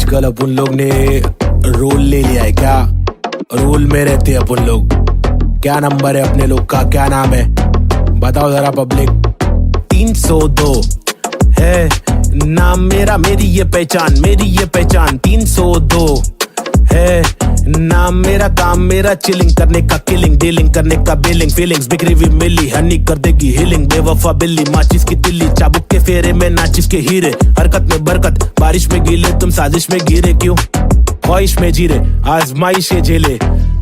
आजकल अपन लोग ने रोल ले लिया है क्या? रोल में रहते हैं अपन लोग। क्या नंबर है अपने लोग का, क्या नाम है बताओ जरा पब्लिक। 302 है नाम मेरा, मेरी ये पहचान, मेरी ये पहचान। 302 है नाम मेरा, काम मेरा चिलिंग करने का, किलिंग डीलिंग करने का, बिलिंग फीलिंग्स बिखरी हुई मिली, हनी कर देगी हीलिंग। बेवफा बिल्ली माचिस की तिल्ली, चाबुक के फेरे में नाचिस के हीरे। हरकत में बरकत, बारिश में गीले, तुम साजिश में गिरे क्यों? ख्वाहिश में जीरे, आजमाइश ये झेले।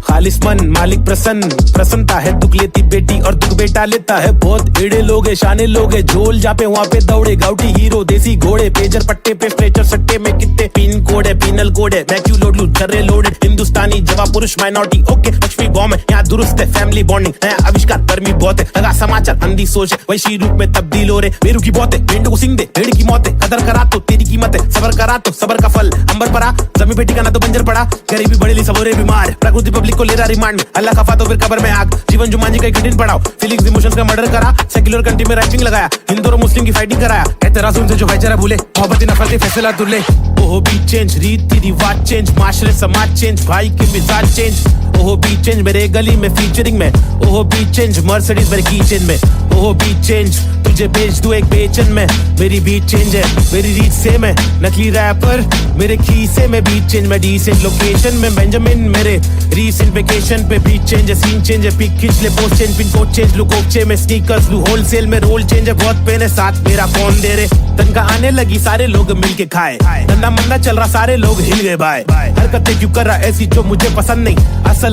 खालिस मन मालिक प्रसन्न, प्रसन्नता है दुख लेती बेटी और दुख बेटा लेता है। बहुत एड़े लोग है, शाने लोग है, झोल जापे वहाँ पे दौड़े। गाउटी हीरो देसी घोड़े, पेजर पट्टे पे स्ट्रेचर सट्टे में कितने पिन कोड है, पिनल कोड है। मैं क्यों लोड लूं छर्रे लोडेड, हिंदुस्तानी जवाब पुरुष माइनॉरिटी। ओके लक्ष्मी बॉम्ब है यहाँ दुरुस्त है, फैमिली बॉन्डिंग है आविष्कार, गर्मी बहुत है। लगा समाचार अंधी सोच है, वैसी रूप में तब्दील हो रहे। बेरू की बहुत है, भेड़ को सिंग दे, भेड़ की मौत है। कदर करा तो तेरी कीमत है, सबर करा तो सबर का फल अंबर परा। जमी बेटी का ना तो बंजर पड़ा, गरीबी बड़ेली सबोरे बीमार। प्रकृति पब्लिक को ले रहा रिमांड में, अल्लाह खफा तो फिर कब्र में आग। जीवन जुमान जी का कठिन पड़ाव, फीलिंग्स इमोशंस का मर्डर करा। सेक्युलर कंट्री में राइटिंग लगाया, हिंदू और मुस्लिम की फाइटिंग कराया। कहते रासूल से जो भाईचारा भूले, मोहब्बत नफरत फैसला दुल्ले। ओहो भी चेंज, रीति रिवाज चेंज, माशरे समाज चेंज, भाई के मिजाज चेंज। ओहो भी चेंज मेरे गली में फीचरिंग में। ओहो भी चेंज मर्सिडीज मेरे की चेंज में। ओहो भी चेंज तुझे बेच दूं एक बेचन में। मेरी बीट चेंज है, मेरी रीच सेम है। नकली रैपर मेरे खीसे में, बीट चेंज में डिसेंट लोकेशन में। बेंजामिन मेरे रीसेंट वेकेशन पे, बीट चेंज है, सीन चेंज है, पिक खींच ले post change, pin code change, look ओक्चे में स्नीकर्स लू होलसेल में। रोल चेंज है, बहुत पेन है, साथ मेरा कौन दे रे। तनका आने लगी सारे लोग मिलके खाए, धंधा मंदा चल रहा सारे लोग हिल गए भाई। हरकतें क्यों कर रहा ऐसी जो मुझे पसंद नहीं।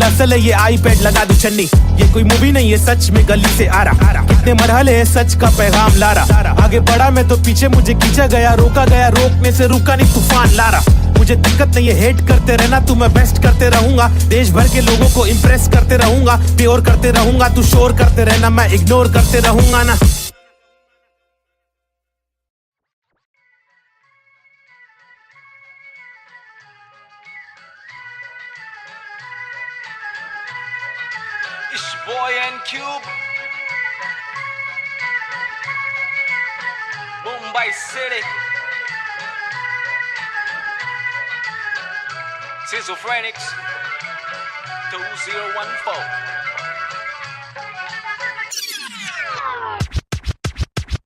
असल है ये आईपैड लगा दू छन्नी। ये कोई मूवी नहीं है, सच में गली से आ रहा। कितने मरहले है, सच का पैगाम ला रहा। आगे बढ़ा मैं तो पीछे मुझे खींचा गया, रोका गया, रोकने से रुका नहीं, तूफान ला रहा। मुझे दिक्कत नहीं है, हेट करते रहना तू, मैं बेस्ट करते रहूंगा। देश भर के लोगों को इम्प्रेस करते रहूंगा, प्योर करते रहूंगा। तू शोर करते रहना, मैं इग्नोर करते रहूंगा ना। It's boy and Cube, Mumbai City, Schizophrenics 2014.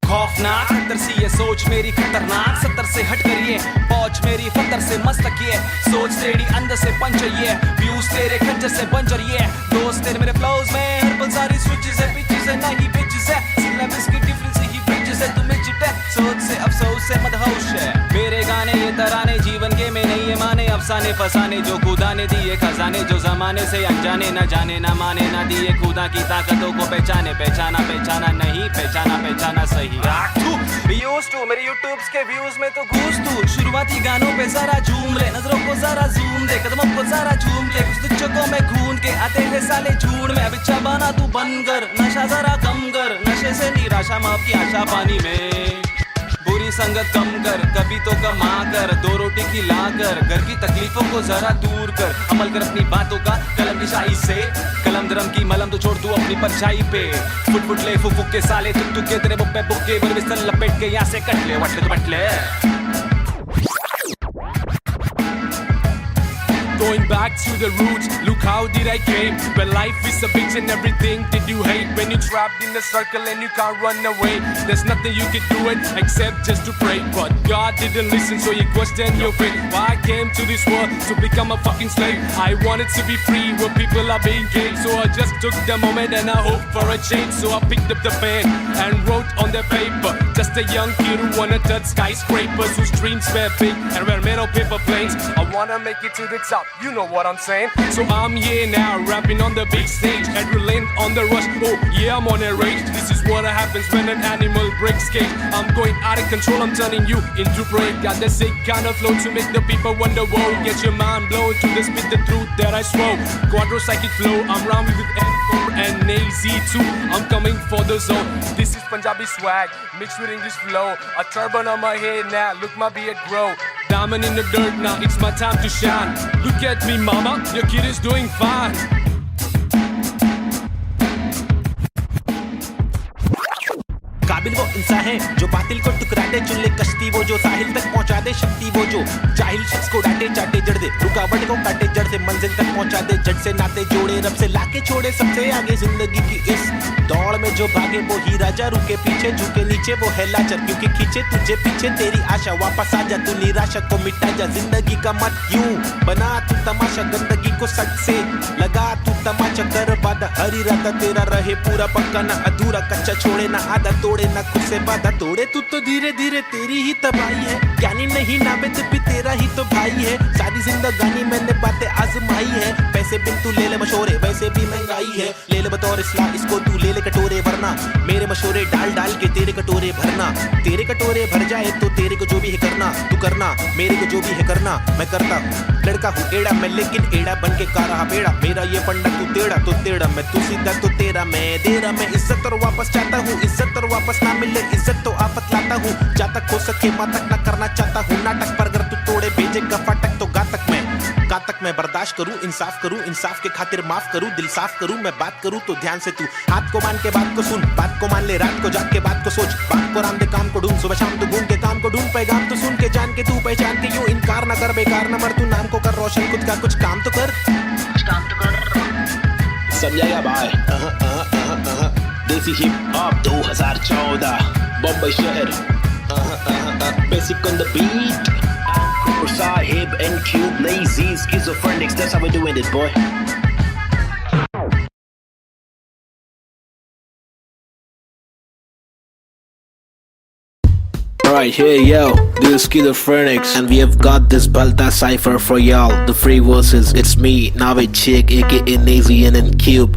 खौफनाक खतर सी ये सोच मेरी खतरनाक, 70 से हट कर ये पहुंच मेरी फतर से मस्तक ये सोच तेरी अंदर से पंचर ये व्यूज तेरे खंजर से बंजर ये दोस्त तेरे मेरे फ्लोज में हर पल सारी स्विचेस है, पिचेस है नहीं बिचेस है, सिलेबस की डिफरेंस ही ब्रिजेस है, तुम्हें चिटे सोच से अफसोस से मदहोश है। मेरे गाने ये तराने जीवन के में नहीं ये माने, अफसाने फसाने जो खुदा ने दिए खजाने, जो जमाने से अनजाने न जाने न माने न दिए खुदा की ताकतों को पहचाने। पहचाना पहचाना नहीं, पहचाना पहचाना सही। मेरे यूट्यूब्स के व्यूज में तो घूस तू। शुरुआती गानों पे जरा झूम ले, नजरों को जरा जूम दे, कदमों को जरा झूम ले। कुछ तुझको में खून के आते हैं साले झूठ में। अभी चबाना तू बंद कर, नशा जरा कम कर, नशे से निराशा माफ की आशा पानी में। बुरी संगत कम कर, कभी तो कमा कर, 2 रोटी खिला कर, घर की तकलीफों को जरा दूर कर। अमल कर अपनी बातों का कलम की शाही से, कलम दरम की मलम तो छोड़ तू अपनी परछाई पे। फुट फुट ले फुक फुक के साले तुक तुक के तेरे बुक्के बुक्के बर बिस्तर लपेट के यहाँ से कट ले वट ले तो बट ले। Going back to the roots, look how did I came. When life is a bitch and everything did you hate. When you trapped in the circle and you can't run away, there's nothing you can do it except just to pray. But God didn't listen, so you questioned your faith. Why I came to this world to become a fucking slave. I wanted to be free where people are being caged. So I just took the moment and I hoped for a change. So I picked up the pen and wrote on the paper. Just a young kid who wanna touch skyscrapers, whose dreams were big and were made of paper planes. I wanna make it to the top, you know what I'm saying. So I'm here now, rapping on the big stage, adrenaline on the rush. Oh yeah, I'm on a rage. This is what happens when an animal breaks cage. I'm going out of control, I'm turning you into prey. Got the sick kind of flow to make the people wonder. Whoa, get your mind blown to the spit the truth that I swore. Quadro psychic flow, I'm rhyming with M4 and AZ2. I'm coming for the zone. This is Punjabi swag mixed with English flow. A turban on my head now, look my beard grow. Diamond in the dirt now, it's my time to shine. Look at me mama, your kid is doing fine. काबिल वो इंसान है जो बातिल को टुकरा दे, चुन ले कश्ती वो जो साहिल तक पहुंचा दे, शक्ति वो जो जाहिल शख्स को डांटे चाटे जड़ दे, रुकावट को काटे जड़ से मंजिल तक पहुंचा दे, जड़ से नाते जोड़े रब से लाके छोड़े सबसे आगे जिंदगी की इस दौड़ में जो भागे वो ही राजा, रुके पीछे झुके नीचे वो है लाचार, क्योंकि खींचे तुझे पीछे तेरी आशा, वापस आ जा तू निराशा को मिटा जा, जिंदगी का मत यूं बना तू तमाशा, गंदगी को सच से लगा तू तमाचा, कर वादा हर इरादा तेरा रहे पूरा पक्का, ना अधूरा कच्चा छोड़े ना आधा तोड़े, ना खुद से वादा तोड़े, तू तो धीरे धीरे तेरी ही तबाही है, ज्ञानी नहीं नाबिद भी तेरा ही तो भाई है, सारी जिंदगानी मैंने बातें आजमाई है, पैसे बिन तू ले ले मशोरे वैसे भी महंगाई है, ले ले बतौर इस्लाह इसको तू ले ले कटोरे, वरना मेरे मशोरे डाल डाल के तेरे कटोरे भरना, तेरे कटोरे भर जाए तो तेरे को जो भी है करना, तू करना मेरे को जो भी है करना, मैं करता हूँ, लड़का हूँ एड़ा मैं लेकिन एड़ा बन के का रहा बेड़ा, मेरा ये पंडा तू टेढ़ा तो टेढ़ा, मैं तू सीधा तो तेरा मैं दे रहा, मैं इज्जत और वापस चाहता हूँ, इज्जत और वापस ना मिले इज्जत तो आफत लाता हूँ, जा तक हो सके माँ तक ना करना चाहता हूँ नाटक, पर अगर तू तोड़े भेजेगा फाटक तो गातक मैं बर्दाश्त करूँ, इंसाफ करूँ, इंसाफ के खातिर माफ करूँ, दिल साफ करूँ, मैं बात करूँ तो ध्यान से तू हाथ को मान के बात को सुन, बात को मान ले रात को जाग के बात को सोच, बात को राम दे काम को ढूंढ, सुबह शाम तू घूम के काम को ढूंढ, पैगाम तो सुन के जान के तू पहचान के यूं इनकार न कर, बेकार न मर, तू नाम को कर रोशन, खुद का कुछ काम तो कर, समझाएगा भाई। देसी हिप हॉप 2014 बम्बई शहर, basic on the beat, Sahib and Cube, lazy schizophrenics, that's how we're doing this, boy. Right here, yo, this is Schizophrenics, and we have got this Balta cipher for y'all. The free verses, it's me, Navid Chick, aka Nazian and Cube.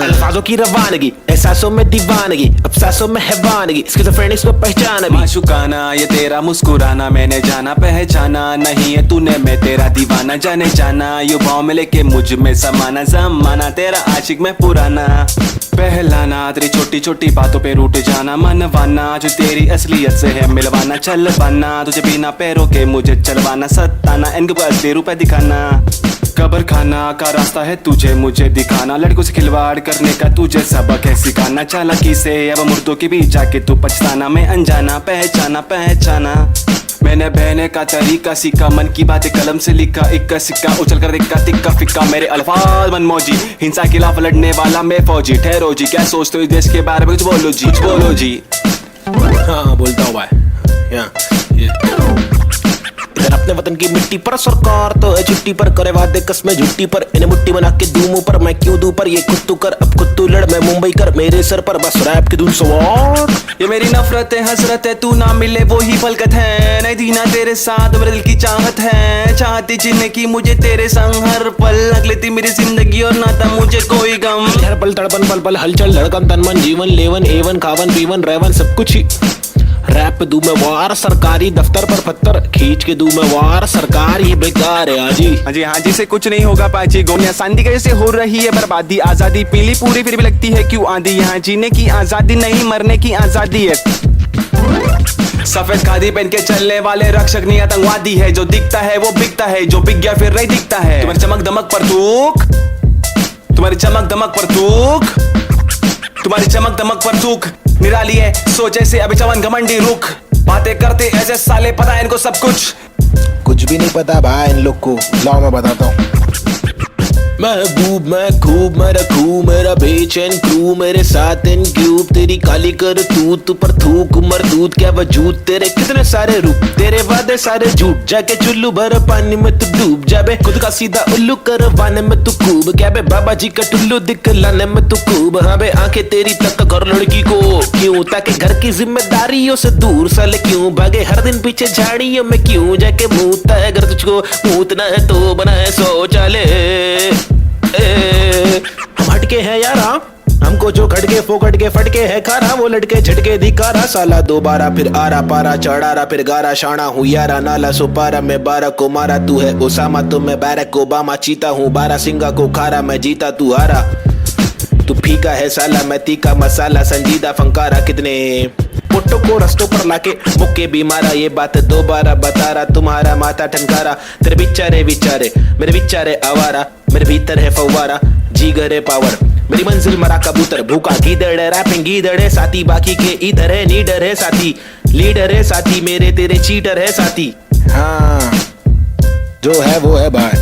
अल्फाजों की रवानगी, एहसासों में दीवानगी, अफसासों में हैवानगी, स्किज़ोफ्रेनिक्स को पहचाना भी। माशुकाना ये तेरा मुस्कुराना, मैंने जाना पहचाना नहीं है तूने, मैं तेरा दीवाना जाने जाना, युवाओं में लेके मुझ में समाना, जमाना तेरा आशिक में पुराना, पहलाना तेरी छोटी छोटी बातों पे रूठ जाना, मनवाना जो तेरी असलियत से है मिलवाना, चल पाना तुझे बिना पैरों के मुझे चलवाना, सताना इनको असली रूप दिखाना, कब्र खाना का रास्ता है तुझे मुझे दिखाना, लड़कों से खिलवाड़ करने का तुझे सबक है सिखाना, चालाकी से अब मुर्दों के बीच जाके तू पछताना, मैं अनजाना पहचाना, मैंने बहने का तरीका सीखा, मन की बातें कलम से लिखा, इक्का सिक्का उछल कर दिक्का तिक्का फिक्का, मेरे अल्फाज मनमौजी, हिंसा के खिलाफ लड़ने वाला मैं फौजी, ठहरो जी क्या सोचते हो इस देश के बारे में, कुछ बोलो जी। हाँ बोलता हूँ भाई, इधर अपने वतन की मिट्टी पर सरकार तो है छुट्टी पर, करे वादे कसमें झुट्टी पर, इन्हें मुट्ठी बना के दूं मुंह पर, मैं क्यों दूं पर, ये खुद तू कर अब खुद तू लड़, मैं मुंबई कर मेरे सर पर, बस रैप की धुन सवार, ये मेरी नफरत है हसरत है, तू ना मिले वो ही फलकत है, नहीं दीना तेरे साथ मेरे दिल की चाहत है, चाहती जीने की मुझे तेरे संग हर पल, अगले थी मेरी जिंदगी और ना था मुझे कोई गम, हर पल तड़पन पल पल हलचल धड़कन तन मन जीवन लेवन एवन खावन पीवन रेवन सब कुछ ही रैप पे दूं मैं वार, सरकारी दफ्तर पर पत्थर खींच के दूं मैं वार, सरकार ये बेकार है हाँ जी से कुछ नहीं होगा पाची, गोमिया शांति कैसे हो रही है बर्बादी, आजादी पीली पूरी फिर भी लगती है क्यों आंधी, यहाँ जीने की आजादी नहीं मरने की आजादी है, सफेद खादी पहन के चलने वाले रक्षक नहीं आतंकवादी है, जो दिखता है वो बिकता है, जो बिक गया फिर नहीं दिखता है, तुम्हारी चमक दमक पर थूक, तुम्हारी चमक दमक पर थूक, निराली है सोच ऐसे अभी चवन घमंडी रुख, बातें करते ऐसे साले पता इनको सब कुछ भी नहीं पता भाई इन लोग को, लाओ मैं बताता हूँ, महबूब मैं खूब मैं रखूं मेरा बेचैन क्रू, मेरे साथ इन क्यूब, तेरी काली कर तू पर थूक मरदूत क्या वजूद, तेरे कितने सारे रूप, तेरे वादे सारे झूठ, जाके चुल्लू भर पानी में तू डूब जाबे, खुद का सीधा उल्लू करवाने में तू खूब, क्या बे बाबा जी का टुल्लू दिखलाने में तू खूब, हाँ बे आंखें तेरी तक कर लड़की को क्यों, ताकि घर की जिम्मेदारियों से दूर साले क्यों भागे, हर दिन पीछे झाड़ियों में क्यों जाके मूतता है, अगर तुझको मूतना है तो बनाए शौचालय, हम हटके हैं यारा, हमको जो खटके फोकट के फटके है खारा, वो लटके झटके दिखारा, साला दोबारा फिर आरा पारा चढ़ारा फिर गारा, शाना हूँ यारा नाला सुपारा, मैं 12 को मारा तू है ओसामा, तो मैं बैरक ओबामा, चीता हूँ 12 सिंगा को खारा, मैं जीता तू हारा, तू फीका है साला मैं तीखा मसाला, संजीदा फंकारा, कितने पुट्टों को रस्तों पर लाके मुक्के भी मारा, ये बात दोबारा बता रहा, तुम्हारा माथा ठनकारा, तेरे बिचारे विचारे मेरे विचारे आवारा, मेरे भीतर है फव्वारा, जीगर है पावर मेरी मंजिल मरा कबूतर भूखा गीदड़ है, रैपिंग गीदड़ है साथी, बाकी के इधर है नीडर है साथी, लीडर है साथी, मेरे तेरे चीटर है साथी। हाँ जो है वो है भाई।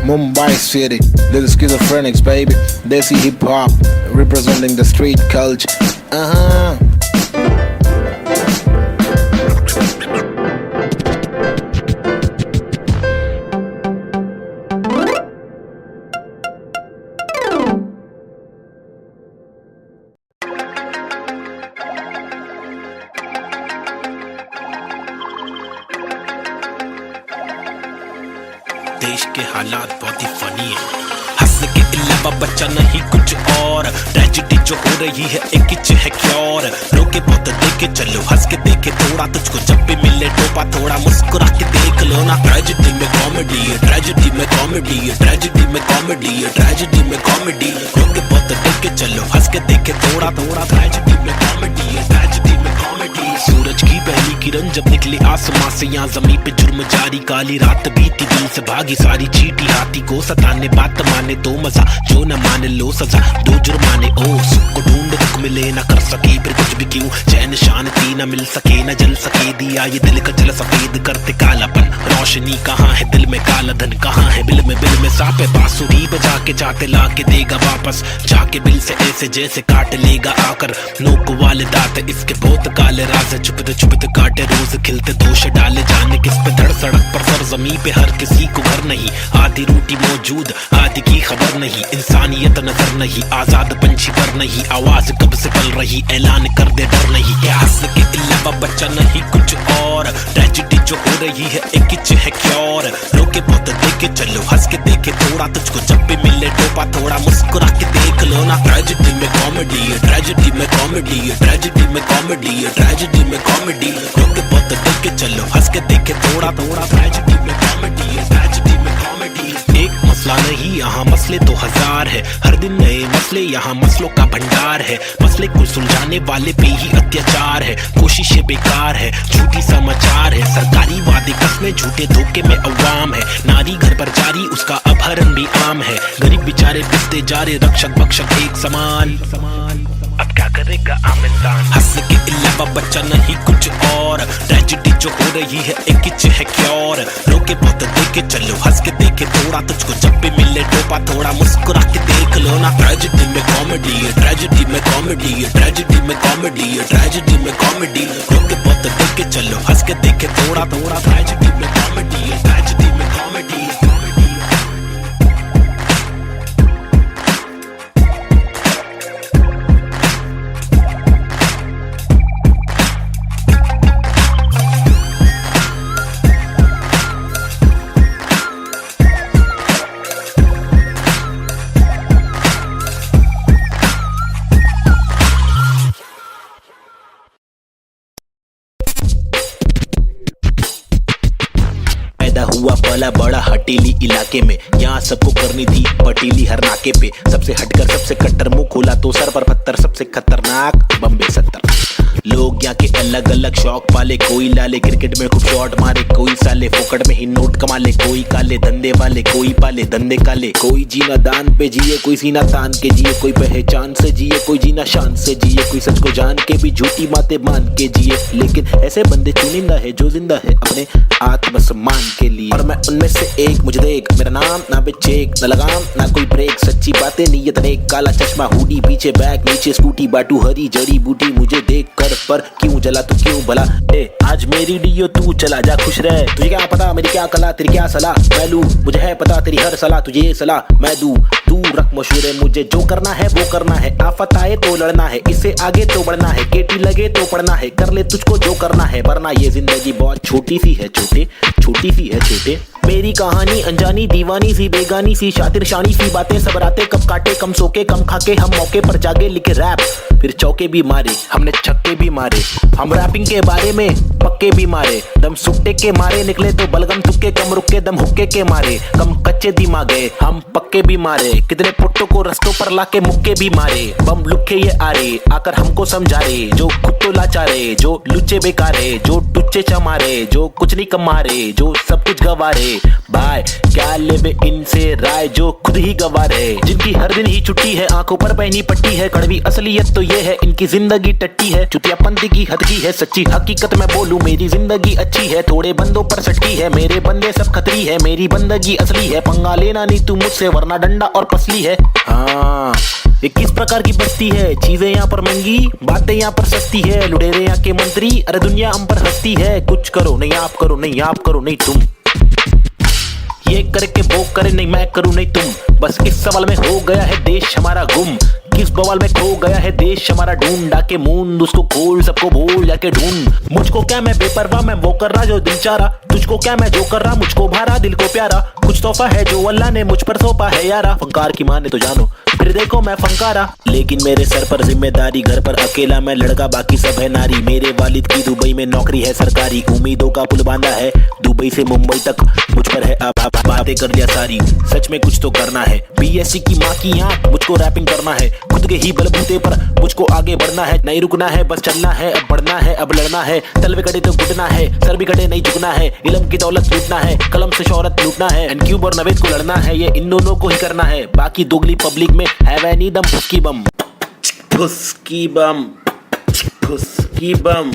Mumbai City, little schizophrenics baby, Desi hip hop representing the street culture. देश के हालात बहुत ही फनी है, हंस के अलावा बच्चा नहीं कुछ और, ट्रेजेडी जो हो रही है एक ही है क्योर, रोके बहुत देखे चलो हंस के देखे थोड़ा, तुझको जब भी मिले टोपा थोड़ा मुस्कुरा के देख लो ना। ट्रेजेडी में कॉमेडी है, ट्रेजेडी में कॉमेडी है, ट्रेजेडी में कॉमेडी है, ट्रेजेडी में कॉमेडी, रोके बहुत देखे चलो हंस के देखे थोड़ा थोड़ा, ट्रेजेडी में कॉमेडी है, ट्रेजेडी में कॉमेडी। सूरज की पहली किरण जब निकले आसमां से, यहाँ जमीन पे जुर्म जारी, काली रात बीती दिल से भागी सारी चीटी, हाथी को सताने बात माने तो मजा, जो न माने लो सजा, दो जुर्माने ओ सुख को ढूंढ दुख मिले न कर सके फिर कुछ भी क्यों, चैन शांति न मिल सके न जल सके, दिया ये दिल का जल सफेद करते कालापन, रोशनी कहाँ है दिल में काला धन कहाँ है, बिल में सांप है, बांसुरी बजा के जाते ला के देगा वापस, जाके बिल से ऐसे जैसे काट लेगा आकर, नोक वाले दांत इसके बहुत काले राज, छुपते छुपते काटे रोज खिलते दोष डाले, जाने किस पे धड़ सड़क पर सर जमी पे हर किसी को घर नहीं, आधी रोटी मौजूद आधी की खबर नहीं, इंसानियत नजर नहीं, आजाद पंछी पर नहीं, आवाज कब से पल रही ऐलान कर दे डर नहीं, क्या हंस के अलावा बच्चा नहीं कुछ और, ट्रेजेडी जो हो रही है एक ही है क्योर, रोके बहुत देखे चलो हंस के देखे थोड़ा, तुझको जब भी मिले टोपा थोड़ा मुस्कुरा के देख लो ना। ट्रेजेडी में कॉमेडी है, ट्रेजेडी में कॉमेडी है, ट्रेजेडी में कॉमेडी है, ट्रेजेडी में कॉमेडी, रोके बहुत देखे चलो हंस के देखे थोड़ा थोड़ा, ट्रेजेडी में कॉमेडी है, ट्रेजेडी में कॉमेडी। एक मसला नहीं यहाँ मसले तो हजार है, हर दिन नए मसले यहाँ मसलों का भंडार है, मसले को सुलझाने वाले पे ही अत्याचार है, कोशिशें बेकार है, झूठी समाचार है, सरकारी वादे कसमें झूठे धोखे में अवाम है, नारी घर पर जारी उसका अपहरण भी आम है, गरीब बेचारे पिसते जा रहे रक्षक भक्षक एक समान, अब क्या करेगा आम इंसान, हंस के अलावा बच्चा नहीं कुछ और, ट्रेजेडी जो हो रही है एक ही है क्योर, रोके बहुत देखे चलो हंस के देखे थोड़ा, तुझको जब भी मिले टोपा थोड़ा मुस्कुरा के देख लो ना। ट्रेजेडी में कॉमेडी है, ट्रेजेडी में कॉमेडी है, ट्रेजेडी में कॉमेडी है, ट्रेजेडी में कॉमेडी, रोके बहुत देखे चलो हंस के देखे थोड़ा थोड़ा, ट्रेजेडी में कॉमेडी है, ट्रेजेडी में कॉमेडी। हुआ पला बड़ा हटीली इलाके में, यहाँ सबको करनी थी पटीली हर नाके पे, सबसे हटकर सबसे कट्टर मुंह खोला तो सर पर पत्थर, सबसे खतरनाक बम्बे 70। लोग यहाँ के अलग अलग शौक पाले, कोई लाले क्रिकेट में खूब शॉट मारे, कोई साले फोकट में ही नोट कमा ले, कोई काले धंधे वाले, कोई पाले धंधे काले, कोई जीना दान पे जिए, कोई सीना तान के जिए, कोई पहचान से जिए, कोई जीना शान से जिए, कोई सच को जान के भी झूठी बातें मान के जिए, लेकिन ऐसे बंदे चुनिंदा है जो जिंदा है अपने आत्मसम्मान के लिए, और मैं उनमें से एक, मुझे देख मेरा नाम ना पे चेक ना लगाम ना कोई ब्रेक, सच्ची बातें नीयत नेक, काला चश्मा हुडी पीछे बैग नीचे स्कूटी, बाटू हरी जड़ी बूटी, मुझे देख कर पर क्यों जला तू क्यों भला, आज मेरी डीओ तू चला जा खुश रह, तुझे क्या पता मेरी क्या कला तेरी क्या सलाह, मैं लूं मुझे है पता तेरी हर सलाह, तुझे ये सलाह मैं दूं, तू रख मशहूर, मुझे जो करना है वो करना है, आफत आए तो लड़ना है, इससे आगे तो बढ़ना है, केटी लगे तो पढ़ना है, कर ले तुझको जो करना है, वरना ये जिंदगी बहुत छोटी सी है छोटे, छोटी सी है छोटे। मेरी कहानी अनजानी दीवानी सी बेगानी सी शातिर शानी सी बातें, सब रातें कब काटे कम सोके कम खाके, हम मौके पर जागे लिखे रैप, फिर चौके भी मारे हमने छक्के भी मारे, हम रैपिंग के बारे में पक्के भी मारे, दम सुट्टे के मारे निकले तो बलगम तुक्के, कम रुके दम हुक्के के मारे, कम कच्चे दिमागे हम पक्के भी मारे, कितने पुट्टों को रस्तों पर लाके मुक्के भी मारे, बम लुक्के ये आ रहे आकर हमको समझा रहे, जो खुद तो लाचारे, जो लुच्चे बेकारे, जो टुच्चे चमारे, जो कुछ नहीं कमा रहे, जो सब कुछ गवा रहे, भाई क्या लेबे इनसे राय, जो खुद ही गवा रहे, जिनकी हर दिन ही छुट्टी है, आंखों पर पहनी पट्टी है, कड़वी असलियत तो ये है इनकी जिंदगी टट्टी है, चुतियापंथी की हद की है, सच्ची हकीकत मैं बोलूं मेरी जिंदगी अच्छी है, थोड़े बंदों पर सटकी है, मेरे बंदे सब खतरी है, मेरी बंदगी असली है, पंगा लेना नहीं तू मुझसे वरना डंडा और पसली है। हाँ ये किस प्रकार की बस्ती है, चीजें यहाँ पर महंगी, बातें यहाँ पर सस्ती है, लुटेरे यहाँ के मंत्री, अरे दुनिया हम पर हंसती है, कुछ करो नहीं आप करो नहीं आप करो नहीं तुम, ये करके वो करे नहीं मैं करूं नहीं तुम, बस इस सवाल में हो गया है देश हमारा गुम, किस बवाल में खो गया है देश हमारा, ढूंढ आके मूंद उसको खोल सबको बोल जाके ढूंढ, मुझको क्या मैं बेपरवाह मैं वो कर रहा जो दिल चाह रहा, तुझको क्या मैं जो कर रहा मुझको भारा दिल को प्यारा, कुछ तोहफा है जो अल्लाह ने मुझ पर सौंपा है यारा, फंकार की माने तो जानो फिर देखो मैं फंकारा, लेकिन मेरे सर पर जिम्मेदारी, घर पर अकेला मैं लड़का बाकी सब है नारी, मेरे वालिद की दुबई में नौकरी है सरकारी, उम्मीदों का पुल बांधा है दुबई से मुंबई तक, मुझ पर है अब बातें कर लिया सारी, सच में कुछ तो करना है, बीएससी की माँ की आंख मुझको रैपिंग करना है, खुद के ही बलबूते पर मुझको आगे बढ़ना है, नहीं रुकना है बस चलना है, अब बढ़ना है अब लड़ना है, तल भी कटे तो घुटना है, सर भी कटे नहीं झुकना है, इल्म की दौलत लूटना है, कलम से शोहरत लूटना है, एनक्यूब और नवेद को लड़ना है, ये इन दोनों को ही करना है, बाकी दोगली पब्लिक में है वह नहीं दम फुसकी बम, फुसकी बम, फुसकी बम,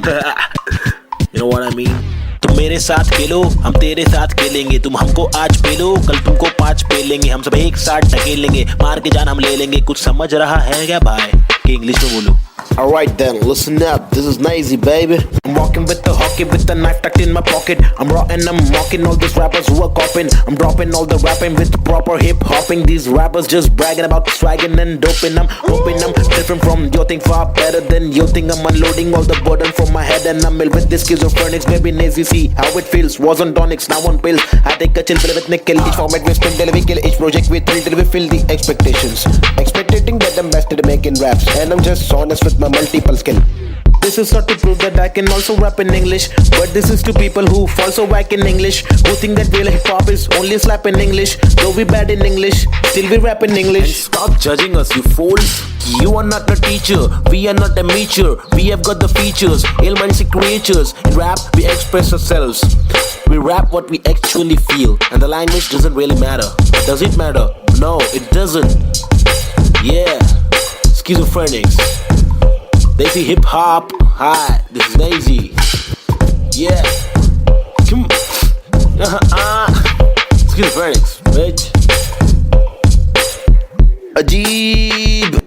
you know what I mean? तुम मेरे साथ खेलो हम तेरे साथ खेलेंगे, तुम हमको आज पेलो कल तुमको 5 पेलेंगे, हम सब एक साथ ढकेलेंगे, मार के जान हम ले लेंगे, कुछ समझ रहा है क्या भाई कि इंग्लिश में बोलो। Alright then, listen up, this is Nazy baby. I'm walking with the hockey with the knife tucked in my pocket, I'm raw and I'm mocking all these rappers who are copying, I'm dropping all the rapping with proper hip hopping, these rappers just bragging about swagging and doping, I'm hoping I'm different from your thing, far better than your thing, I'm unloading all the burden from my head and I'm ill with this schizophrenics, baby Nazy see how it feels, was on tonics, now on pills, I take a chill pill with nickel, each format we spin till we kill, each project we thrill till we fill the expectations, expecting that I'm best at making raps, and I'm just honest with my multiple skill. This is not to prove that I can also rap in English, but this is to people who fall so whack in English, who think that real hip hop is only slap in English, though we bad in English, still we rap in English. And stop judging us, you fools. You are not a teacher, we are not a amateur, we have got the features, ill-minded creatures. In rap, we express ourselves. We rap what we actually feel, and the language doesn't really matter. Does it matter? No, it doesn't. Yeah, schizophrenics. They see hip hop. Hi, this is Nazy. Yeah. Come. Schizophrenics, bitch. Ajeeb.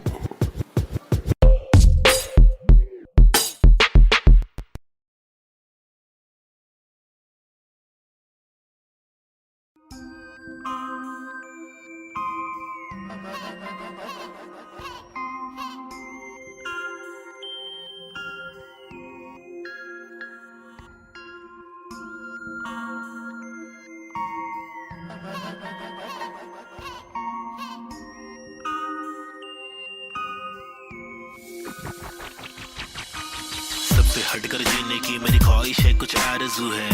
सबसे हटकर जीने की मेरी ख्वाहिश है, कुछ आरज़ू है,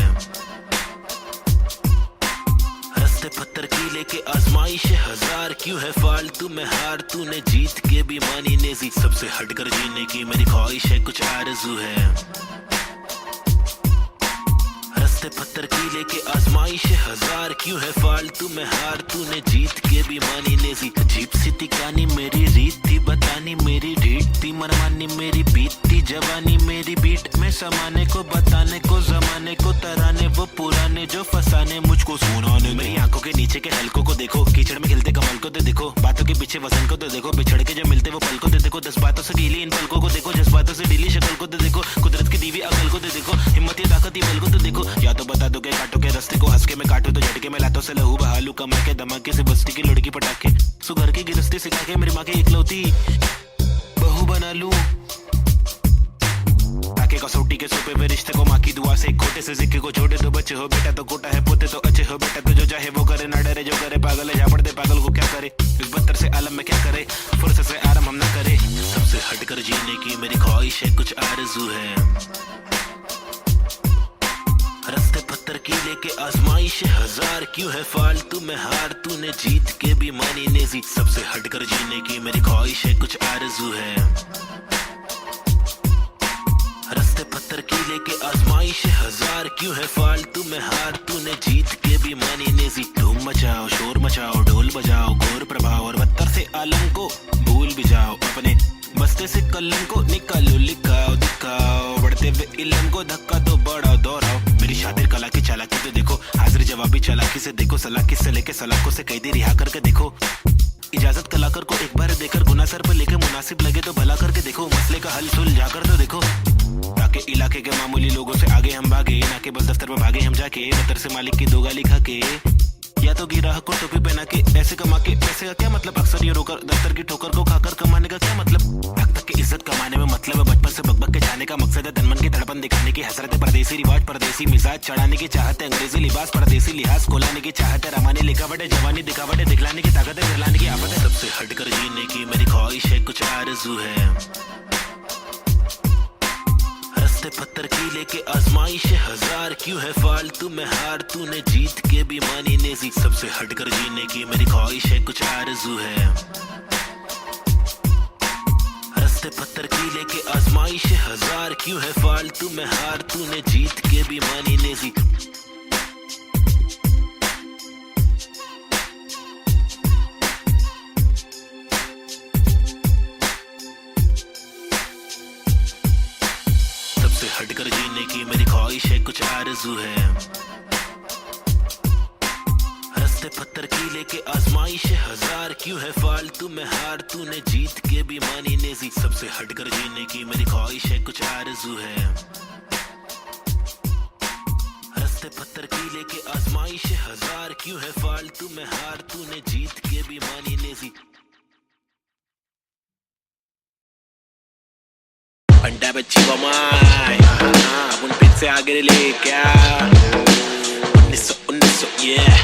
रास्ते पत्थर की लेके आजमाइश है हजार, क्यों है फालतू में हार, तूने जीत के भी मानी नेज़ी। सबसे हटकर जीने की मेरी ख्वाहिश है, कुछ आरज़ू है, रास्ते पत्थर की लेके आजमाइश है हजार, क्यों है फालतू में हार, तूने जीत के भी मानी नेज़ी। अजीब सी थी कहानी मेरी, रीत थी बतानी मेरी, ढीठ थी मनमानी मेरी, बीतती जवानी मेरी, बीट में समाने को बताने को जमाने को तराने, वो पुराने जो फसाने मुझको सुनाने। मेरी आंखों के नीचे के हलकों को देखो, कीचड़ में खिलते कमल को तो देखो, बातों के पीछे वजन को तो देखो, बिछड़ के जो मिलते वो पल को तो देखो, 10 बातों से ढीली इन पलकों को देखो, जज्बातों से ढीली शक्ल को तो देखो, कुदरत की दीवी अकल को तो देखो, हिम्मत या ताकत बल को तो देखो, या तो बता दो के काटो के रास्ते को, हंस के मैं काटो तो झटके में लातों से लहू बहालू, कमा के धमाके से बस्ती की लड़की पटाके, सुगर की गिरस्ती सिखा के मेरी माँ की इकलौती बहू बना लूं, ताकि कसौटी के सोपे पे रिश्ते को माँ की दुआ से, खोटे से सिक्के को छोटे तो बच्चे हो बेटा, तो कोटा है पोते तो अच्छे हो बेटा, तो जो चाहे वो करे, ना डरे जो करे पागल है, झापड़ दे पागल को क्या करे, इस बदतर से आलम में क्या करे, फुर्सत से आराम हम ना करे। सबसे हटकर जीने की मेरी ख्वाहिश है, कुछ आरज़ू है, लेके आजमाइश हजार, क्यों है फालतू में हार, तूने जीत के भी मानी नेजी। सबसे हटकर जीने की मेरी ख्वाहिश है, कुछ आरज़ू है। रास्ते पत्थर की लेके आजमाइश हजार, क्यों है फालतू में हार, तूने जीत के भी मानी नेजी। धूम मचाओ, शोर मचाओ, ढोल बजाओ, घोर प्रभाव और बत्तर से आलम को भूल भी जाओ। अपने बस्ते से कलम को निकालो, लिखाओ दिखाओ, बढ़ते हुए इल्म को धक्का तो बढ़ाओ दोहराओ। मेरी शातिर कला की चालाकी तो देखो, हाजिर जवाबी चालाकी से देखो, सलाकी से लेके सलाखों से कैदी रिहा करके देखो। इजाजत कलाकार को एक बार देकर गुना सर पे लेके मुनासिब लगे तो भला करके देखो, मसले का हल सुलझा कर तो देखो। ताकि इलाके के मामूली लोगों से आगे हम भागे, ना के बस दफ्तर में भागे हम जाके, दफ्तर से मालिक की दो गाली खा के, या तो गिराह को टोपी पहना के पैसे कमा के। पैसे का क्या मतलब, अक्सर ये रोकर दफ्तर की ठोकर को खाकर कमाने का क्या मतलब। हक तक की इज्जत कमाने में मतलब है बचपन से बकबक के जाने का मकसद है, तनमन की धड़पन दिखाने की हसरत है, परदेसी रिवाज परदेसी मिजाज चढ़ाने की चाहत है, अंग्रेजी लिबास परदेसी लिहाज खोलाने की चाहत है, रमानी लिखावट है, जवानी दिखावट है, दिखलाने की ताकत है, दिलाने की आफत है। सबसे हटकर जीने की मेरी ख्वाहिश है, कुछ आरज़ू है। रास्ते पत्थर की लेके आजमाइश हजार, क्यों है फालतू में हार, तूने जीत के भी मानी नेजी। सबसे हटकर जीने की मेरी ख्वाहिश है, कुछ आरज़ू है। रास्ते पत्थर की लेके आजमाइश हजार, क्यों है फालतू में हार, तूने जीत के भी मानी नेजी। हटकर जीने की मेरी ख्वाहिश है, कुछ आरज़ू है। रास्ते पत्थर की लेके आजमाइश हजार, क्यों है फालतू में हार, तूने जीत के भी मानी नेजी। सबसे हटकर जीने की मेरी ख्वाहिश है, कुछ आरज़ू है। रास्ते पत्थर की लेके आजमाइश हजार, क्यों है फालतू में हार, तूने जीत के भी मानी Naezy. Anda beciwa mai, pun pizza agak leka. Uniso, yeah.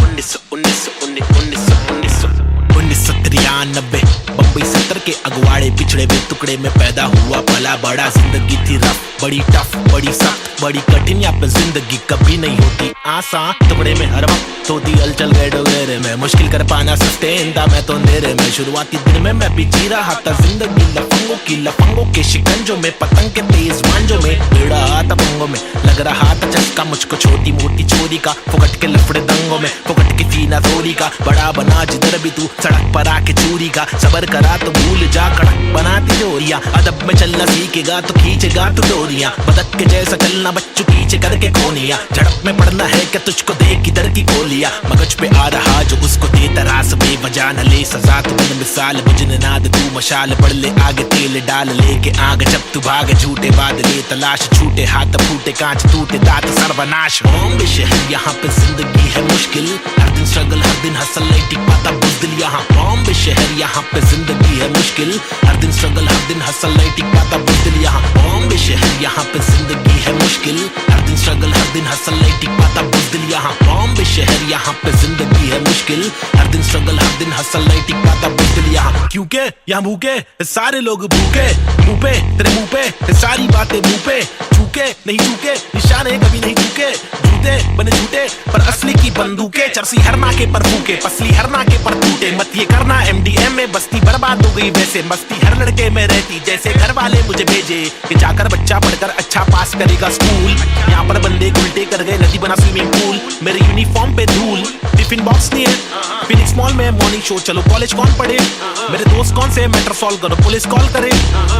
Uniso. 1993 Bombay 70 के अगवाड़े पिछड़े हुए टुकड़े में पैदा हुआ पला बड़ा। जिंदगी थी रफ, बड़ी टफ, बड़ी सख्त, बड़ी कठिन, यहाँ पे जिंदगी कभी नहीं होती आसान। टुकड़े में हर वक्त होती हलचल गैडोगेरे में, मुश्किल कर पाना सस्टेंदा मैं तो अंधेरे में। शुरुआती दिन में मैं भी जी रहा था जिंदगी लफंगों के शिकंजों में, पतंग के तेज मांझों में, भिड़ा आता पंगों में। लग रहा था चस्का मुझको छोटी मोटी चोरी का, फुकट के लफड़े दंगों में, फुकट की सीना थोड़ी का। बड़ा बना जिधर भी तू सड़क पर आके चोरी का, सबर करा तो भूल जा कड़क बनाती जोरियां। अदब में चलना सीखेगा तो खींचेगा तू डोरियां, बदक के जैसा चलना बच्चों पीछे करके कोनिया। झड़प में पड़ना है क्या तुझको देख किधर की गोलियां, मगज पे आ रहा जो उसको दे तरास बेवजह न ले सजा। तू बन मिसाल बुझने नाद तू मशाल, बढ़ ले आगे तेल डाल लेके आग। जब तू भाग झूठे बादले तलाश, छूटे हाथ फूटे कांच टूटे दांत सर्वनाश। बॉम्बे शहर यहाँ पे जिंदगी है मुश्किल, हर दिन स्ट्रगल हर दिन हसल नहीं टिक पाता बुज़दिल यहाँ। बॉम्बे शहर यहाँ पे जिंदगी है मुश्किल, हर दिन स्ट्रगल हर दिन हसल नहीं टिक पाता बुज़दिल यहाँ। बॉम्बे शहर यहाँ पे जिंदगी है मुश्किल, हर दिन स्ट्रगल हर दिन हसल नहीं टिक पाता बुज़दिल यहाँ। बॉम्बे शहर यहाँ पे जिंदगी है मुश्किल, हर दिन स्ट्रगल हर दिन हसल नहीं टिक पाता बुज़दिल यहाँ। क्योंकि यहाँ भूखे सारे लोग भूखे, मुंह पे तेरे मुंह पे सारी बातें मुंह पे। चूके नहीं चूके, निशाने कभी नहीं चूके, झूठे बने झूठे पर असली की बंदूकें। चरसी हर नाके पर फूके, पसली हर नाके पर टूटे। मत ये करना MDM में बस्ती बर्बाद हो गई वैसे, मस्ती हर लड़के में रहती जैसे घर वाले मुझे भेजे कि जाकर बच्चा पढ़कर अच्छा पास करेगा स्कूल। यहाँ पर बंदे उल्टे कर गए, नदी बना स्विमिंग पूल। मेरे यूनिफॉर्म पे धूल, टिफिन बॉक्स नहीं है, फिनिक्स मॉल में मॉर्निंग शो। चलो कॉलेज कौन पढ़े, मेरे दोस्त कौन से, मैटर सॉल्व करो पुलिस कॉल करे।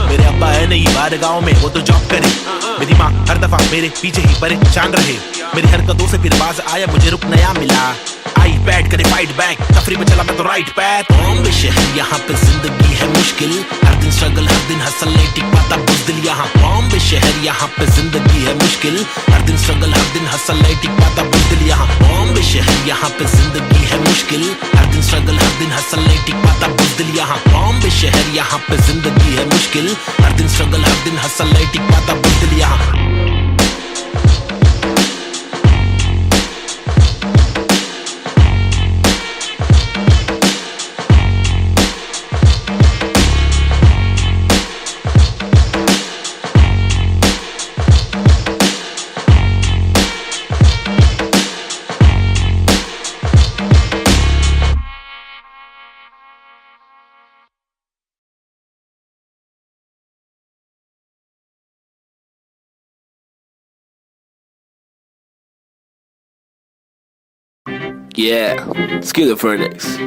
मेरे अब्बा है नहीं बाहर गाँव में, वो तो जॉब करे। मेरी माँ हर दफा मेरे पीछे ही परेशान रहे, मेरी हरकतों से फिर बाज आया मुझे रुक नया मिला। आई बैठ करे फाइट बैक, तफरी में चला मैं तो राइट पैथ। बॉम्बे शहर यहाँ पे जिंदगी है मुश्किल, हर दिन स्ट्रगल हर दिन हसल नहीं टिक पाता बुज़दिल यहाँ। बॉम्बे शहर यहाँ पे जिंदगी है मुश्किल, हर दिन स्ट्रगल हर दिन हसल नहीं टिक पाता बुज़दिल यहाँ। बॉम्बे शहर यहाँ पे जिंदगी है मुश्किल, हर दिन स्ट्रगल हर दिन हसल नहीं टिक पाता बुज़दिल यहाँ। बॉम्बे शहर यहाँ पे जिंदगी है मुश्किल, हर दिन स्ट्रगल हर दिन हसल नहीं टिक पाता बुज़दिल यहाँ। Yeah, schizophrenics.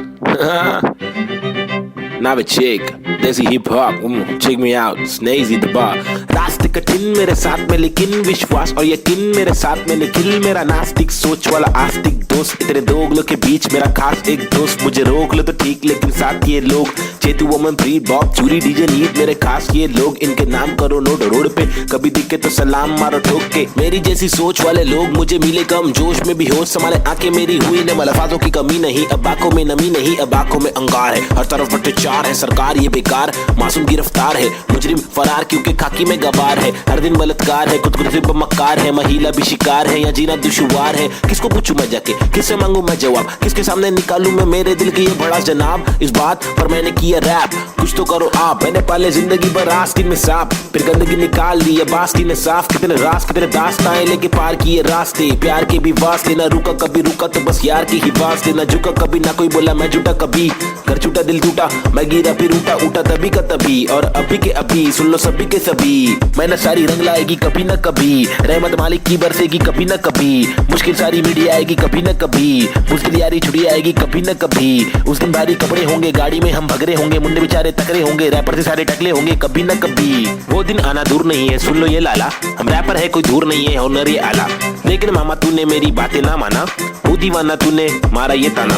Now a chick, desi hip hop, check me out, Snazy the bar. रास्ते कठिन मेरे साथ में लेकिन विश्वास और यकीन मेरे साथ में निखिल मेरा नास्तिक सोच वाला आस्तिक दोस्त इतने दोगलों के बीच मेरा खास एक दोस्त मुझे रोक लो तो ठीक लेकिन साथ ये लोग चेतु वोमन प्री बॉब चूरी डीजे नीत मेरे खास ये लोग इनके नाम करो नोट रोड पे कभी दिखे तो सलाम मारो ठोक के मेरी जैसी सोच वाले लोग मुझे मिले कम जोश में भी होश संभाले आंखें मेरी हुई न मलफाजों की कमी नहीं अब आंखों में नमी नहीं अब आंखों में अंगार है हर तरफ भ्रष्टाचार है सरकार ये बेकार मासूम गिरफ्तार है मुजरिम फरार क्योंकि खाकी में गवार है हर दिन बलात्कार है खुदकुशी पर मक्कार है महिला भी शिकार है या जीना दुश्वार है किसको पूछूं मैं जाके किससे मांगू मैं जवाब किसके सामने निकालूं मैं मेरे दिल की ये बड़ा जनाब इस बात पर मैंने किया रैप कुछ तो करो आप मैंने पाले जिंदगी भर आस्तीन में सांप फिर गंदगी निकाल दी अब आस्तीन ने साफ कितने रास कितने दास्ताएं लेके पार किए रास्ते प्यार के भी वास्ते ना रुका कभी रुका तो बस यार की ही वास्ते ना झुका कभी ना कोई बोला मैं झूठा कभी कर छूटा दिल टूटा मैं गिरा फिर उठा तभी का तभी और अभी के अभी सुन लो सभी के सभी मैंने सारी रंग लाएगी कभी न कभी रहमत मालिक की बरसेगी कभी न कभी मुश्किल सारी मीडिया आएगी कभी न कभी मुश्किल यारी छुट्टी आएगी कभी न कभी उस दिन भारी कपड़े होंगे गाड़ी में हम भगरे होंगे मुंडे बेचारे तकरे होंगे रैपर से सारे टकले होंगे कभी न कभी वो दिन आना दूर नहीं है सुन लो ये लाला हम रैपर है कोई दूर नहीं है हुनर ये आला लेकिन मामा तूने मेरी बातें ना माना वो दीवाना तूने मारा ये ताना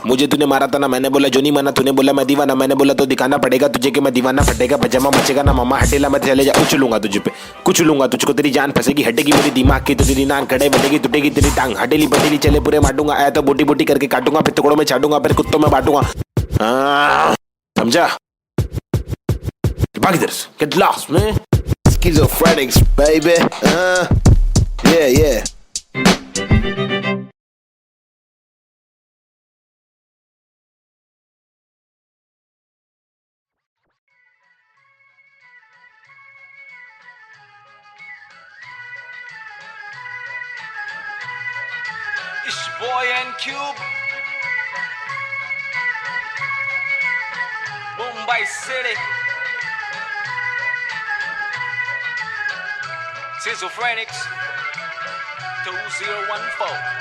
मुझे तूने मारा था ना मैंने बोला जो नहीं माना तूने बोला मैं दीवाना मैंने बोला तो दिखाना पड़ेगा तुझे कि मैं दीवाना फटेगा पजामा मचेगा ना मामा हटेला मैं चले जा कुछ लूंगा तुझे पे कुछ लूंगा तुझको तेरी जान फंसेगी हटेगी मेरी दिमाग की तो तेरी नान खड़े बढ़ेगी टूटेगी तेरी टांग हटेली बटेली चले पूरे मारूंगा आया तो बोटी बोटी करके काटूंगा फिर टुकड़ों में छाटूंगा फिर कुत्तों में बांटूंगा समझा भाग इधर से get lost man schizophrenics baby yeah It's boy and Cube, Mumbai City, Schizophrenics, 2014.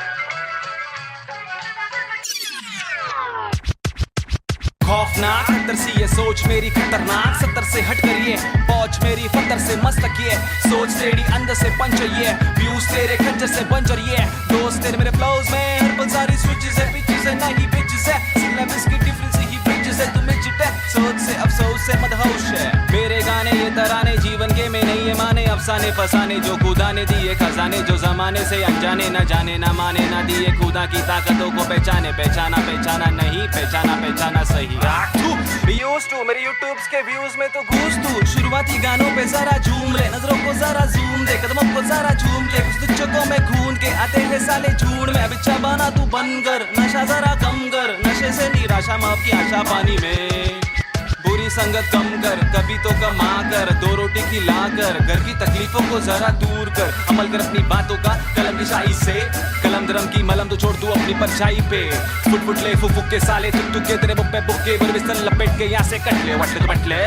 खौफनाक खतर सी ये सोच मेरी खतरनाक 70 से हट कर ये पहुंच मेरी फतर से मस्तक ये सोच तेरी अंदर से पंचर ये व्यूज तेरे खंजर से बंजर ये दोस्त तेरे मेरे फ्लोज में हर पल सारी स्विचेस है पिचेस है ना ही बिचेस है सिलेबस की डिफरेंस ही ब्रिजेस है तुम्हें चिटे सोच से अफसोस से मदहोश है मेरे गाने ये तराने जीवन के में नहीं ये माने अफसाने फसाने जो खुदा ने दिए खजाने जो जमाने से अनजाने न जाने न माने न दिए खुदा की ताकतों को पहचाने पहचाना नहीं पहचाना सही मेरे यूट्यूब्स के व्यूज में तो घूस तू शुरुआती गानों पे जरा झूम ले नजरों को जरा झूम दे कदमों को जरा झूम के कुछ चक्कों में खून के आते हैं साले झूठ में बिच्छा बना तू बन कर नशा जरा कम कर नशे से निराशा माफ की आशा पानी में बुरी संगत कम कर कभी तो कमा कर दो रोटी खिला कर घर की तकलीफों को जरा दूर कर अमल कर अपनी बातों का कलम की शाही से कलम दरम की मलम तो छोड़ तू अपनी परछाई पे फुट ले फुक के साले तुक के तेरे बुक पे बुक्के पर बिस्तर लपेट के यहाँ से कट ले वट ले तो बट ले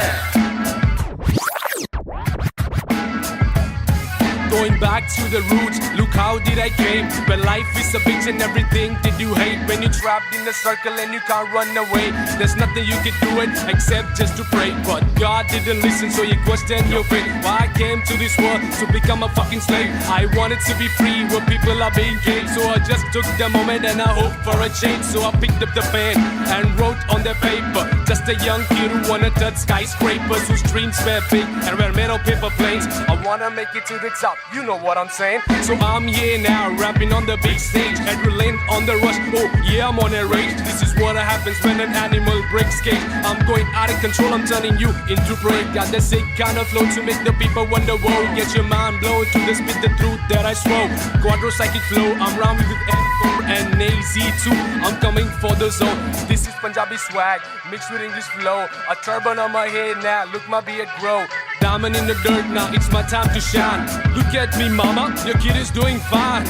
Going back to the roots, look how did I came. When life is a bitch and everything did you hate. When you're trapped in a circle and you can't run away. There's nothing you can do it except just to pray. But God didn't listen so you question your fate. Why I came to this world to become a fucking slave. I wanted to be free where people are being caged. So I just took the moment and I hoped for a change. So I picked up the pen and wrote on the paper. Just a young kid who wanna touch skyscrapers. Whose dreams were big and were made of paper planes. I wanna make it to the top. You know what I'm saying? So I'm here now, rapping on the big stage. Adrenaline on the rush, oh yeah, I'm on a rage. This is what happens when an animal breaks cage. I'm going out of control, I'm turning you into prey. Got the sick kind of flow to make the people wonder, whoa. Get your mind blown to the spit the truth that I swore. Quadro psychic flow, I'm rhyming with N4 and AZ2. I'm coming for the zone. This is Punjabi swag, mixed with English flow. A turban on my head now, look my beard grow. Diamond in the dirt now, it's my time to shine. Look at me mama, your kid is doing fine.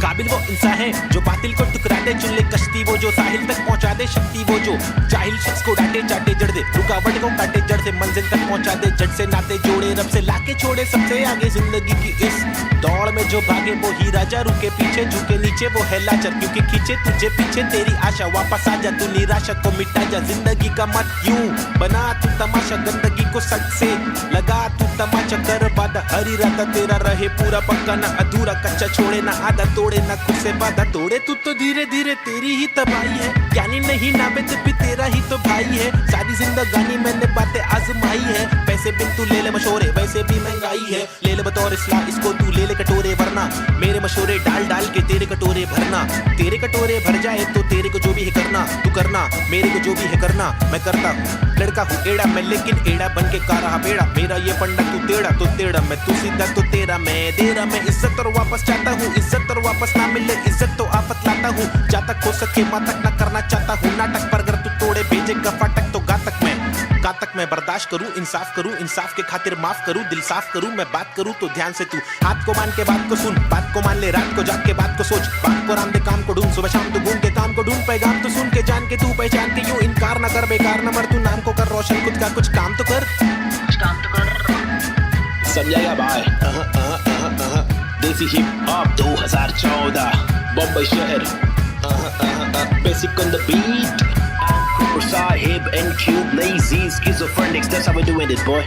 काबिल वो इंसान है जो बातिल को टुकरा दे चुन ले कश्ती शक्ति वो जो साहिल तक पहुंचा दे शक्ति वो जो जाहिल शख्स को डांटे चाटे जड़ दे रुकावट को काटे जड़ से मंजिल तक पहुंचा दे जड़ से नाते जोड़े रब से लाके छोड़े सबसे आगे जिंदगी की इस दौड़ में जो भागे वो ही राजा रुके पीछे झुके नीचे वो है लाचार क्योंकि खींचे तुझे पीछे तेरी आशा वापस आ जा तू निराशा को मिटा जा जिंदगी का मत यूं बना तू तमाशा गंदगी को सच से लगा तू तमाचा कर वादा हर इरादा तेरा रहे पूरा पक्का ना अधूरा कच्चा छोड़े ना आधा तोड़े ना खुद से वादा तोड़े तू तो धीरे धीरे तेरी ही तबाही है ज्ञानी नहीं नाबे जब भी तेरा ही तो भाई है सारी जिंदगानी मैंने बातें आजमाई है पैसे बिन तू ले ले मशोरे वैसे भी महंगाई है ले ले बतौर इस्लाम इसको तू ले ले कटोरे वरना मेरे मशोरे डाल डाल के तेरे कटोरे भरना तेरे कटोरे भर जाए तो तेरे को जो भी है करना तू करना मेरे को जो भी है करना मैं करता हूँ लड़का हूँ एड़ा मैं लेकिन एड़ा बन के का रहा बेड़ा मेरा ये पंडा तू तेड़ा मैं तू सीधा तो तेरा मैं दे रहा मैं इज्जत और वापस चाहता हूँ इज्जत और वापस ना मिले इज्जत तो आफत लाता हूँ जातक हो सके मातक ना करना चाहता हूँ नाटक पर अगर तू तोड़े भेजेगा फाटक तो गातक मैं बर्दाश्त करूँ इंसाफ के खातिर माफ करूँ दिल साफ करूँ मैं बात करूँ तो ध्यान से तू हाथ को मान के बात को सुन बात को मान ले रात को जाग के बात को सोच बात को राम दे काम को ढूंढ सुबह शाम तू घूम के काम को ढूंढ पैगाम तो सुन के जान के तू पहचान के यूं इनकार ना कर बेकार न मर तू नाम को कर रोशन खुद का कुछ काम तो कर समझाएगा भाई देसी हिप हॉप 2014 बम्बई शहर basic on the beat Sahib and Cube lazy schizophrenics that's how we're doing it boy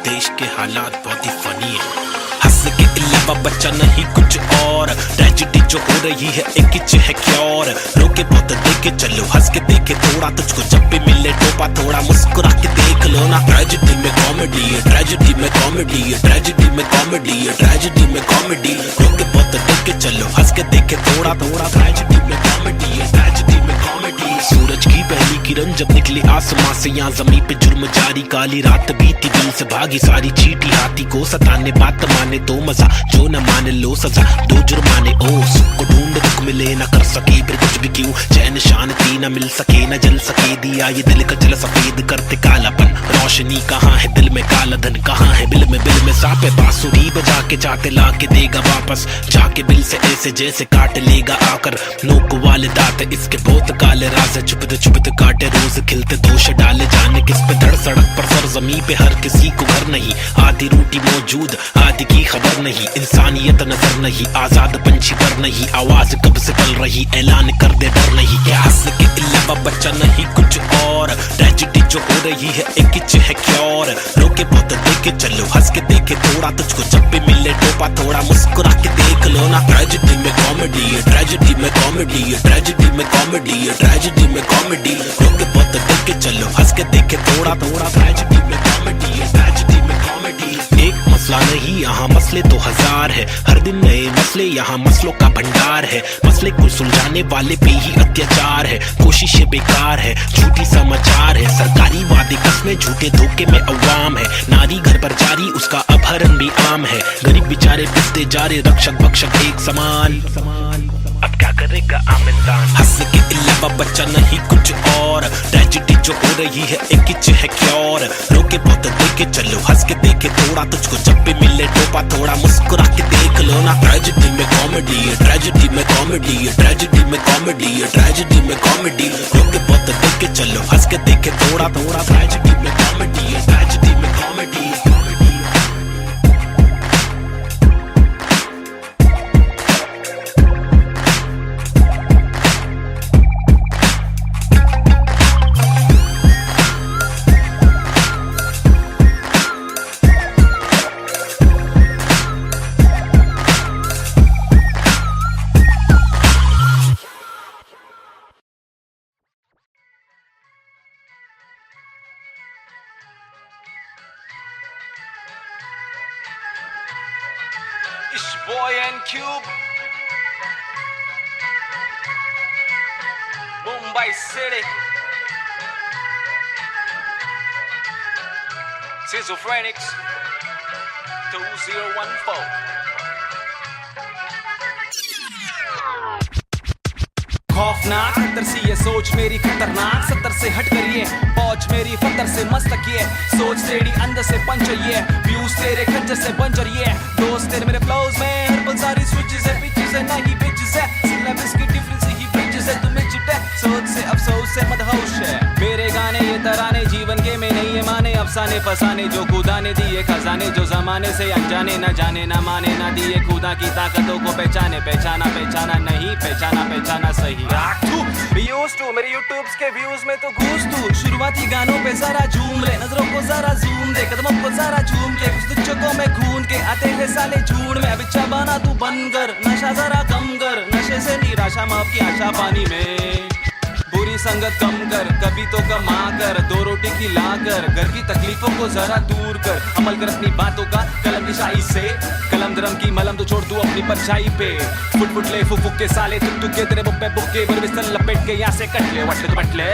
देश के हालात बहुत ही फनी है हंस के अलावा बच्चा नहीं कुछ और ट्रेजेडी जो हो रही है एक किच है क्योर रोके बहुत देखे चलो हंस के देखे थोड़ा तुझको जब भी मिले टोपा थोड़ा मुस्कुरा के देख लो ना ट्रेजेडी में कॉमेडी है ट्रेजेडी में कॉमेडी है ट्रेजेडी में कॉमेडी है ट्रेजेडी में कॉमेडी रोके बहुत देखे चलो हंस के देखे थोड़ा ट्रेजेडी में कॉमेडी है ट्रेजेडी में कॉमेडी सूरज की पहली किरण जब निकली आसमां से यहाँ जमीन पे जुर्म जारी काली रात बीती दिल से भागी सारी चीटी हाथी को सताने बात माने तो मजा जो न माने लो सजा दो जुर्माने ओ सुख को ढूंढ दुख मिले न कर सके फिर कुछ भी क्यों चैन शांति न मिल सके न जल सके दिया ये दिल का जल सफेद करते कालापन रोशनी कहाँ है दिल में काला धन कहाँ है बिल में सापे बांसुरी बजा के चाहते ला के देगा वापस जाके बिल से ऐसे जैसे काट लेगा आकर नोक वाले दांत इसके बहुत काले राज चुपते काटे रोज खिलते दोष डाले जाने किस पे धड़ सड़क पर सर जमी पे हर किसी को घर नहीं आधी रोटी मौजूद आधी की खबर नहीं इंसानियत नजर नहीं आजाद पंछी पर नहीं आवाज कब से पल रही ऐलान कर दे डर नहीं क्या हंस के अलावा बच्चा नहीं कुछ और ट्रेजेडी जो हो रही है एक किच है क्योर रोके बहुत देखे चलो हंस के देखे थोड़ा तुझको जब भी मिले टोपा थोड़ा मुस्कुरा के देख लो ना ट्रेजेडी में कॉमेडी है ट्रेजेडी में कॉमेडी है ट्रेजेडी में कॉमेडी है ट्रेजेडी में कॉमेडी रोके बहुत देखे चलो हंस के देखे थोड़ा ट्रेजेडी में कॉमेडी है ट्रेजेडी में कॉमेडी एक मसला नहीं यहाँ मसले तो हजार है हर दिन नए मसले यहाँ मसलों का भंडार है मसले को सुलझाने वाले पे ही अत्याचार है कोशिशें बेकार है झूठी समाचार है सरकारी वादे कसमें झूठे धोखे में अवाम है नारी घर पर जारी उसका अपहरण भी आम है गरीब बेचारे पिसते जा रहे रक्षक भक्षक एक समान अब क्या करेगा आम इंसान हंस के अलावा बच्चा नहीं कुछ और ट्रेजेडी जो हो रही है एक किच है क्योर रोके बहुत देखे चलो हंस के देखे थोड़ा तुझको जब भी मिले टोपा थोड़ा मुस्कुरा के देख लो ना ट्रेजेडी में कॉमेडी है ट्रेजेडी में कॉमेडी है ट्रेजेडी में कॉमेडी है ट्रेजेडी में कॉमेडी रोके बहुत देखे चलो हंस के देखे थोड़ा ट्रेजेडी में कॉमेडी है ट्रेजेडी में comedy It's Boy and Cube, Mumbai City, Schizophrenics 2014. खौफनाक खतर सी ये सोच मेरी खतरनाक 70 से हट करिए पहुंच मेरी फतर से मस्तक ये सोच तेरी अंदर से पंचर ये व्यूज तेरे खंजर से बंजर ये दोस्त तेरे मेरे फ्लोज में हर पल सारी स्विचेस है पिचेस है नहीं बिचेस है सिलेबस की डिफरेंस ही ब्रिजेस है तुम्हें चिटे सोच से अफसोस से मदहोश है मेरे गाने ये तराने जीवन के में नहीं ये माने अफसाने फसाने जो खुदा ने दिए खजाने जो जमाने से अनजाने न जाने न माने न दिए खुदा की ताकतों को पहचाने पहचाना नहीं पहचाना सही मेरे यूट्यूब्स के व्यूज में तो घूस तू शुरुआती गानों पे जरा झूम ले नजरों को जरा झूम दे कदमों को जरा झूम के कुछ दुचकों में खून के आते हैं साले झूठ में बिच्छा बना तू बंद कर नशा जरा कम कर नशे से निराशा माफ की आशा पानी में बुरी संगत कम कर कभी तो कमा कर दो रोटी खिला कर घर की तकलीफों को जरा दूर कर अमल कर अपनी बातों का कलम की शाही से कलम दरम की मलम तो छोड़ तू अपनी परछाई पे फुट ले फुक के साले तुक के तेरे बुक्के बुक्के बर बिस्तर लपेट के यहाँ से कट ले वट ले बट ले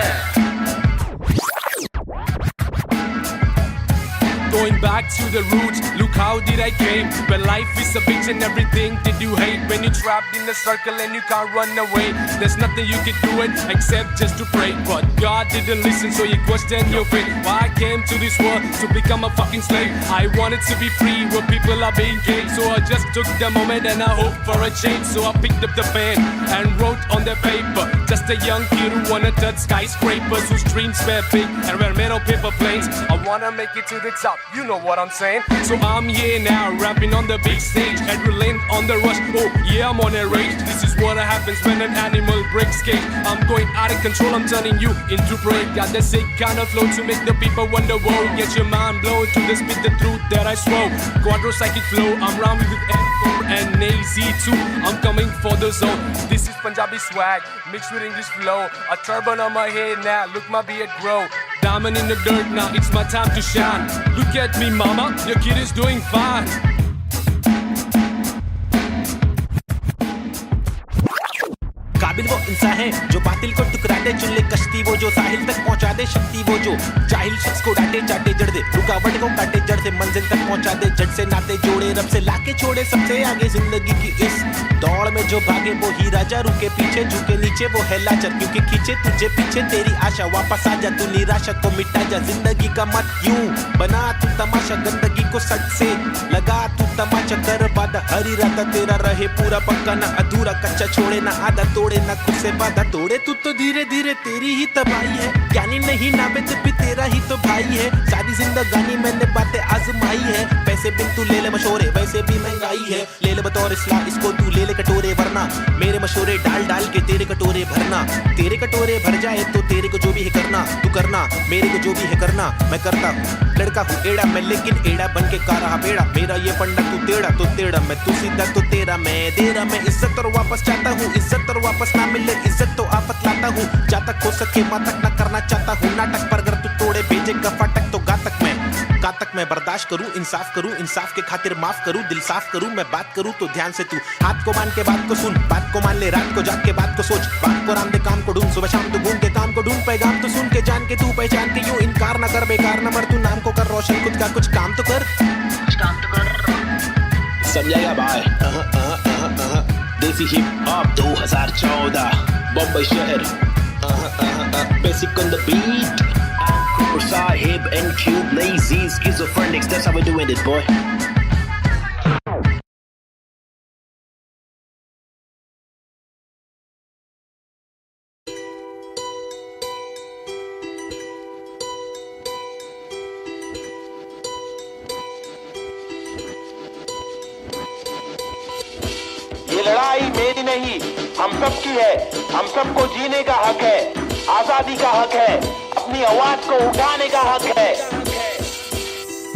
Going back to the roots, look how did I came. When life is a bitch and everything did you hate. When you're trapped in a circle and you can't run away, there's nothing you can do it except just to pray. But God didn't listen, so you question your fate. Why I came to this world to become a fucking slave. I wanted to be free where people are being gay. So I just took the moment and I hoped for a change. So I picked up the pen and wrote on the paper. Just a young kid who wanna touch skyscrapers, whose dreams were big and were made of paper planes. I wanna make it to the top. You know what I'm saying? So I'm here now, rapping on the big stage, adrenaline on the rush. Oh yeah, I'm on a rage. This is what happens when an animal breaks cage. I'm going out of control, I'm turning you into prey. Got the sick kind of flow to make the people wonder. Whoa, get your mind blown to the spit the truth that I swore. Quadro psychic flow, I'm rhyming with M4 and AZ2. I'm coming for the zone. This is Punjabi swag mixed with English flow. A turban on my head now, look my beard grow. Diamond in the dirt now, it's my time to shine. Look at me mama, your kid is doing fine. काबिल वो इंसान है जो बातिल को टुकरा दे चुन ले कश्ती वो जो साहिल तक पहुंचा दे शक्ति वो जो जाहिल शख्स को डांटे चाटे जड़ दे रुकावट को काटे जड़ से मंजिल तक पहुंचा दे जड़ से नाते जोड़े रब से लाके छोड़े सबसे आगे जिंदगी की इस दौड़ में जो भागे वो ही राजा रुके पीछे झुके नीचे वो है लाचार क्योंकि खींचे तुझे पीछे तेरी आशा वापस आ जा तू निराशा को मिटा जा जिंदगी का मत यूं बना तू तमाशा गंदगी को सच से लगा तू तमाचा कर वादा हर इरादा तेरा रहे पूरा पक्का ना अधूरा कच्चा छोड़े ना आधा तोड़े ना खुद से वादा तोड़े तू तो धीरे धीरे तेरी ही तबाही है ज्ञानी नहीं नाबिद भी तेरा ही तो भाई है सारी जिंदगानी मैंने बातें आजमाई है पैसे बिन तू ले ले मशोरे वैसे भी महंगाई है ले ले बतौर इस्लाम इसको तू ले ले कटोरे वरना मेरे मशोरे डाल डाल के तेरे कटोरे भरना तेरे कटोरे भर जाए तो तेरे को जो भी है करना तू करना मेरे को जो भी है करना मैं करता हूँ लड़का हूँ एड़ा मैं लेकिन एड़ा बन के का रहा बेड़ा मेरा ये पंडा तू टेढ़ा मैं तू सीधा तो तेरा मैं दे रहा मैं इज्जत और वापस चाहता हूँ इज्जत और वापस ना मिले इज्जत तो आफत लाता हूँ जहाँ तक हो सके वहाँ तक ना करना चाहता हूँ नाटक पर अगर तू तोड़े भेजेगा फाटक तो गातक मैं बर्दाश्त करूँ इंसाफ के खातिर माफ करूँ दिल साफ करूँ मैं बात करूँ तो ध्यान से तू हाथ को मान के बात को सुन बात को मान ले रात को जाग के बात को सोच बात को राम दे काम को ढूंढ सुबह शाम तो घूम के काम को ढूंढ पैगाम तो सुन के जान के तू पहचान के यूं इनकार ना कर बेकार ना मर तू नाम को कर रोशन खुद का कुछ काम तो कर समझाएगा भाई देसी हिप हॉप 2014 बम्बई शहर basic on the beat Sahib and Cube lazy schizophrenics that's how we're doing it boy ये लड़ाई मेरी नहीं हम सब की है हम सबको जीने का हक है आजादी का हक है अपनी आवाज को उठाने का हक है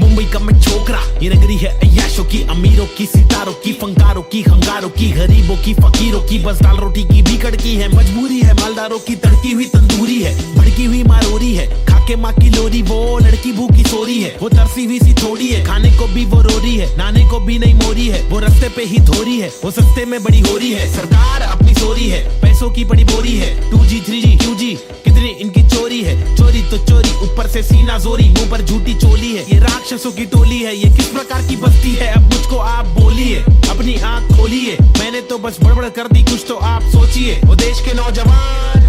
मुंबई का मैं छोकरा ये नगरी है अय्याशों की अमीरों की सितारों की फंकारों की हंगारों की गरीबों की फकीरों की बस दाल रोटी की भी कड़की है मजबूरी है मालदारों की तड़की हुई तंदूरी है भड़की हुई मारोरी है खाके माँ की लोरी वो लड़की भूखी सोरी है वो तरसी हुई सी थोड़ी है खाने को भी वो रोरी है नाने को भी नहीं मोरी है वो रस्ते पे ही थोरी है वो सस्ते में बड़ी हो रही है सरकार अपनी सोरी है पैसों की बड़ी बोरी है 2G 3G QG इतनी इनकी चोरी है, चोरी तो चोरी, ऊपर से सीना जोरी, मुंह पर झूठी चोली है। ये राक्षसों की टोली है, ये किस प्रकार की बस्ती है, अब मुझको आप बोलिए, अपनी आंख खोलिए। मैंने तो बस बड़बड़ कर दी, कुछ तो आप सोचिए। वो देश के नौजवान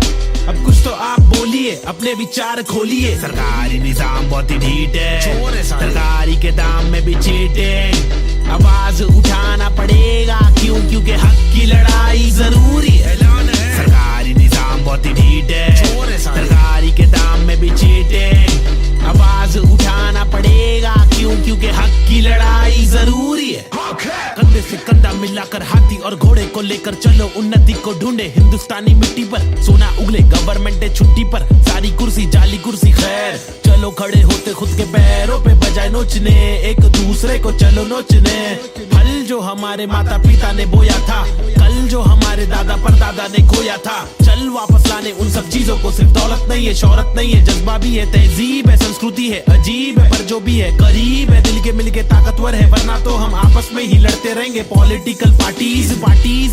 अब कुछ तो आप बोलिए, अपने विचार खोलिए। सरकारी निजाम बहुत ही ढीठ है, सरकारी के दाम में भी चीटिंग। आवाज उठाना पड़ेगा, क्यों? क्योंकि हक की लड़ाई जरूरी है। सरकारी निजाम बहुत ही ढीठ है, सरकारी के दाम में भी चीटिंग। आवाज उठाना पड़ेगा, क्यों? क्योंकि हक की लड़ाई जरूरी है। कंधे से कंधा मिलाकर हाथी और घोड़े को लेकर चलो, उन्नति को ढूंढे हिंदुस्तानी मिट्टी पर। सोना उगले, गवर्नमेंट है छुट्टी पर, सारी कुर्सी जाली कुर्सी। खैर चलो खड़े होते खुद के पैरों पे, बजाय नोचने एक दूसरे को चलो नोचने। फल जो हमारे माता पिता ने बोया था, कल जो हमारे दादा परदादा ने खोया था, चल वापस लाने उन सब चीजों को। सिर्फ दौलत नहीं है, शोहरत नहीं है, जज्बा भी है, तहजीब है, संस्कृति है, अजीब है, पर जो भी है करीब है, दिल के मिल के ताकतवर है। वरना तो हम आपस में ही लड़ते रहेंगे। पॉलिटिकल पार्टीज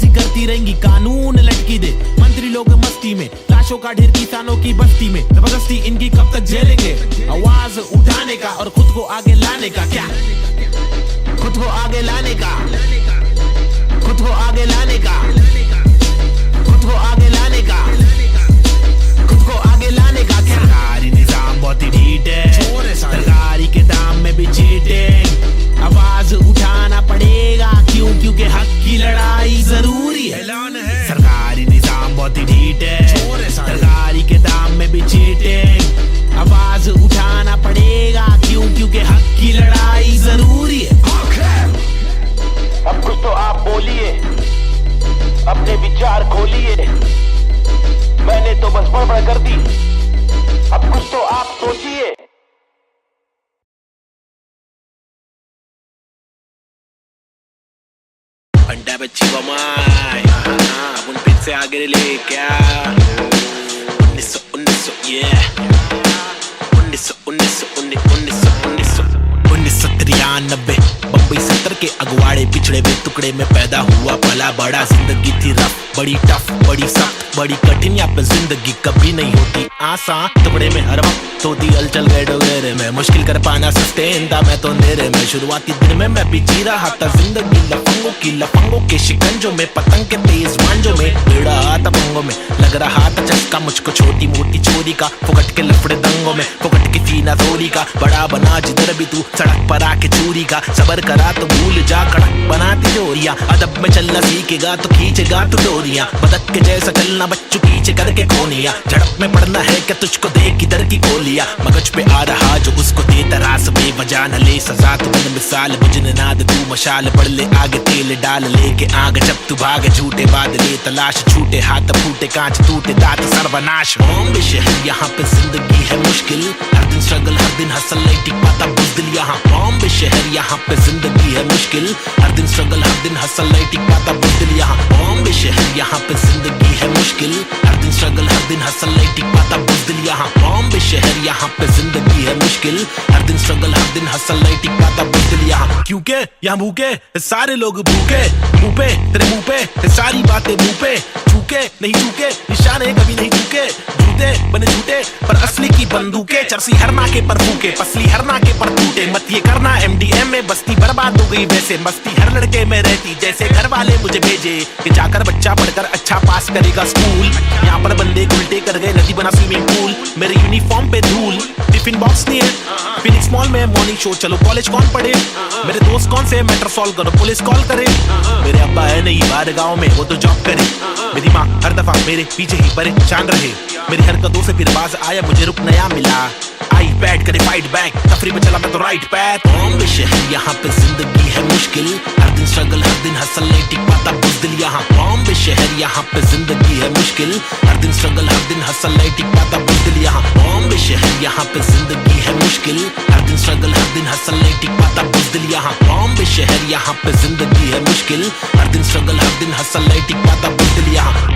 ही करती रहेंगी, कानून लटकी दे मंत्री लोग मस्ती में, लाशों का ढेर किसानों की बस्ती में। जबरदस्ती इनकी कब तक झेलेंगे, आवाज उठाने का और खुद को आगे लाने का। क्या खुद को आगे लाने का, खुद को आगे लाने का, खुद को आगे लाने का, खुद को आगे लाने का। क्या सरकारी निजाम बहुत ही ढीठ है, सरकारी के दाम में भी चीटिंग। आवाज उठाना पड़ेगा, क्यों? क्योंकि हक की लड़ाई जरूरी है। सरकारी निजाम बहुत ही ढीठ है, सरकारी के दाम में भी चीटिंग। आवाज उठाना पड़ेगा, क्यों? क्योंकि हक की लड़ाई जरूरी है। अब कुछ तो आप बोलिए, अपने विचार खोलिए। मैंने तो बस बड़बड़ कर दी, अब कुछ तो आप सोचिए। अंडा बच्ची बमाई, अब उन फिर से आगे ले क्या? 1993 बम्बई 70 के अगवाड़े पिछड़े हुए टुकड़े में पैदा हुआ पला बड़ा। जिंदगी थी रफ, बड़ी टफ, बड़ी सख्त, बड़ी कठिन। यहाँ पे जिंदगी कभी नहीं होती आसान, टुकड़े में हर वक्त होती हलचल गए डोगेरे में। मुश्किल कर पाना सस्टेन था मैं तो अंधेरे में। शुरुआती दिन में मैं भी जी रहा था जिंदगी लफंगों के शिकंजों में, पतंग के तेज मांझों में, बेड़ा आता पंगों में। लग रहा था चस्का मुझको छोटी मोटी चोरी का, फुकट के लफड़े दंगों में, फुकट की सीना थोड़ी का। बड़ा बना जिधर भी तू सड़क पर आके चूरी का, सबर करा तो भूल जा कड़क बनाती जोरियां। अदब में चलना सीखेगा तो खींचेगा तू डोरियां, बदक के जैसा चलना बच्चों पीछे करके कोनिया। झड़प में पड़ना है क्या तुझको देख किधर की गोलियां, मगज पे आ रहा जो उसको दे तरास बेवजह न ले सजा। तू बन मिसाल बुझने नाद तू मशाल, पड़ ले आगे तेल डाल लेके आग। जब तू भागे झूठे बादले तलाश, छूटे हाथ फूटे कांच टूटे दांत सर्वनाश। बॉम्बे शहर यहाँ पे जिंदगी है मुश्किल, हर दिन स्ट्रगल हर दिन हसल नहीं टिक पाता बुज़दिल यहाँ। बॉम्बे शहर यहाँ पे जिंदगी है मुश्किल, हर दिन स्ट्रगल हर दिन हसल नहीं टिक पाता बुज़दिल यहाँ। बॉम्बे शहर यहाँ पे जिंदगी है मुश्किल, हर दिन स्ट्रगल हर दिन हसल नहीं टिक पाता बुज़दिल यहाँ। बॉम्बे शहर यहाँ पे जिंदगी है मुश्किल, हर दिन स्ट्रगल हर दिन हसल नहीं टिक पाता बुज़दिल यहाँ। क्योंकि यहाँ भूखे सारे लोग भूखे, मुंह पे तेरे मुंह पे सारी बातें मुंह पे। झूके नहीं झूके निशाने कभी नहीं झूके, झूठे बने झूठे पर असली की बंदूकें। चरसी हर नाके पर फूके, पसली हर नाके पर टूटे। मत ये करना MDM में बस्ती बर्बाद हो गई वैसे, मस्ती हर लड़के में रहती जैसे घर वाले मुझे भेजे कि जाकर बच्चा पढ़कर अच्छा पास करेगा स्कूल। यहाँ पर बंदे उल्टे कर गए, नदी बना स्विमिंग पूल। मेरे यूनिफॉर्म पे धूल, टिफिन बॉक्स नहीं है, फिनिक्स मॉल में मॉर्निंग शो। चलो कॉलेज कौन पढ़े, मेरे दोस्त कौन से, मैटर सॉल्व करो पुलिस कॉल करे। मेरे अब्बा है नहीं बाहर गाँव में, वो तो जॉब करे। मेरी माँ हर दफा मेरे पीछे ही परेशान रहे, मेरी हरकतों से फिर बाज आया मुझे रुक नया मिला। आई बैड करे फाइट बैक, तफरी पे चला मैं तो राइट पैथ। बॉम्बे शहर यहाँ पे जिंदगी है मुश्किल, हर दिन स्ट्रगल हर दिन हसल नहीं टिक पाता बुज़दिल यहाँ। बॉम्बे शहर यहाँ पे जिंदगी है मुश्किल, हर दिन स्ट्रगल हर दिन हसल नहीं टिक पाता बुज़दिल यहाँ। बॉम्बे शहर यहाँ पे जिंदगी है मुश्किल, हर दिन स्ट्रगल हर दिन हसल नहीं टिक पाता बुज़दिल यहाँ। बॉम्बे शहर यहाँ पे जिंदगी है मुश्किल, हर दिन स्ट्रगल हर दिन हसल नहीं टिक पाता बुज़दिल यहाँ।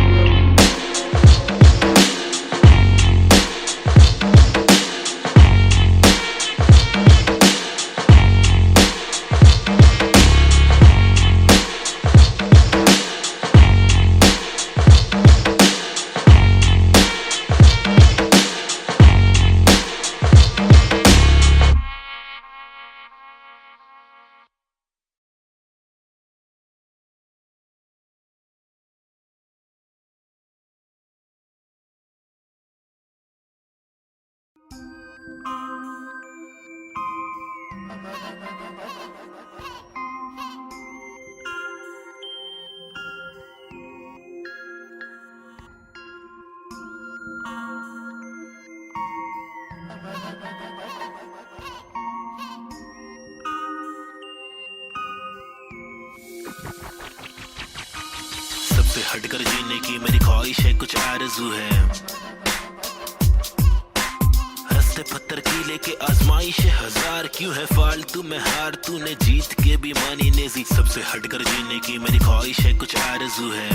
सबसे हटकर जीने की मेरी ख्वाहिश है, कुछ आरज़ू है। रास्ते पत्थर की लेके आजमाइश हजार, क्यों है फालतू में हार, तूने जीत के भी मानी नेजी। सबसे हटकर जीने की मेरी ख्वाहिश है, कुछ आरज़ू है।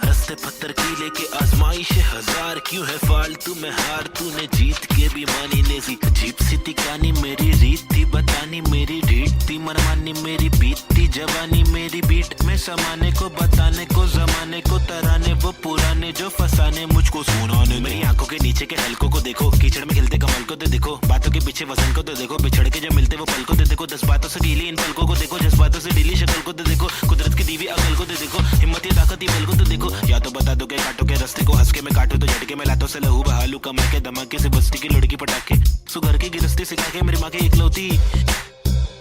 रास्ते पत्थर की लेके आजमाइश हजार, क्यों है फालतू में हार, तूने जीत के भी मानी नेजी। अजीब सी थी कहानी मेरी, रीत थी बतानी मेरी, ढीठ थी मनमानी मेरी, बीतती जवानी मेरी, बीट में समाने को बताने को जमाने को तराने वो पुराने जो फसाने मुझको सुनाने। मेरी आंखों के नीचे के हलकों को देखो, कीचड़ में खिलते कमल को तो देखो, बातों के पीछे वजन को तो देखो, बिछड़ के जब मिलते वो पल को तो देखो, 10 बातों से गीली इन पलकों को देखो, जज्बातों से ढीली शक्ल को तो देखो, कुदरत की दीवी अकल को तो देखो, हिम्मत ये ताकत बल को तो देखो। या तो बता दो के काटो के रास्ते को, हंस के मैं काटू तो झटके में लातों से लहू बहालू, कमा के धमाके से बस्ती की लड़की पटाके, सुगर की गिरस्ती सिखा के मेरी माँ की इकलौती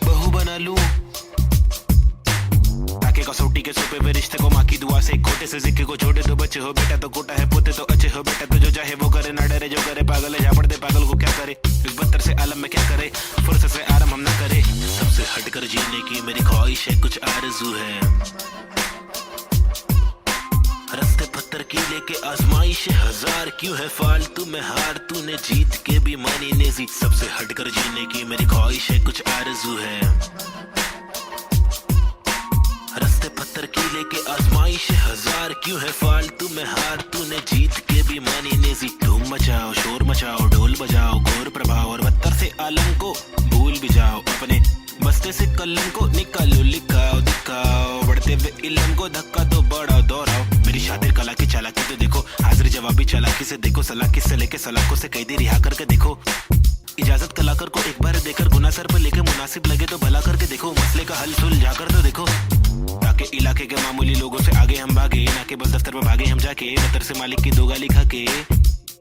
बहू बना लूं, ताकि कसौटी के सोपे पे रिश्ते को माँ की दुआ से, खोटे से सिक्के को छोटे तो बच्चे हो बेटा, तो कोटा है पोते तो अच्छे हो बेटा, तो जो चाहे वो करे ना डरे, जो करे पागल है, जा पड़ते पागल को क्या करे, इस बदतर से आलम में क्या करे, फुर्सत से आराम हम ना करे। सबसे हटकर जीने की मेरी ख्वाहिश है, कुछ आरज़ू है। रास्ते पत्थर की लेके आजमाइश हजार, क्यों है फालतू में हार, तूने जीत के भी मानी नेजी। सबसे हटकर जीने की मेरी ख्वाहिश है, कुछ आरज़ू है। रास्ते पत्थर की लेके आजमाइश हजार, क्यों है फालतू में हार, तूने जीत के भी मानी नेजी। धूम मचाओ शोर मचाओ ढोल बजाओ, घोर प्रभाव और बदतर से आलम को भूल भी जाओ, अपने बस्ते से कलम को निकालो, लिखाओ दिखाओ, बढ़ते हुए इल्म को धक्का तो बढ़ाओ दोहराओ। मेरी शातिर कला की चालाकी तो देखो, हाजिर जवाबी चालाकी से देखो, सलाकी से लेके सलाखों से कैदी रिहा करके देखो, इजाजत कलाकार को एक बार देकर गुना सर पर लेके मुनासिब लगे तो भला करके देखो, मसले का हल सुलझा कर तो देखो, ताकि इलाके के मामूली लोगों से आगे हम भागे, ना कि बस दफ्तर में भागे हम जाके, बदतर से मालिक की दो गाली खा के,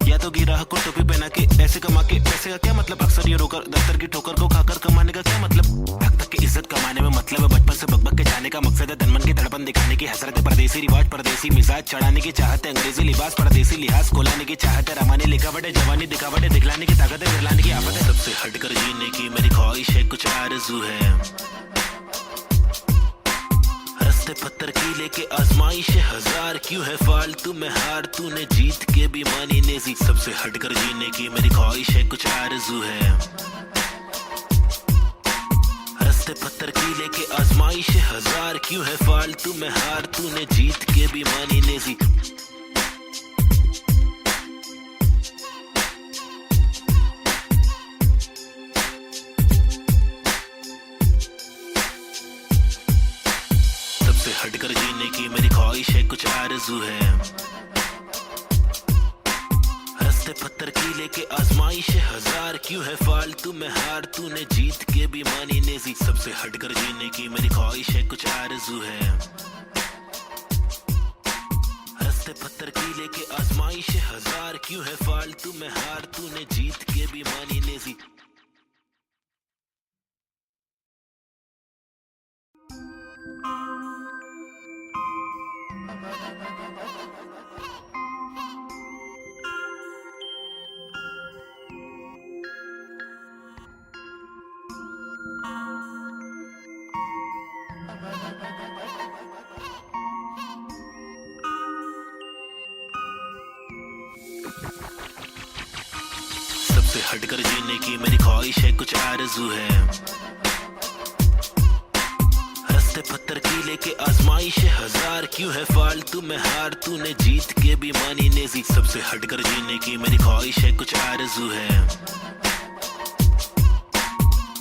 या तो गिराह को टोपी पहना के, पैसे कमा के, पैसे का क्या मतलब, अक्सर ये रोकर दफ्तर की ठोकर को खाकर कमाने का क्या मतलब, हक तक की इज्जत कमाने में मतलब है, बचपन से बकबक के जाने का मकसद है, तनमन की धड़पन दिखाने की हसरत है, परदेसी रिवाज परदेसी मिजाज चढ़ाने की चाहत है, अंग्रेजी लिबास परदेसी लिहाज कोलाने की चाहत है, रमानी लिखावट है, जवानी दिखावट है, दिखलाने की ताकत है, गिरलाने की आफत है। सबसे हटकर जीने की मेरी ख्वाहिश है, कुछ आरज़ू है। रास्ते पत्थर की लेके आजमाइश हजार, क्यों है फालतू में हार, तूने जीत के भी मानी नेजी। सबसे हटकर जीने की मेरी ख्वाहिश है, कुछ आरज़ू है। रास्ते पत्थर की लेके आजमाइश हजार, क्यों है फालतू में हार, तूने जीत के भी मानी नेजी। सबसे हटकर जीने की मेरी ख्वाहिश है, कुछ आरज़ू है। रास्ते पत्थर की लेके आजमाइश हजार, क्यों है फालतू में हार, तूने जीत के भी मानी नेजी। सबसे हटकर जीने की मेरी ख्वाहिश है, कुछ आरज़ू है। रास्ते पत्थर की लेके आजमाइश हजार, क्यों है फालतू में हार, तूने जीत के भी मानी नेजी। सबसे हटकर जीने की मेरी ख्वाहिश है, कुछ आरज़ू है। रास्ते पत्थर की लेके आजमाइश हजार, क्यों है फालतू में हार, तूने जीत के भी मानी नेजी। सबसे हटकर जीने की मेरी ख्वाहिश है, कुछ आरज़ू है।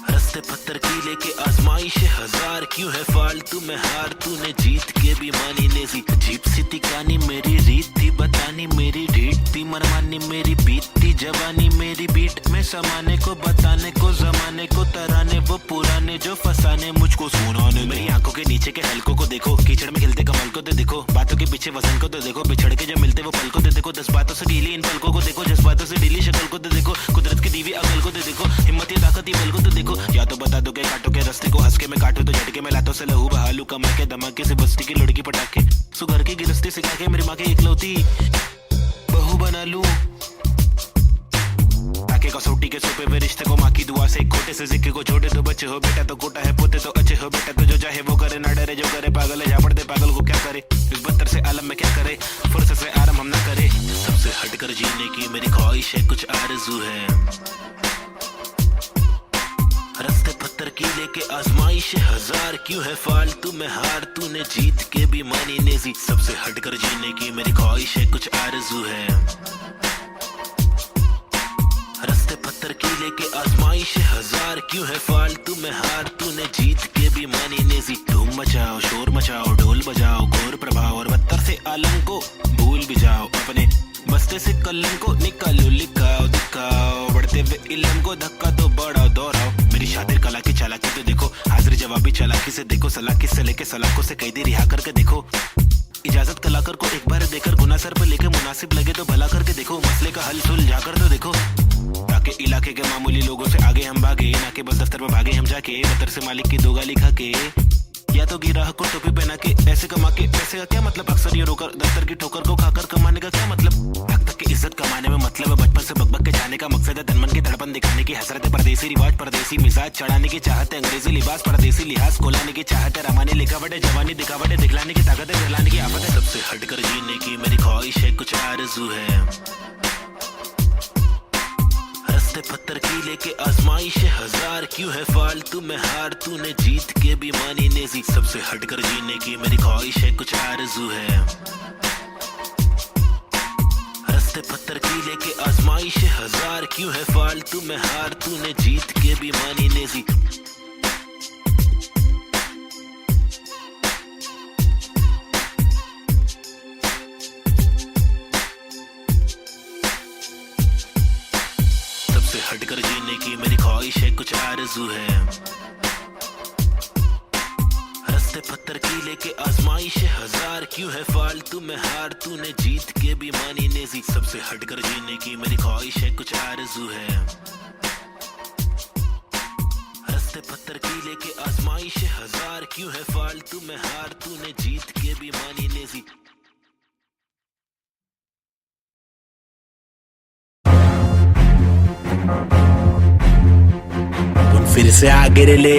रास्ते पत्थर की लेके आजमाइश हजार, क्यों है फालतू में हार, तूने जीत के भी मानी नेजी। अजीब सी थी कहानी मेरी, रीत थी बतानी मेरी, ढीठ थी मनमानी मेरी, बीतती जवानी मेरी, बीट में समाने को बताने को जमाने को तराने वो पुराने जो फसाने मुझको सुनाने। मेरी आंखों के नीचे के हलकों को देखो, कीचड़ में खिलते कमल को तो देखो, बातों के पीछे वजन को तो देखो, बिछड़ के जब मिलते वो पल को तो देखो, 10 बातों से ढीली इन पलकों को देखो, जज्बातों से ढीली शक्ल को तो देखो, कुदरत की दीवी अकल को तो देखो, हिम्मत ये ताकत बल को तो देखो। या तो बता दो के काटो के रास्ते को, हंस के मैं काटू तो झटके में लातों से लहू बहालू, कमा के धमाके से बस्ती की लड़की पटाके, सुगर की गिरस्ती सिखा के मेरी माँ की इकलौती बहू बना लूं, ताकि कसौटी के सोपे पे रिश्ते को माँ की दुआ से, खोटे से सिक्के को छोटे तो बच्चे हो बेटा, तो कोटा है पोते तो अच्छे हो बेटा, तो जो चाहे वो करे ना डरे, जो करे पागल है जा पड़ते पागल को क्या करे, इस बदतर से आलम में क्या करे, फुर्सत से आराम हम ना करे। सबसे हटकर जीने की मेरी ख्वाहिश है, कुछ आरज़ू है, रास्ते पत्थर की लेके आजमाइश हजार, क्यों है फालतू में हार, तूने जीत के भी मानी नेजी। सबसे हटकर जीने की मेरी ख्वाहिश है, कुछ आरज़ू है, रास्ते पत्थर की लेके आजमाइश हजार, क्यों है फालतू में हार, तूने जीत के भी मानी नेजी। धूम मचाओ शोर मचाओ ढोल बजाओ, घोर प्रभाव और बदतर से आलम को भूल भी जाओ, अपने बस्ते से कलम को निकालो, लिखाओ दिखाओ, बढ़ते हुए इल्म को धक्का तो बढ़ाओ दोहराओ। मेरी शातिर कला की चालाकी तो देखो, हाजिर जवाबी चालाकी से देखो, सलाकी से लेके सलाखों से कैदी रिहा करके देखो, इजाजत कलाकार को एक बार देकर गुना सर पर लेके मुनासिब लगे तो भला करके देखो, मसले का हल सुलझा कर तो देखो, ताकि इलाके के मामूली लोगों से आगे हम भागे, ना कि बस दफ्तर में भागे हम जाके, बदतर से मालिक की दो गाली खा के, या तो गिराह को टोपी पहना के, ऐसे कमा के पैसे का क्या मतलब, अक्सर ये रोकर दफ्तर की ठोकर को खाकर कमाने का क्या मतलब, हक तक की इज्जत कमाने में मतलब है, बचपन से बकबक के जाने का मकसद है, तनमन की धड़पन दिखाने की हसरत है, परदेसी रिवाज परदेसी मिजाज चढ़ाने की चाहत है, अंग्रेजी लिबास परदेसी लिहाज खोलाने की चाहत है, रमाने लिखावट है, जवानी दिखावट है, दिखलाने की ताकत है, दिखलाने की आफत है। सबसे हटकर जीने की मेरी ख्वाहिश है, कुछ आरज़ू है, रास्ते पत्थर की लेके आजमाइश हजार, क्यों है फालतू में हार, तूने जीत के भी मानी नेजी। सबसे हटकर जीने की मेरी ख्वाहिश है, कुछ आरज़ू है, रास्ते पत्थर की लेके आजमाइश हजार, क्यों है फालतू में हार, तूने जीत के भी मानी नेजी। सबसे हटकर जीने की मेरी ख्वाहिश है, कुछ आरज़ू है, रास्ते पत्थर की लेके आजमाइश हजार, क्यों है फालतू में हार, तूने जीत के भी मानी नेजी। सबसे हटकर जीने की मेरी ख्वाहिश है, कुछ आरज़ू है, रास्ते पत्थर की लेके आजमाइश हजार, क्यों है फालतू में हार, तूने जीत के भी मानी नेजी। फिर से आगे रे ले,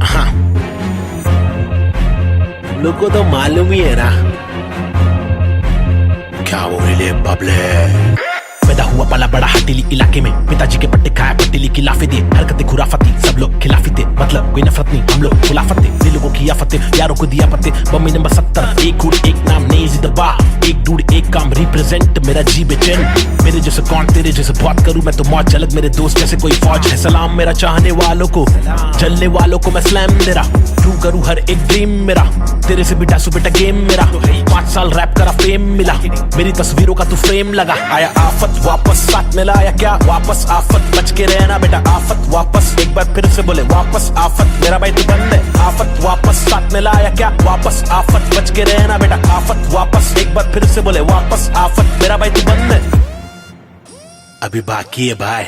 हाँ लोग को तो मालूम ही है ना क्या वो ले बबले। पैदा हुआ पला बड़ा हटीली इलाके में, पिताजी के पट्टे खाया पतीली की लाफे दिए, हरकतें खुराफती सब लोग खिलाफी थे, मतलब कोई नफरत नहीं हम लोग खुलाफत थे, दिल लोगों की आफतें यारों को दिया पत्ते। बम्मी नंबर 70 एक हुड एक नाम नहीं जिंदाबा, एक डूड एक काम रिप्रेजेंट मेरा जी बेचैन, मेरे जैसे कौन तेरे जैसे बात करूं मैं तो मौज अलग, मेरे दोस्त जैसे कोई फौज है। सलाम मेरा चाहने वालों को, जलने वालों को मैं स्लैम दे रहा, ट्रू करूं हर एक ड्रीम मेरा, तेरे से भी डासू बेटा गेम मेरा, 5 साल रैप करा फेम मिला, मेरी तस्वीरों का तू फ्रेम लगा। आया आफत वापस साथ में लाया क्या वापस आफत, बच के रहना बेटा आफत वापस, एक बार फिर से बोले वापस आफत, मेरा भाई तू बंद है आफत वापस साथ में लाया क्या वापस आफत, बच के रहना बेटा आफत वापस, एक बार फिर से बोले वापस आफत, मेरा भाई तू बंद है। अभी बाकी है भाई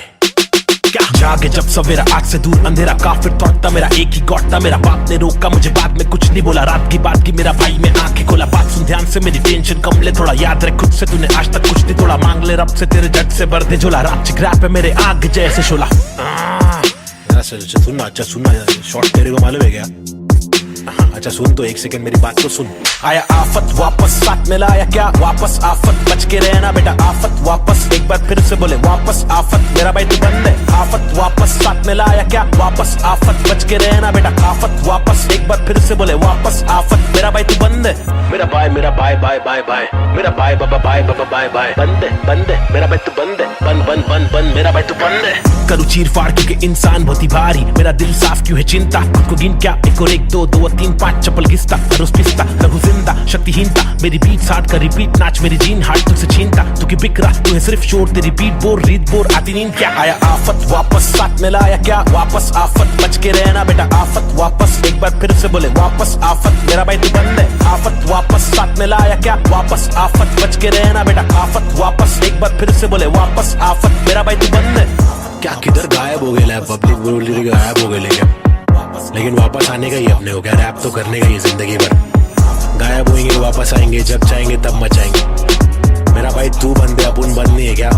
क्या जागे जब सवेरा, आग से दूर अंधेरा, काफिर थॉट था मेरा एक ही गॉड था, मेरा बाप ने रोका मुझे बाद में कुछ नहीं बोला, रात की बात की मेरा भाई मैं आंखें खोला, बात सुन ध्यान से मेरी टेंशन कम ले, थोड़ा याद रख खुद से तूने आज तक कुछ नहीं तोड़ा, मांग ले रब से तेरे जट से भर दे झोला, रात चिक रैप है मेरे आग जैसे शोला। सुनना अच्छा सुनना, शॉर्ट तेरे को मालूम है क्या? अच्छा सुन तो एक सेकंड मेरी बात तो सुन। आया आफत वापस साथ में लाया क्या वापस आफत, बच के रहना बेटा आफत वापस, एक बार फिर से बोले वापस आफत, मेरा भाई तू बंद है आफत वापस साथ में लाया क्या वापस आफत, बच के रहना बेटा आफत वापस, एक बार फिर से बोले वापस आफत, मेरा भाई तू बंद है। मेरा बाय बाय बाय बाय, मेरा बाय बाबा बाय बाय, बंद है मेरा भाई तू बंद है, बंद मेरा भाई तू बंद है। करूँ चीर फाड़ क्योंकि इंसान बहुत ही भारी, मेरा दिल साफ क्यों है चिंता, खुद को गिन क्या 1 और 1 2 2 और 3 5 चप्पल घिसता, रोज पिसता लघु जिंदा शक्तिहीनता, मेरी बीट साठ का रिपीट नाच मेरी जीन हार्ट तुझसे छीनता, तू की बिक रहा तू है सिर्फ शोर, तेरी बीट बोर रीत बोर आती नींद क्या। आया आफत वापस साथ में लाया क्या वापस आफत, बच के रहना बेटा आफत वापस, एक बार फिर से बोले वापस आफत, मेरा भाई तू बंद है आफत वापस साथ में लाया क्या वापस आफत, बच के रहना बेटा आफत वापस, एक बार फिर से बोले वापस आफत, मेरा भाई तू बंद है। क्या किधर गायब हो गया पब्लिक बोल रही गायब हो गए, लेकिन वापस आने का ही अपने हो गया, रैप तो करने का ही जिंदगी भर, गायब होंगे वापस आएंगे जब चाहेंगे तब मचाएंगे, मेरा क्या भाई तू बंदे अपन बननी है क्या?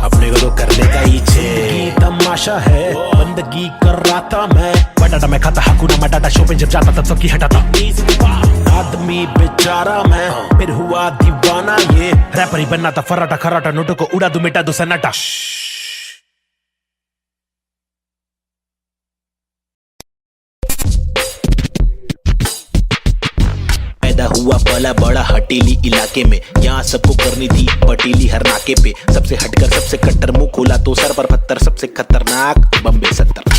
अपने को तो करने का ही छे। तमाशा है बंदगी कर रहा था मैं, बटाटा मैं खाता हाकुना मटाटा, शो पे जब जाता तब सबकी हटाता। आदमी बेचारा मैं, फिर हुआ दीवाना ये, रैपर ही बनना था फराटा खराटा, नोटों को उड़ा दूं मिटा दूं सन्नाटा। पैदा हुआ पला बड़ा हटीली इलाके में, यहाँ सबको करनी थी पटीली हर नाके पे। सबसे हटकर सबसे कट्टर, मुंह खोला तो सर पर पत्थर, सबसे खतरनाक बम्बे 70।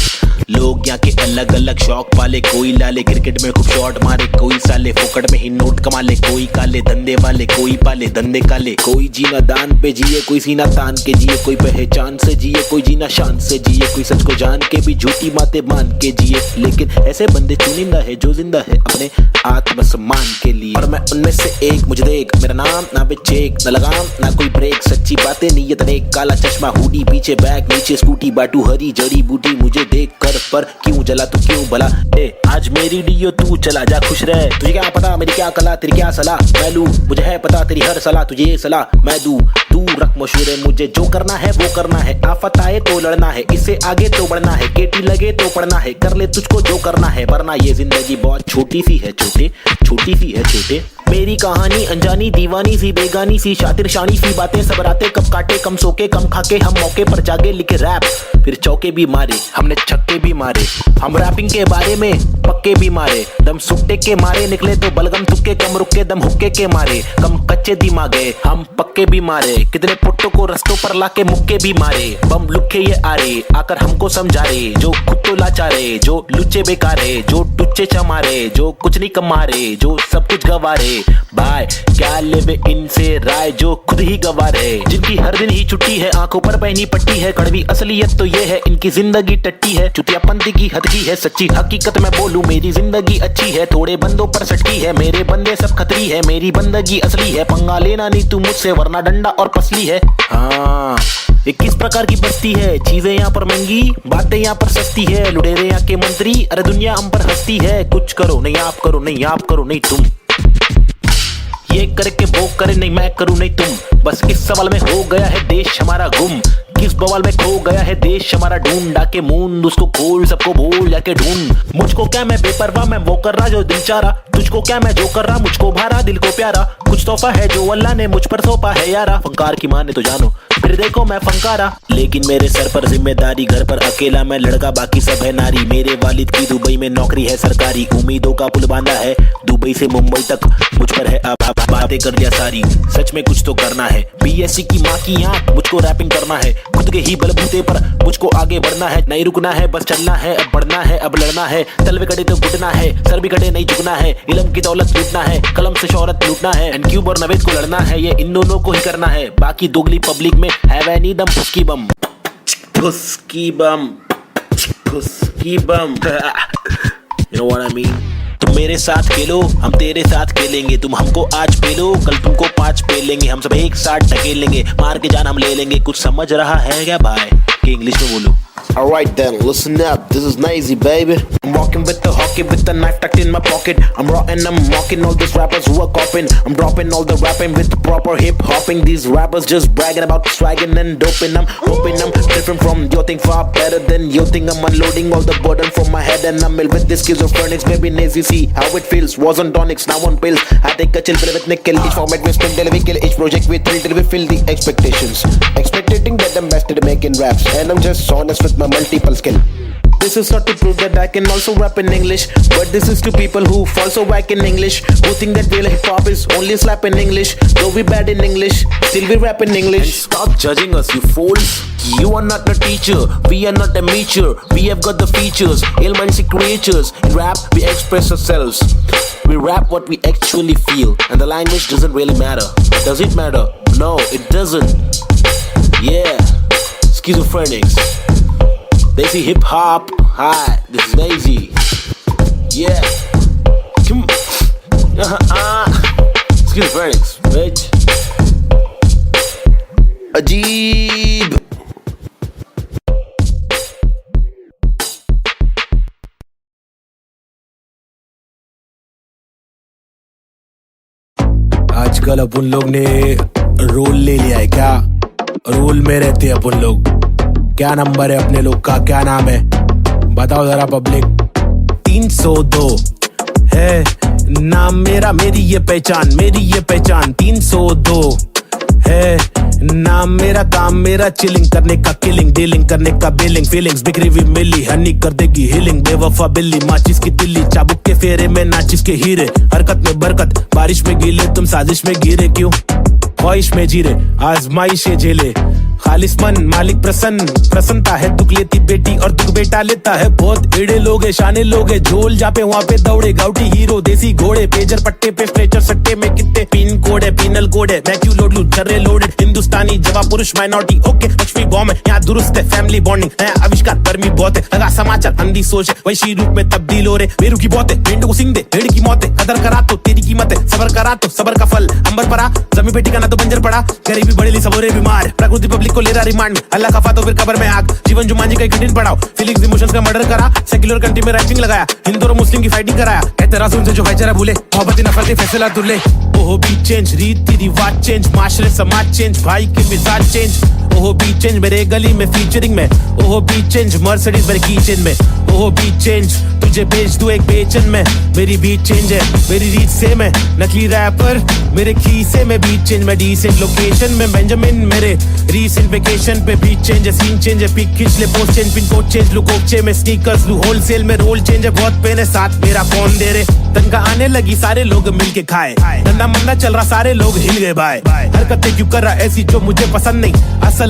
लोग यहाँ के अलग अलग शौक पाले, कोई लाले क्रिकेट में खूब शॉट मारे, कोई साले फोकट में ही नोट कमा ले, कोई काले धंधे वाले, कोई पाले धंधे काले। कोई जीना दान पे जिए, कोई सीना तान के जिए, कोई पहचान से जिए, कोई जीना शान से जिए, कोई सच को जान के भी झूठी बातें मान के जिए। लेकिन ऐसे बंदे चुनिंदा है जो जिंदा है अपने आत्मसम्मान के लिए, और मैं उनमें से एक। मुझे देख मेरा नाम ना पे चेक, ना लगाम ना कोई ब्रेक, सच्ची बातें नीयत नेक, काला चश्मा हुडी पीछे बैग नीचे स्कूटी, बाटू हरी जड़ी बूटी। मुझे देख कर पर क्यों जला तू क्यों भला, आज मेरी डियो तू चला जा खुश रह। तुझे क्या पता मेरी क्या कला, तेरी क्या सलाह मैं लूं, मुझे है पता तेरी हर सलाह, तुझे ये सलाह मैं दूं। तू रख मशहूर है, मुझे जो करना है वो करना है, आफत आए तो लड़ना है, इससे आगे तो बढ़ना है, केटी लगे तो पढ़ना है, कर ले तुझको जो करना है, वरना ये जिंदगी बहुत छोटी सी है छोटे, छोटी सी है छोटे। मेरी कहानी अनजानी दीवानी सी बेगानी सी, शातिर शानी सी बातें सब रातें कब काटे, कम सोके कम खाके हम मौके पर जागे, लिखे रैप फिर चौके भी मारे, हमने छक्के भी मारे। हम रैपिंग के बारे में पक्के भी मारे, दम सुट्टे के मारे निकले तो बलगम तुक्के, कम रुके दम हुक्के के मारे, कम कच्चे दिमागे हम पक्के भी मारे। कितने पुट्टों को रस्तों पर लाके मुक्के भी मारे, बम लुक्के ये आरे आकर हमको समझा रे, जो खुद तो लाचारे, जो लुच्चे बेकारे, जो टुच्चे चमारे, जो कुछ नहीं कमारे, जो सब कुछ गवारे। भाई क्या लेवे इनसे राय जो खुद ही गवारे, जिनकी हर दिन ही छुट्टी है, आंखों पर पहनी पट्टी है, कड़वी असलियत तो ये है इनकी जिंदगी टट्टी है, चुतियापंती की हद की है, सच्ची हकीकत मैं बोलूं मेरी जिंदगी अच्छी है, थोड़े बंदों पर सटकी है, मेरे बंदे सब खतरी है, मेरी बंदगी असली है, पंगा लेना नहीं तू मुझसे वरना डंडा और पसली है। हाँ ये किस प्रकार की बस्ती है, चीजें यहाँ पर महंगी बातें यहाँ पर सस्ती है, लुटेरे यहाँ के मंत्री अरे दुनिया हम पर हंसती है, कुछ करो नहीं आप करो नहीं आप करो नहीं तुम, ये करके वो करे नहीं मैं करूं नहीं तुम। बस इस सवाल में हो गया है देश हमारा गुम, किस बवाल में खो गया है देश हमारा, ढूंढा के मूंद उसको खोल सबको भूल जाके ढूंढ। मुझको क्या मैं बेपरवाह मैं वो कर रहा जो दिल चाह रहा, तुझको क्या मैं जो कर रहा मुझको भारा दिल को प्यारा, कुछ तोहफा है जो अल्लाह ने मुझ पर सौंपा है यारा, फंकार की माने तो जानो फिर देखो मैं फंकारा। लेकिन मेरे सर पर जिम्मेदारी, घर पर अकेला मैं लड़का बाकी सब है नारी, मेरे वालिद की दुबई में नौकरी है सरकारी, उम्मीदों का पुल बांधा है दुबई से मुंबई तक, मुझ पर है अब बातें कर दिया सारी, सच में कुछ तो करना है, बीएससी की माँ की आंख मुझको रैपिंग करना है, खुद के ही बलबूते पर मुझको आगे बढ़ना है, नहीं रुकना है बस चलना है, अब बढ़ना है अब लड़ना है, तलवे कटे तो घुटना है, सर भी कटे नहीं झुकना है, इल्म की दौलत लूटना है, कलम से शोहरत लूटना है, एंड क्यूब और नवेद को लड़ना है, ये इन दोनों को ही करना है, बाकी दोगली पब्लिक में है वह नी दम फुसकी बम, फुसकी बम, फुसकी बम, you know what I mean? तुम मेरे साथ खेलो हम तेरे साथ खेलेंगे, तुम हमको आज पेलो कल तुमको 5 पेलेंगे, हम सब एक साथ ढकेलेंगे, मार के जान हम ले लेंगे। कुछ समझ रहा है क्या भाई कि इंग्लिश में बोलो? Alright then, listen up, this is Nazy baby. I'm walking with the hockey with the knife tucked in my pocket, I'm raw and I'm mocking all these rappers who are copying, I'm dropping all the rapping with proper hip hopping, these rappers just bragging about swagging and doping, I'm hoping I'm different from your thing, far better than your thing, I'm unloading all the burden from my head and I'm ill with this schizophrenics, baby Nazy see how it feels, was on tonics now on pills, I take a chill pill with nickel, each format we spin till we kill, each project we thrill till we fill the expectations, expecting that I'm best at making raps, and I'm just honest with my multiple skill. This is not to prove that I can also rap in English, but this is to people who also whack in English, who think that real hip hop is only slap in English, though we bad in English, still we rap in English. And stop judging us, you fools. You are not the teacher, we are not amateur, we have got the features, ill-minded creatures. In rap, we express ourselves. We rap what we actually feel, and the language doesn't really matter. Does it matter? No, it doesn't. Yeah, schizophrenics. They see hip hop. Hi, this is Nazy. Yeah. Come. Schizophrenics, bitch. Ajeeb. आज आजकल अपन लोग ने role ले लिया है क्या? Role में रहते हैं अपन लोग। क्या नंबर है अपने लोग का, क्या नाम है बताओ जरा पब्लिक। 302 है नाम मेरा, मेरी ये पहचान, मेरी ये पहचान। 302 है नाम मेरा, काम मेरा चिलिंग करने का, किलिंग डीलिंग करने का, बिलिंग फीलिंग्स बिखरी हुई मिली, हनी कर देगी हीलिंग। बेवफा बिल्ली माचिस की तिल्ली, चाबुक के फेरे में नाचिस के हीरे। हरकत में बरकत, बारिश में गीले, तुम साजिश में गिरे क्यों? ख्वाहिश में जीरे, आजमाइशें झेले, खालिस मन मालिक प्रसन्न। प्रसन्नता है दुख लेती बेटी और दुख बेटा लेता है। बहुत एड़े लोग है, शाने लोग है, झोल जापे वहाँ पे दौड़े। गाउटी हीरो देसी घोड़े, पेजर पट्टे पे स्ट्रेचर सट्टे में कितने पिन कोड है, पिनल कोड है। मैं क्यों लोड लूं छर्रे लोडेड, हिंदुस्तानी जवाब पुरुष माइनॉरिटी। ओके लक्ष्मी बॉम्ब है यहाँ दुरुस्त है, फैमिली बॉन्डिंग है आविष्कार, गर्मी बहुत है। लगा समाचार अंधी सोच है, वैशी रूप में तब्दील हो रहे। बेरू की बहुत है, भेंड को सिंग दे, भेड़ की मौत है। कदर करा तो तेरी कीमत है, सबर करा तो सबर का फल अंबर परा। जमी बेटी का ना तो बंजर पड़ा, गरीबी बढ़ेली सबोरे बीमार। प्रकृति पब्लिक को ले रहा रिमांड में, अल्लाह का तो फिर कब्र में आग। जीवन जुमान जी का कठिन पड़ाव, फीलिंग्स इमोशंस का मर्डर करा। सेक्युलर कंट्री में रैपिंग लगाया, हिंदू और मुस्लिम की फाइटिंग कराया। कहते रासूल से जो भाईचारा भूले, मोहब्बत नफरत फैसला तुले। ओहो बी चेंज, रीति रिवाज चेंज, माशरे समाज चेंज, भाई के मिजाज चेंज। ओहो बी चेंज मेरे गली में फीचरिंग में। ओहो बी चेंज मर्सिडीज मेरे कीचेन में। ओहो बी चेंज तुझे बेच दूं एक बेचन में। मेरी बीट चेंज है, मेरी रीच सेम है। नकली रैपर मेरे खीसे में, बीट चेंज में डिसेंट लोकेशन में। बेंजामिन मेरे रीसेंट वेकेशन पे, बीट चेंज है, सीन चेंज है, पिक खींच ले, post change, pin code change, look ओपचे में स्नीकर्स लू, होलसेल में रोल चेंज है। बहुत पेन है साथ मेरा कौन दे रे, तनका आने लगी सारे लोग मिलके खाए। धंधा मंदा चल रहा सारे लोग हिल गए भाई। हरकतें क्यों कर रहा ऐसी जो मुझे पसंद नहीं।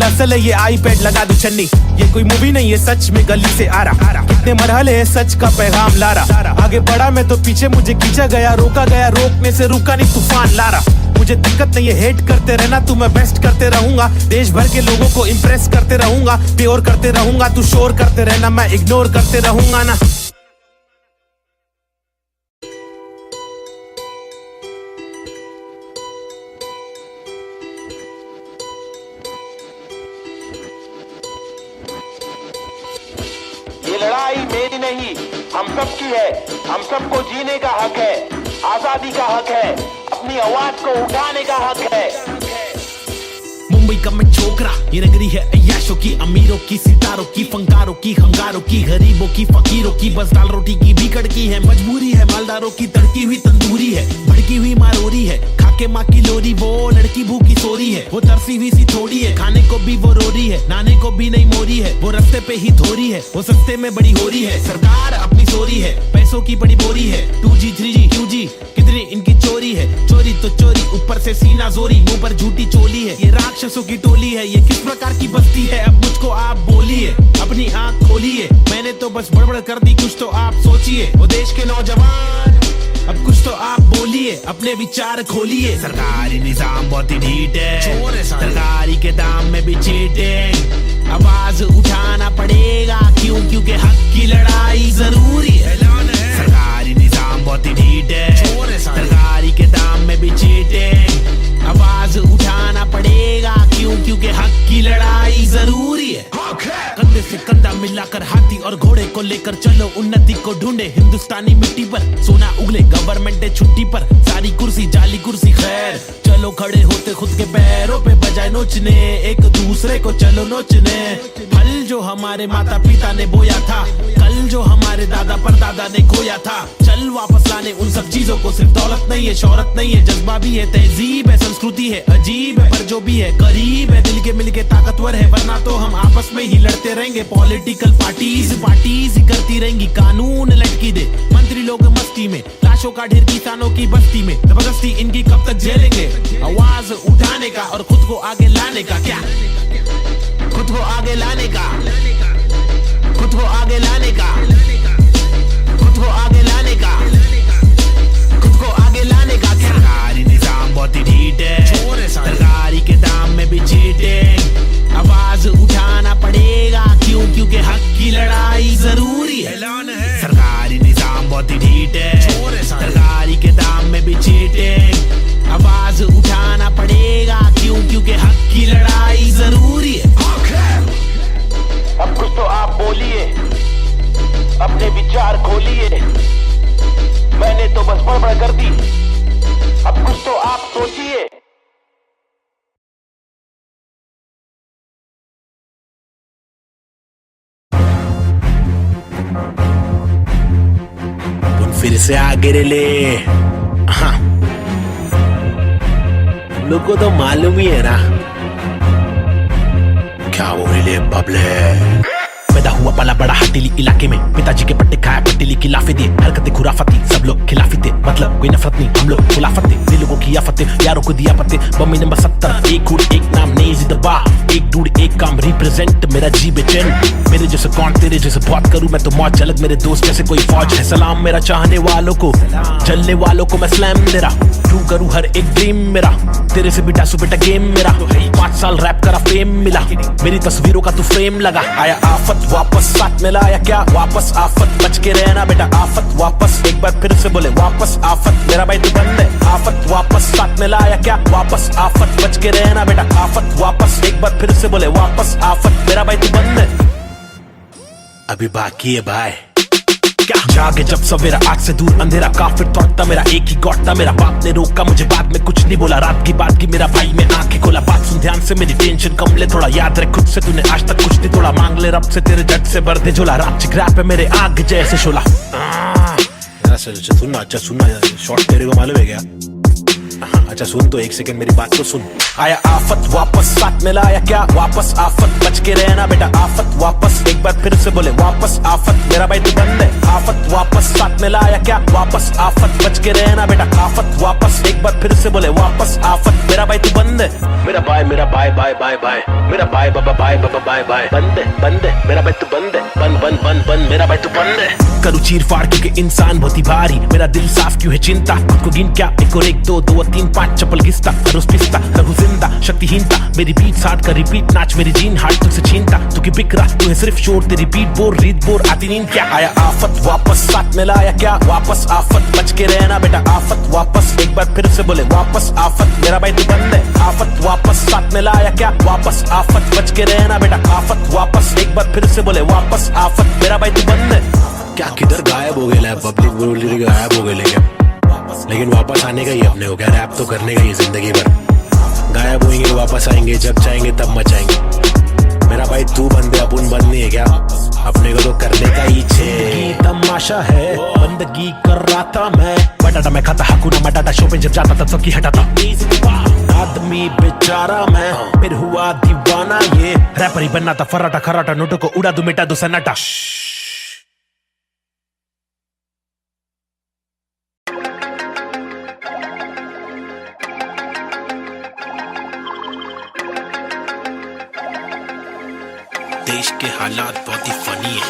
असल है ये आईपैड लगा दू छन्नी। ये कोई मूवी नहीं है, सच में गली से आ रहा। कितने मरहले है, सच का पैगाम ला रहा। आगे बढ़ा मैं तो पीछे मुझे खींचा गया, रोका गया, रोकने से रुका नहीं, तूफान ला रहा। मुझे दिक्कत नहीं है, हेट करते रहना तू, मैं बेस्ट करते रहूंगा। देश भर के लोगों को इम्प्रेस करते रहूंगा, प्योर करते रहूंगा। तू शोर करते रहना, मैं इग्नोर करते रहूंगा ना। ये लड़ाई मेरी नहीं, हम सब की है। हम सबको जीने का हक है, आजादी का हक है, अपनी आवाज को उठाने का हक है। मुंबई का मैं छोकरा, ये नगरी है अय्याशों की, अमीरों की, सितारों की, फंकारों की, हंगारों की, गरीबों की, फकीरों की। बस दाल रोटी की भी कड़की है, मजबूरी है मालदारों की, तड़की हुई तंदूरी है, भड़की हुई मारोरी है। खाके माँ की लोरी, वो लड़की भूखी सोरी है। वो तरसी हुई सी थोड़ी है, खाने को भी वो रोरी है, नाने को भी नहीं मोरी है। वो रास्ते पे ही थोरी है, वो सस्ते में बड़ी हो रही है। सरकार अपनी सोरी है, पैसों की बड़ी बोरी है। 2G 3G QG कितनी इनकी चोरी है। चोरी तो चोरी, ऊपर से सीना जोरी, मुंह पर झूठी चोली है। ये राक्षसों की टोली है, ये किस प्रकार की बस्ती है? अब मुझको आप बोलिए, अपनी आंख खोलिए। मैंने तो बस बड़बड़ कर दी, कुछ तो आप सोचिए। वो देश के नौजवान, अब कुछ तो आप बोलिए, अपने विचार खोलिए। सरकारी निजाम बहुत ही ढीठ है, सरकारी के दाम में भी चीटिंग। आवाज उठाना पड़ेगा, क्यों? क्योंकि हक की लड़ाई जरूरी है। सरकारी निजाम बहुत ही ढीठ है, सरकारी के दाम में भी चीटिंग। आवाज उठाना पड़ेगा, क्यों? क्योंकि हक की लड़ाई जरूरी है। कंधे से कंधा मिलाकर हाथी और घोड़े को लेकर चलो, उन्नति को ढूंढे हिंदुस्तानी मिट्टी पर। सोना उगले गवर्नमेंट है छुट्टी पर, सारी कुर्सी जाली कुर्सी खैर। चलो खड़े होते खुद के पैरों पे, बजाय नोचने एक दूसरे को चलो नोचने। फल जो हमारे माता पिता ने बोया था, कल जो हमारे दादा परदादा ने खोया था, चल वापस लाने उन सब चीजों को। सिर्फ दौलत नहीं है, शोहरत नहीं है, जज्बा भी है, तहजीब है, संस्कृति है, अजीब है, पर जो भी है करीब है। दिल के मिलके ताकतवर है, वरना तो हम आपस में ही लड़ते रहेंगे। पॉलिटिकल पार्टीज ही करती रहेंगी, कानून लटकी दे मंत्री लोग मस्ती में। लाशों का ढेर किसानों की बस्ती में, जबरदस्ती इनकी कब तक झेलेंगे? आवाज उठाने का और खुद को आगे लाने का, क्या खुद को आगे लाने का, खुद को आगे लाने का, खुद को आगे लाने का, खुद को आगे लाने का। सरकारी निजाम बहुत ही ढीठ है, सरकारी के दाम में भी चीटिंग। आवाज उठाना पड़ेगा, क्यों? क्योंकि हक की लड़ाई जरूरी है। सरकारी निजाम बहुत ही ढीठ है, सरकारी के दाम में भी चीटिंग। आवाज उठाना पड़ेगा, क्यों? क्योंकि हक की लड़ाई जरूरी है। अब कुछ तो आप बोलिए, अपने विचार खोलिए। मैंने तो बस बड़बड़ कर दी, अब कुछ तो आप सोचिए। फिर से आगे ले। हाँ, लोग को तो मालूम ही है ना क्या वो ले बबले। पैदा हुआ पला बड़ा हटीली इलाके में, पिताजी के पट्टे खाया पट्टीली की लाफे दिए, हरकतें खुराफती सब लोग खिलाफी थे, मतलब कोई नफरत नहीं हम लोग खुलाफत थे, दिल लोगों की आफतें यारों को दिया पत्ते। बम्मी नंबर 70 एक हुड एक नाम नहीं जिंदबा, एक डूड एक काम रिप्रेजेंट मेरा जी बेचैन। मेरे जैसे कौन तेरे जैसे बहुत करूं मैं तो मौज झलक, मेरे दोस्त जैसे कोई फौज है। सलाम मेरा चाहने वालों को, चलने वालों को मैं स्लैम दे रहा, ट्रू करूं हर एक ड्रीम मेरा, तेरे से भी डासू बेटा गेम मेरा। 5 साल रैप करा फेम मिला, मेरी तस्वीरों का तू फ्रेम लगा। आया आफत वापस साथ में लाया क्या वापस आफत, बच के रहना बेटा आफत वापस, एक बार फिर से बोले वापस आफत, मेरा भाई तू बंद है। आफत वापस साथ में लाया क्या वापस आफत, बच के रहना बेटा आफत वापस, एक बार फिर से बोले वापस आफत, मेरा भाई तू बंद है। अभी बाकी है भाई क्या जागे जब सवेरा, आग से दूर अंधेरा काफिर तोड़ता मेरा, एक ही गौटता मेरा बाप ने रोका मुझे, बाद में कुछ नहीं बोला, रात की बात की मेरा भाई मैं आंखें खोला, बात सुन ध्यान से मेरी टेंशन कम ले थोड़ा, याद रख खुद से तूने आज तक कुछ नहीं तोड़ा, मांग ले रब से तेरे जट से भर दे झोला, रात चिक रैप है मेरे आग जैसे शोला। सुनना अच्छा सुनना, शॉर्ट तेरे को मालूम है क्या? अच्छा सुन तो एक सेकंड मेरी बात तो सुन। आया आफत वापस साथ में लाया क्या वापस आफत, बच के रहना बेटा आफत वापस, एक बार फिर से बोले वापस आफत, मेरा भाई तू बंद है। आफत वापस साथ में लाया क्या वापस आफत, बच के रहना बेटा आफत वापस, एक बार फिर से बोले वापस आफत, मेरा भाई तू बंद है। मेरा भाई बाय बाय, मेरा भाई बाबा बाय बाय, बंद है मेरा भाई तू बंद है, बंद मेरा भाई तू बंद है। करूँ चीर फाड़ क्योंकि इंसान बहुत ही भारी, मेरा दिल साफ क्यों है चिंता, खुद को गिन क्या 1 और 1 2 2 और 3 5 चप्पल घिसता, रोज पिसता रहूं जिंदा शक्तिहीनता, मेरी बीट साठ का रिपीट नाच मेरी जीन हार्ट तुझसे छीनता, तू की बिक रहा तू है सिर्फ शोर, तेरी बीट बोर रीत बोर आती नींद क्या। आया आफत वापस साथ में लाया क्या वापस आफत, बच के रहना बेटा आफत वापस, एक बार फिर से बोले वापस आफत, मेरा भाई तू बंद है। आफत वापस साथ में लाया क्या वापस आफत, बच के रहना बेटा आफत वापस, एक बार फिर से बोले वापस आफत, मेरा भाई तू बंद है। क्या किधर गायब हो गया पब्लिक बोली गायब हो गए, लेकिन वापस आने का ही अपने को क्या, रैप तो करने का ही जिंदगी भर, गायब होंगे वापस आएंगे जब चाहेंगे तब मचाएंगे। मेरा भाई तू बंदे अपन बंद नहीं है क्या, अपने को तो करने का ही छे तमाशा है, बंदगी कर रहा था मैं, बटाटा मैं खाता हकूना मटाटा, शो पे जब जाता था सबकी हटाता, आदमी बेचारा मैं फिर हुआ दीवाना, ये रैपर ही बनना था फर्राटा खर्राटा, नोटों को उड़ा दू मिटा दू सन्नाटा। देश के हालात बहुत ही फनी है,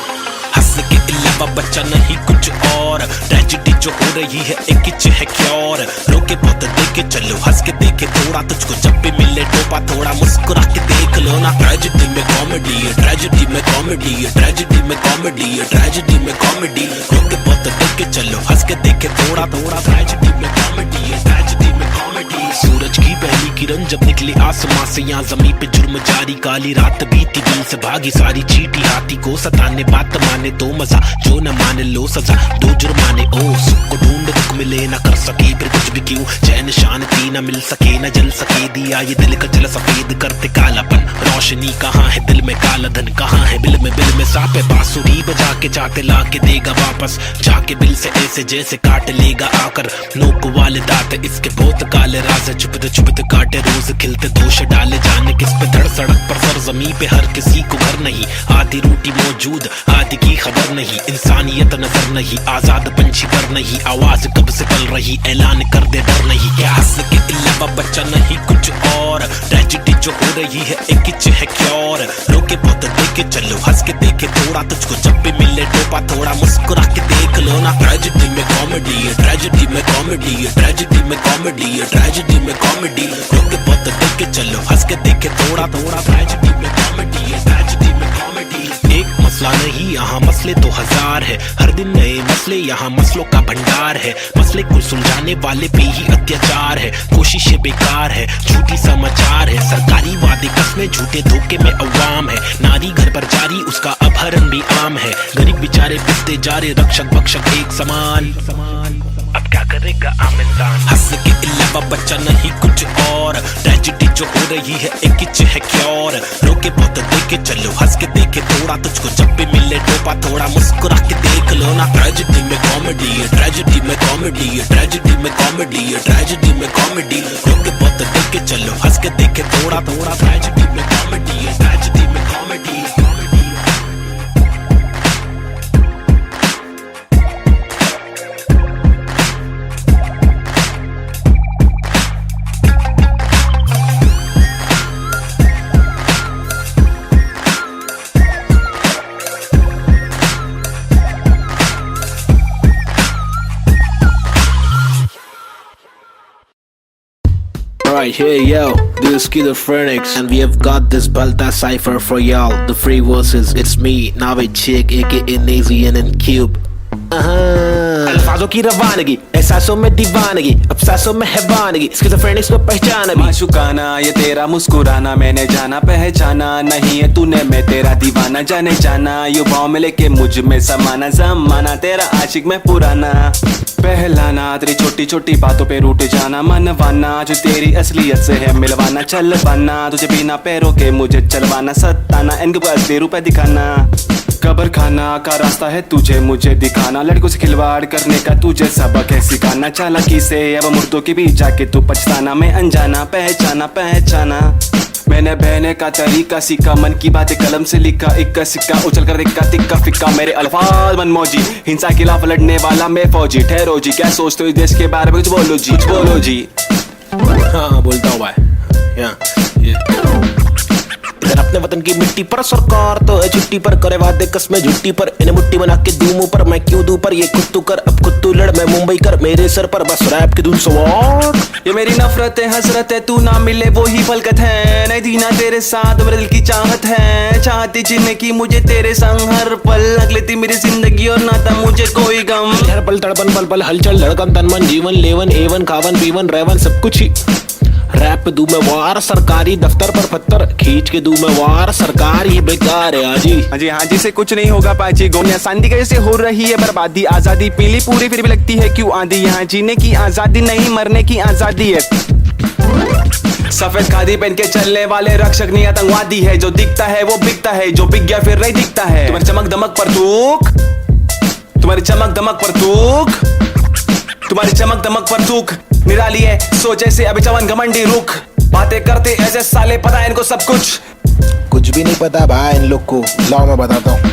हंसने के अलावा बच्चा नहीं कुछ और, ट्रेजेडी जो हो रही है एक ही है क्योर, रोके बहुत देखे चलो हंस के देखे थोड़ा, तुझको जब भी मिले टोपा थोड़ा मुस्कुरा के देख लो ना। ट्रेजेडी में कॉमेडी है, ट्रेजेडी में कॉमेडी है, ट्रेजेडी में कॉमेडी है, ट्रेजेडी में कॉमेडी, रोके बहुत देखे चलो हंस के देखे थोड़ा थोड़ा, ट्रेजेडी में कॉमेडी है, ट्रेजेडी में कॉमेडी। सूरज की पहली किरण जब निकली आसमां से, यहाँ जमीन पे जुर्म जारी, काली रात बीती दिल से भागी सारी, चीटी हाथी को सताने बात माने तो मजा, जो न माने लो सजा, 2 जुर्माने ओ सुख को ढूंढ दुख मिले ना कर सके फिर कुछ भी क्यों, चैन शांति न मिल सके न जल सके, दिया ये दिल का जल सफेद करते कालापन, रोशनी कहाँ है दिल में, काला धन कहाँ है बिल में सापे, बांसुरी बजा के चाहते ला के देगा वापस, जाके बिल से ऐसे जैसे काट लेगा आकर, नोक वाले दांत इसके बहुत काले राज, चुपते काटे रोज खिलते दोष डाले, जाने किस पे धड़ सड़क पर सर जमी पे हर किसी को घर नहीं, आधी रोटी मौजूद आधी की खबर नहीं, इंसानियत नजर नहीं, आजाद पंछी पर नहीं, आवाज कब से पल रही ऐलान कर दे डर नहीं, क्या हंस के अलावा बच्चा नहीं कुछ और, ट्रेजेडी जो हो रही है एक ही है क्योर, रोके बहुत देखे चलो हंस के देखे थोड़ा, तुझको जब भी मिले टोपा थोड़ा मुस्कुरा के देख लो ना। ट्रेजेडी में कॉमेडी है, ट्रेजेडी में कॉमेडी है, ट्रेजेडी में कॉमेडी है, ट्रेजेडी में कॉमेडी, रोके बहुत देखे चलो हंस के देखे थोड़ा थोड़ा, ट्रेजेडी में कॉमेडी है, ट्रेजेडी में कॉमेडी। एक मसला नहीं यहाँ मसले तो 1000 है, हर दिन नए मसले यहाँ मसलों का भंडार है, मसले को सुलझाने वाले पे ही अत्याचार है, कोशिशें बेकार है, झूठी समाचार है, सरकारी वादे कसमें झूठे धोखे में अवाम है, नारी घर पर जारी उसका अपहरण भी आम है, गरीब बेचारे पिसते जा रहे रक्षक भक्षक एक समान। अब क्या करेगा आम इंसान। हंस के अलावा बच्चा नहीं कुछ और, ट्रेजेडी जो हो रही है एक किच है क्योर। रोके बहुत देखे चलो, हंस के देखे थोड़ा, तुझको जब भी मिले टोपा थोड़ा मुस्कुरा के देख लो ना। ट्रेजेडी में कॉमेडी है, ट्रेजेडी में कॉमेडी है, ट्रेजेडी में कॉमेडी है, ट्रेजेडी में कॉमेडी। रोके बहुत देखे चलो, हंस के देखे थोड़ा थोड़ा, ट्रेजेडी में कॉमेडी है, ट्रेजेडी में comedy. Right here, yo, this is Schizophrenics, and we have got this Balta cipher for y'all. The free verses, it's me, Navid Chick, aka Nazian and Cube. अल्फाजों की रवानगी, एहसासों में दीवानगी, अफसासों में हैवानगी, स्किज़ोफ्रेनिक्स को पहचान अभी। माशुकाना ये तेरा मुस्कुराना, मैंने जाना पहचाना, नहीं है तूने मैं तेरा दीवाना, जाने जाना युवाओं में लेके मुझ में समाना, जमाना तेरा आशिक में पुराना। पहलाना तेरी छोटी छोटी बातों पे रूठ जाना, मनवाना जो तेरी असलियत से है मिलवाना, चल पाना तुझे बिना पैरों के मुझे चलवाना, सताना इनको असली रूप दिखाना। कब्र खाना का रास्ता है तुझे मुझे दिखाना, लड़कों से खिलवाड़ करने का तुझे सबक है सिखाना, चालाकी से अब मुर्दों के बीच जाके तू पछताना, मैं अनजाना पहचाना पहचाना। मैंने बहने का तरीका सीखा, मन की बातें कलम से लिखा, इक्का सिक्का उछल कर दिक्का तिक्का फिक्का, मेरे अल्फाज मनमौजी, हिंसा के खिलाफ लड़ने वाला मैं फौजी। ठहरो जी, क्या सोचते हो इस देश के बारे में, कुछ बोलो जी, कुछ बोलो जी। हाँ बोलता हूँ भाई। इधर अपने वतन की मिट्टी पर सरकार तो है छुट्टी पर, करे वादे कसमें झुट्टी पर, इन्हें मुट्ठी बना के दूं मुंह पर, मैं क्यों दूं पर, ये खुद तू कर अब खुद तू लड़, मैं मुंबई कर मेरे सर पर, बस रैप के दूं सवार। ये मेरी नफरत है हसरत है, तू ना मिले वो ही फलकत है, नहीं दीना तेरे साथ मेरे दिल की चाहत है, चाहती जीने की मुझे तेरे संग हर पल, अगले थी मेरी जिंदगी और ना था मुझे कोई गम। हर पल तड़पन पल पल हलचल धड़कन तन मन जीवन लेवन एवन खावन पीवन रेवन सब कुछ ही। रैप दूं मैं वार, सरकारी दफ्तर पर पत्थर खींच के दूं मैं वार, सरकार ये बेकार है हाजी। हाँ जी से कुछ नहीं होगा पाजी, गोनिया शांति कैसे हो रही है बर्बादी, आजादी पीली पूरी फिर भी लगती है क्यों आंधी, यहाँ जीने की आजादी नहीं मरने की आजादी है। सफेद खादी पहन के चलने वाले रक्षक नहीं आतंकवादी है, जो दिखता है वो बिकता है, जो बिक गया फिर नहीं दिखता है। तुम्हारी चमक दमक पर थूक, तुम्हारी चमक दमक पर थूक, तुम्हारी चमक दमक पर थूक निराली है, सोच ऐसे अभी जवान घमंडी रुख, बातें करते ऐसे साले पता है इनको सब कुछ भी नहीं पता भाई इन लोग को। लाओ मैं बताता हूँ।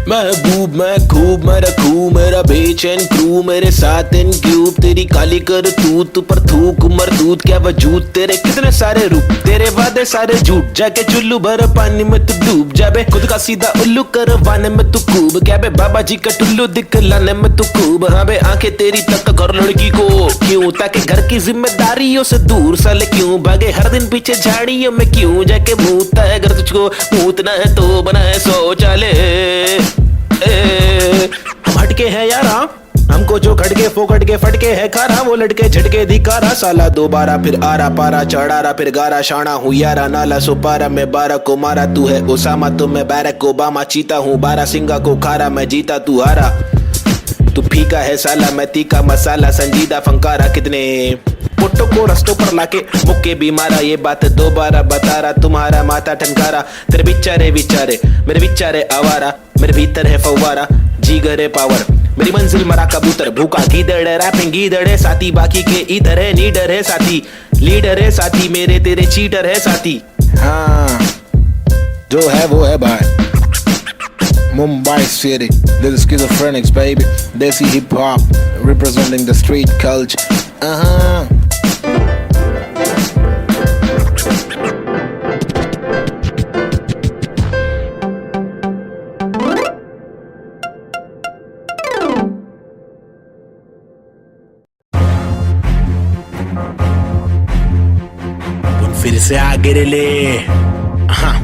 महबूब मैं खूब मैं रखूं मेरा बेचैन क्रू, मेरे साथ इन क्यूब, तेरी काली कर तू पर थूक मरदूत क्या वजूद, तेरे कितने सारे रूप, तेरे वादे सारे झूठ, जाके चुल्लू भर पानी में तू डूब जाबे, खुद का सीधा उल्लू करवाने में तू खूब, क्या बे बाबा जी का टुल्लू दिखलाने में तू खूब। हाँ बे आंखें तेरी तक कर लड़की को क्यों, ताकि घर की जिम्मेदारियों से दूर साले क्यों भागे, हर दिन पीछे झाड़ियों में क्यों जाके मूतता है, अगर तुझको मूतना है तो बनाए शौचालय। हम हटके हैं यार, हमको जो खटके फोकट के फटके है खारा, वो लटके झटके दिखारा, साला दोबारा फिर आरा पारा चढ़ारा फिर गारा, शाना हूँ यारा नाला सुपारा, मैं 12 को मारा तू है ओसामा, तो मैं बैरक ओबामा, चीता हूँ 12 सिंगा को खारा, मैं जीता तू हारा, तू फीका है साला मैं तीखा मसाला, संजीदा फंकारा, कितने पुट्टों को रस्तों पर लाके मुक्के भी मारा, ये बात दोबारा बता रहा, तुम्हारा माथा ठनकारा, तेरे बिचारे विचारे मेरे बिचारे आवारा, मेरे भीतर है फव्वारा जीगर है पावर, मेरी मंजिल मरा कबूतर भूखा गीदड़, रैपिंग गीदड़ है साथी, बाकी के इधर है लीडर है साथी, लीडर है साथी, मेरे तेरे चीटर है साथी। हाँ जो है वो है भाई। Mumbai City, this is Schizophrenics baby, Desi hip hop representing the street culture. फिर से आगे ले। हाँ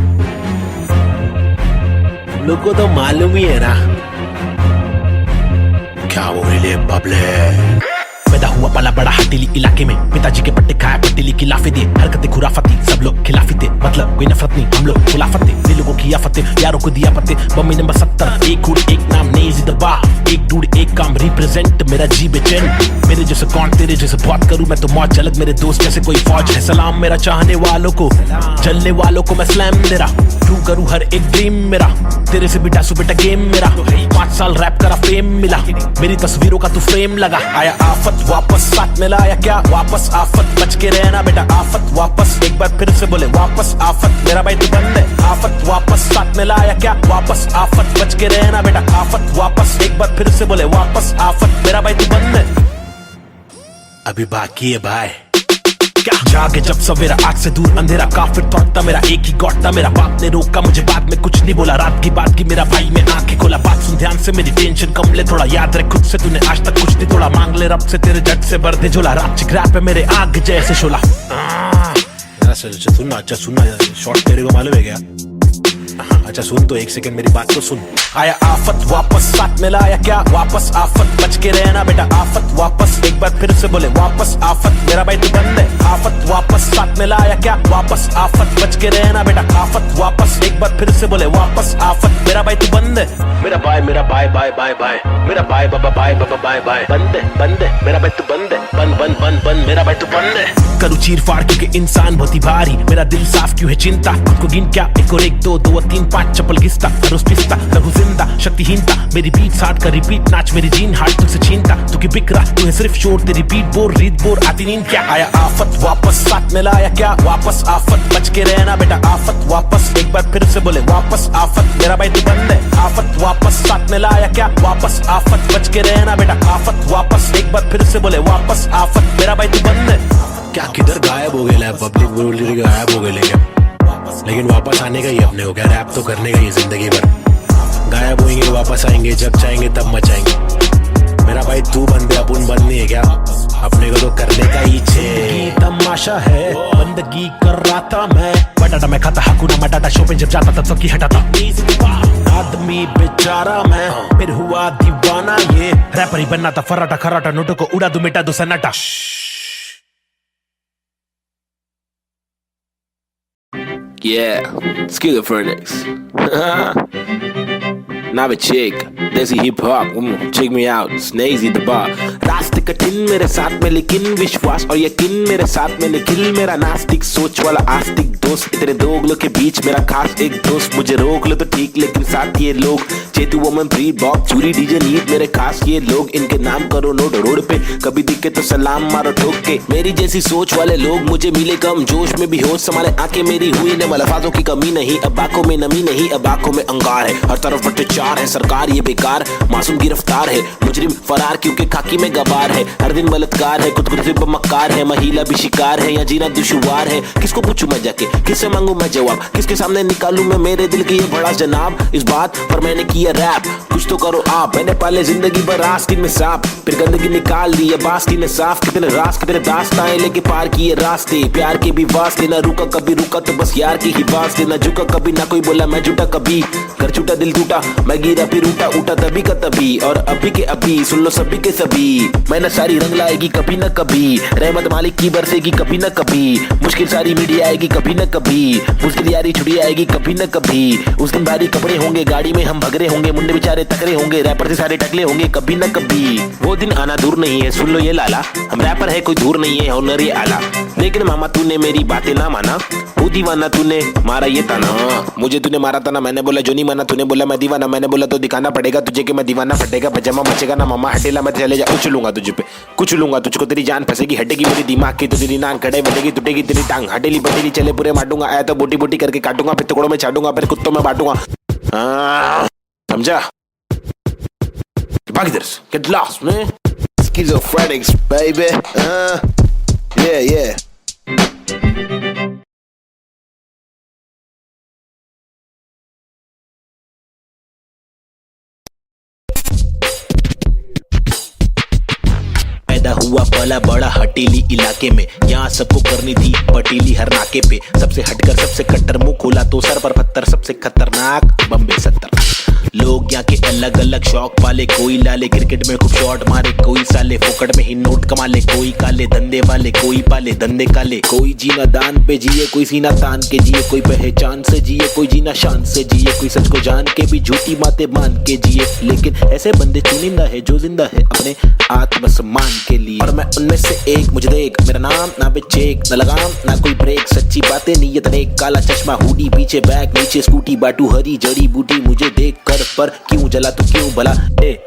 लोग को तो मालूम ही है ना क्या वो ले बबले। पैदा हुआ पला बड़ा हटीली इलाके में, पिताजी के पट्टे खाया पट्टीली की लाफे दिए, हरकतें खुराफती सब लोग खिलाफी थे, मतलब कोई नफरत नहीं हम लोग खुलाफत थे, दिलों की आफतें यारों को दिया पत्ते, बम्मी नंबर 70 एक खूड एक नाम नेजी दबा, एक डूड एक काम रिप्रेजेंट मेरा जी बेचैन। मेरे जैसे कौन तेरे जैसे बात करूं मैं तो मौत झलक मेरे दोस्त जैसे कोई फौज है। सलाम मेरा चाहने वालों को, जलने वालों को मैं स्लैम दे रहा। ट्रू करूं हर एक ड्रीम मेरा, तेरे से बिटा सु बेटा गेम मेरा। 5 साल रैप करा फेम मिला, मेरी तस्वीरों का तू फ्रेम लगा। आया आफत वापस साथ में लाया क्या वापस आफत, बच के रहना बेटा आफत वापस। एक बार फिर से बोले वापस आफत, मेरा भाई तू बंद है। आफत वापस साथ में लाया क्या वापस आफत, बच के रहना बेटा आफत वापस। एक बार फिर से बोले वापस आफत, मेरा भाई तू बंद है। अभी बाकी है भाई क्या जागे जब सवेरा, आग से दूर अंधेरा काफिर थॉट था मेरा, एक ही गॉड था मेरा। बाप ने रोका मुझे, बाद में कुछ नहीं बोला। रात की बात की मेरा भाई, मैं आंखें खोला। बात सुन ध्यान से, मेरी टेंशन कम ले थोड़ा। याद रख खुद से, तूने आज तक कुछ नहीं तोड़ा। मांग ले रब से, तेरे जट से भर दे झोला। रात चिक रैप है मेरे आग जैसे शोला। सुनना अच्छा सुनना, शॉर्ट तेरे को मालूम है क्या? अच्छा सुन तो, एक सेकंड मेरी बात तो सुन। आया आफत वापस साथ में लाया क्या वापस आफत, बच के रहना बेटा आफत वापस। एक बार फिर से बोले वापस आफत, मेरा भाई तू बंद है। आफत वापस साथ में लाया क्या वापस आफत, बच के रहना बेटा आफत वापस। एक बार फिर से बोले वापस आफत, मेरा भाई तू बंद है। मेरा भाई बाय बाय, मेरा भाई बाबा बाय बाय। बंद है मेरा भाई तू बंद है, बंद मेरा भाई तू बंद है। करूँ चीर फाड़ क्योंकि इंसान बहुत ही भारी, मेरा दिल साफ क्यों है चिंता। खुद को गिन क्या, 1 और 1 2 2 और 3 5 चप्पल घिसता। रोज पिसता रहूं जिंदा, शक्तिहीनता मेरी बीट साठ का रिपीट। नाच मेरी जीन हार्ट तुझसे छीनता। तू की बिक रहा, तू है सिर्फ शोर, तेरी बीट बोर रीत बोर आती नींद क्या। आया आफत वापस साथ में लाया क्या वापस आफत, बच के रहना बेटा आफत वापस। एक बार फिर से बोले वापस आफत, मेरा भाई तू बंद है। आफत वापस साथ में लाया क्या वापस आफत, बच के रहना बेटा आफत वापस। एक बार फिर से बोले वापस आफत, मेरा भाई तू बंद है। क्या किधर गायब हो गया पब्लिक बोल गायब हो गए, लेकिन वापस आने का ही अपने को क्या, रैप तो करने का ही जिंदगी भर। गायब होंगे वापस आएंगे, जब चाहेंगे तब मचाएंगे। मेरा भाई तू बंदे अपन बंद नहीं है क्या, अपने को तो करने का ही छे। तमाशा है बंदगी कर रहा था मैं, बटाटा मैं खाता हकूना मटाटा। शो पे जब जाता था सबकी हटाता। आदमी बेचारा मैं, फिर हुआ दीवाना ये। रैपर ही बनना था फर्राटा खर्राटा, नोटों को उड़ा दू मिटा दू सन्नाटा। Yeah, schizophrenics. Now a chick, desi hip hop, check me out, Snazy the bar. रास्ते कठिन मेरे साथ में, लेकिन विश्वास और यकीन मेरे साथ में निखिल। मेरा नास्तिक सोच वाला आस्तिक दोस्त, तेरे दोगलों के बीच मेरा खास एक दोस्त। मुझे रोक लो तो ठीक, लेकिन साथ ये लोग चेतु वोमन प्री बॉब चूरी डीजे नीट मेरे खास ये लोग। इनके नाम करो नोट रोड पे, कभी दिखे तो सलाम मारो ठोक के। मेरी जैसी सोच वाले लोग मुझे मिले कम, जोश में भी होश संभाले आंखें मेरी हुई ने। अल्फाजों की कमी नहीं, अब आंखों में नमी नहीं, अब आंखों में अंगार है। हर तरफ भ्रष्टाचार है, सरकार ये बेकार, मासूम गिरफ्तार है, मुजरिम फरार क्योंकि खाकी में गवार है। हर दिन बलात्कार है, खुद को मक्कार है, महिला भी शिकार है, या जीना दुश्वार है। किसको पूछूं मैं जाके, किससे मांगू मैं जवाब, किसके सामने निकालूं मैं मेरे दिल की ये बड़ा जनाब। इस बात पर मैंने किया रैप, कुछ तो करो आप। मैंने पाले जिंदगी भर आस्तीन में सांप, फिर गंदगी निकाल दी अब आस्तीन में साफ। कितने रास कितने दास्ताएं लेके पार किए रास्ते, प्यार के भी वास्ते। ना रुका कभी रुका तो बस यार की ही वास्ते, ना झुका कभी ना कोई बोला मैं झूठा कभी। कर छूटा दिल टूटा, मैं गिरा फिर उठा तभी का तभी, और अभी के अभी सुन लो सभी के सभी। मैंने सारी रंग लाएगी कभी न कभी, रहमत मालिक की बरसेगी कभी न कभी। मुश्किल सारी मीडिया आएगी कभी न कभी, मुश्किल यारी छुट्टी आएगी कभी न कभी। उस दिन भारी कपड़े होंगे, गाड़ी में हम भगरे होंगे, मुंडे बेचारे तकरे होंगे, रैपर से सारे टकले होंगे कभी न कभी। वो दिन आना दूर नहीं है, सुन लो ये लाला, हम रैपर है कोई दूर नहीं है, हुनर ये आला। लेकिन मामा तूने मेरी बातें ना माना, वो दीवाना तूने मारा ये ताना। मुझे तूने मारा था ना, मैंने बोला जो नहीं माना, तूने बोला मैं दीवाना, मैंने बोला तो दिखाना पड़ेगा तुझे कि मैं दीवाना। फटेगा पजामा मचेगा ना मामा, हटेला मैं चले जा, कुछ लूंगा तुझे पे, कुछ लूंगा तुझको, तेरी जान फंसेगी, हटेगी मेरी दिमाग की तो तेरी नाक खड़े बढ़ेगी, टूटेगी तेरी टांग, हटेली बटेली चले पूरे मारूंगा। आया तो बोटी बोटी करके काटूंगा, फिर टुकड़ों में छाटूंगा, फिर कुत्तों में बांटूंगा। समझा? बाकी इधर get lost man. Schizophrenics baby. Yeah. पैदा हुआ पला बड़ा हटेली इलाके में, यहाँ सबको करनी थी पटीली हर नाके पे। सबसे हटकर सबसे कट्टर मुंह खोला तो सर पर पत्थर, सबसे खतरनाक बम्बे 70। लोग यहाँ के अलग अलग शौक पाले, कोई लाले क्रिकेट में खूब शॉट मारे, कोई साले फोकट में ही नोट कमा ले, कोई काले धंधे वाले, कोई पाले धंधे काले, कोई जीना दान पे जिए, कोई सीना तान के जिए, कोई पहचान से जिए, कोई जीना शान से जिए, कोई सच को जान के भी झूठी बातें मान के जिए। लेकिन ऐसे बंदे चुनिंदा है जो जिंदा है अपने आत्मसम्मान के लिए, और मैं उनमें से एक। मुझे देख, मेरा नाम ना बेचेक, ना लगाम ना कोई ब्रेक, सच्ची बातें नीयत नेक, काला चश्मा हुडी पीछे बैग नीचे स्कूटी, बाटू हरी जड़ी बूटी, मुझे देख कर पर क्यों जला तू क्यों भला।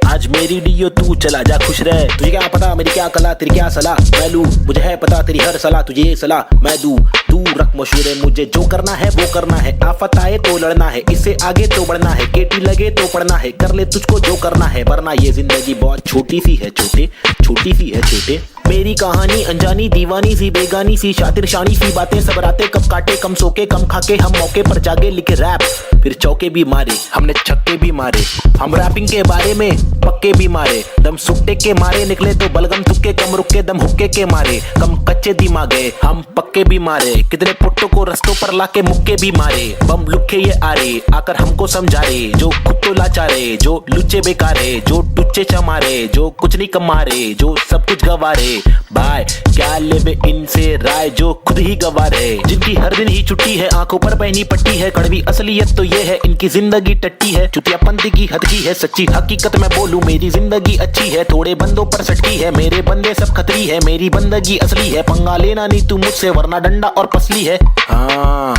आज मेरी डियो तू चला जा खुश रह, तुझे क्या पता मेरी क्या कला, तेरी क्या सलाह मैं लूं, मुझे है पता तेरी हर सलाह तुझे ये सलाह मैं दूं। तू रख मशहूर है, मुझे जो करना है वो करना है, आफत आए तो लड़ना है, इससे आगे तो बढ़ना है, केटी लगे तो पढ़ना है, कर ले तुझको जो करना है, वरना ये जिंदगी बहुत छोटी सी है छोटे, छोटी सी है छोटे। मेरी कहानी अनजानी दीवानी सी बेगानी सी, शातिर शानी सी बातें सब रातें कब काटे, कम सोके कम खाके हम मौके पर जागे, लिखे रैप फिर चौके भी मारे, हमने छक्के भी मारे, हम रैपिंग के बारे में पक्के भी मारे, दम सुट्टे के मारे निकले तो बलगम तुक्के, कम रुके दम हुक्के के मारे, कम कच्चे दिमागे हम पक्के भी मारे, कितने पुट्टों को रस्तों पर लाके मुक्के भी मारे, बम लुक्के ये आरे आकर हमको समझा रे, जो खुद तो लाचारे, जो लुच्चे बेकारे, जो टुच्चे चमारे, जो कुछ नहीं कमारे, जो सब कुछ गवारे, भाई क्या लेबे इनसे राय, जो खुद ही गवारे, जिनकी हर दिन ही छुट्टी है, आंखों पर पहनी पट्टी है, कड़वी असलियत तो ये है इनकी जिंदगी टट्टी है, चुतियापंती की हद की है, सच्ची हकीकत मैं बोलूं मेरी जिंदगी अच्छी है, थोड़े बंदों पर सटकी है, मेरे बंदे सब खतरी है, मेरी बंदगी असली है, पंगा लेना नहीं तू मुझसे वरना डंडा और पसली है। हाँ,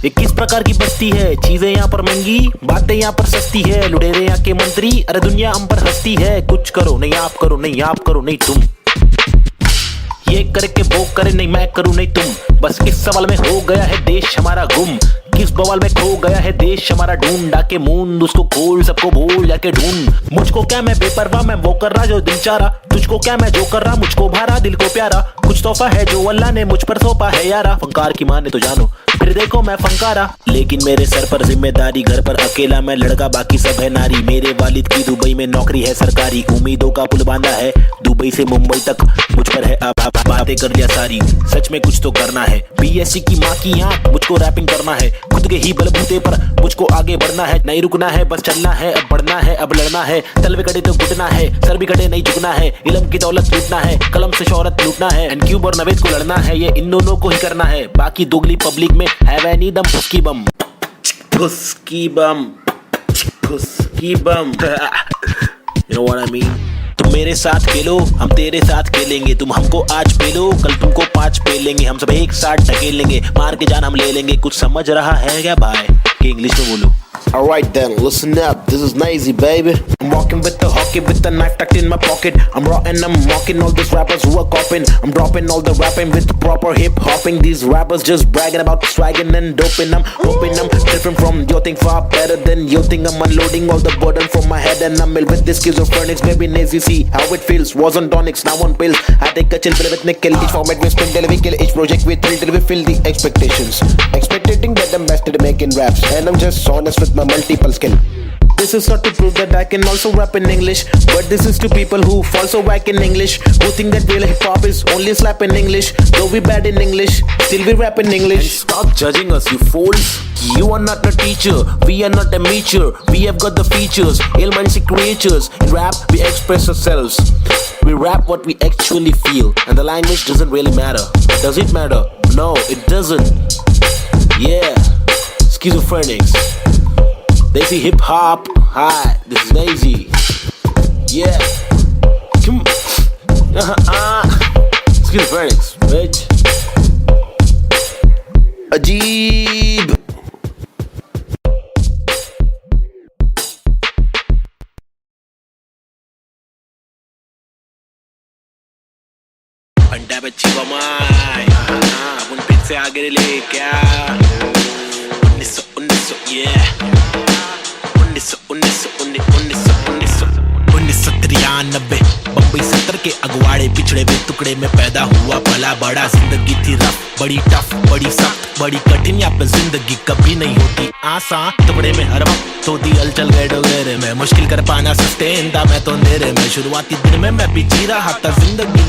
ये किस प्रकार की बस्ती है, चीजें यहाँ पर महंगी बातें यहाँ पर सस्ती है, लुटेरे यहाँ के मंत्री अरे दुनिया हम पर हंसती है, कुछ करो नहीं आप करो नहीं आप करो नहीं तुम, ये करके वो करे नहीं मैं करूं नहीं तुम, बस इस सवाल में हो गया है देश हमारा गुम, किस बवाल में खो गया है देश हमारा, ढूंढा के मूंद उसको खोल सबको भूल जाके ढूंढ, मुझको क्या मैं बेपरवाह मैं वो कर रहा जो दिल चाह रहा, तुझको क्या मैं जो कर रहा मुझको भारा दिल को प्यारा, कुछ तोहफा है जो अल्लाह ने मुझ पर सौंपा है यारा, फंकार की माने तो जानो फिर देखो मैं फंकारा, लेकिन मेरे सर पर जिम्मेदारी, घर पर अकेला मैं लड़का बाकी सब है नारी, मेरे वालिद की दुबई में नौकरी है सरकारी, उम्मीदों का पुल बांधा है दुबई से मुंबई तक, मुझ पर है अब बातें कर लिया सारी, सच में कुछ तो करना है, बीएससी की माँ की आंख मुझको रैपिंग करना है, खुद के ही बलबूते पर मुझको आगे बढ़ना है, नहीं रुकना है बस चलना है, अब बढ़ना है अब लड़ना है, तलवे कड़े तो घुटना है, सर भी कड़े नहीं झुकना है, इल्म की दौलत लूटना है, कलम से शोहरत लूटना है, एंड क्यूब और नवेद को लड़ना है, ये इन दोनों को ही करना है, बाकी दोगली पब्लिक में है वह नहीं दम फुसकी बम, फुसकी बम, फुसकी बम, you know what I mean? तुम मेरे साथ खेलो हम तेरे साथ खेलेंगे, तुम हमको आज पेलो कल तुमको 5 पेलेंगे, हम सब एक साथ ढकेलेंगे, मार के जान हम ले लेंगे, कुछ समझ रहा है क्या भाई कि इंग्लिश में बोलो। Alright then, listen up, this is Nazy baby. I'm walking with the hockey with the knife tucked in my pocket, I'm raw and I'm mocking all these rappers who are copying, I'm dropping all the rapping with proper hip hopping, these rappers just bragging about swagging and doping, I'm hoping I'm different from your thing, far better than your thing, I'm unloading all the burden from my head and I'm ill with this schizophrenics, baby Nazy see how it feels, was on tonics now on pills, I take a chill pill with nickel, each format we spin till we kill, each project we thrill till we fill the expectations, expecting that I'm best at making raps and I'm just honest with my multiple skill. This is not to prove that I can also rap in English, but this is to people who fall so whack in English, who think that real hip hop is only slap in English, though we bad in English, still we rap in English. And stop judging us, you fools. You are not a teacher, we are not amateur, we have got the features, ill-minded creatures. In rap, we express ourselves. We rap what we actually feel, and the language doesn't really matter. Does it matter? No, it doesn't. Yeah, schizophrenics. They see hip hop. Hi, this is Nazy. Yeah. Come. Schizophrenics, bitch. Ajeeb. अंडा बच्ची बमाई अब उन pitch से आगे ले क्या 1900 yeah 1993 Bombay 70 के अगवाड़े पिछड़े में टुकड़े में पैदा हुआ भला बड़ा। जिंदगी थी रफ, बड़ी टफ, बड़ी सख्त, बड़ी कठिन। यहाँ पे जिंदगी कभी नहीं होती आसान। टुकड़े में हर वक्त होती हलचल गए डोगरे में, मुश्किल कर पाना सस्टेन था मैं तो अंधेरे में। शुरुआती दिन में मैं भी जी रहा था जिंदगी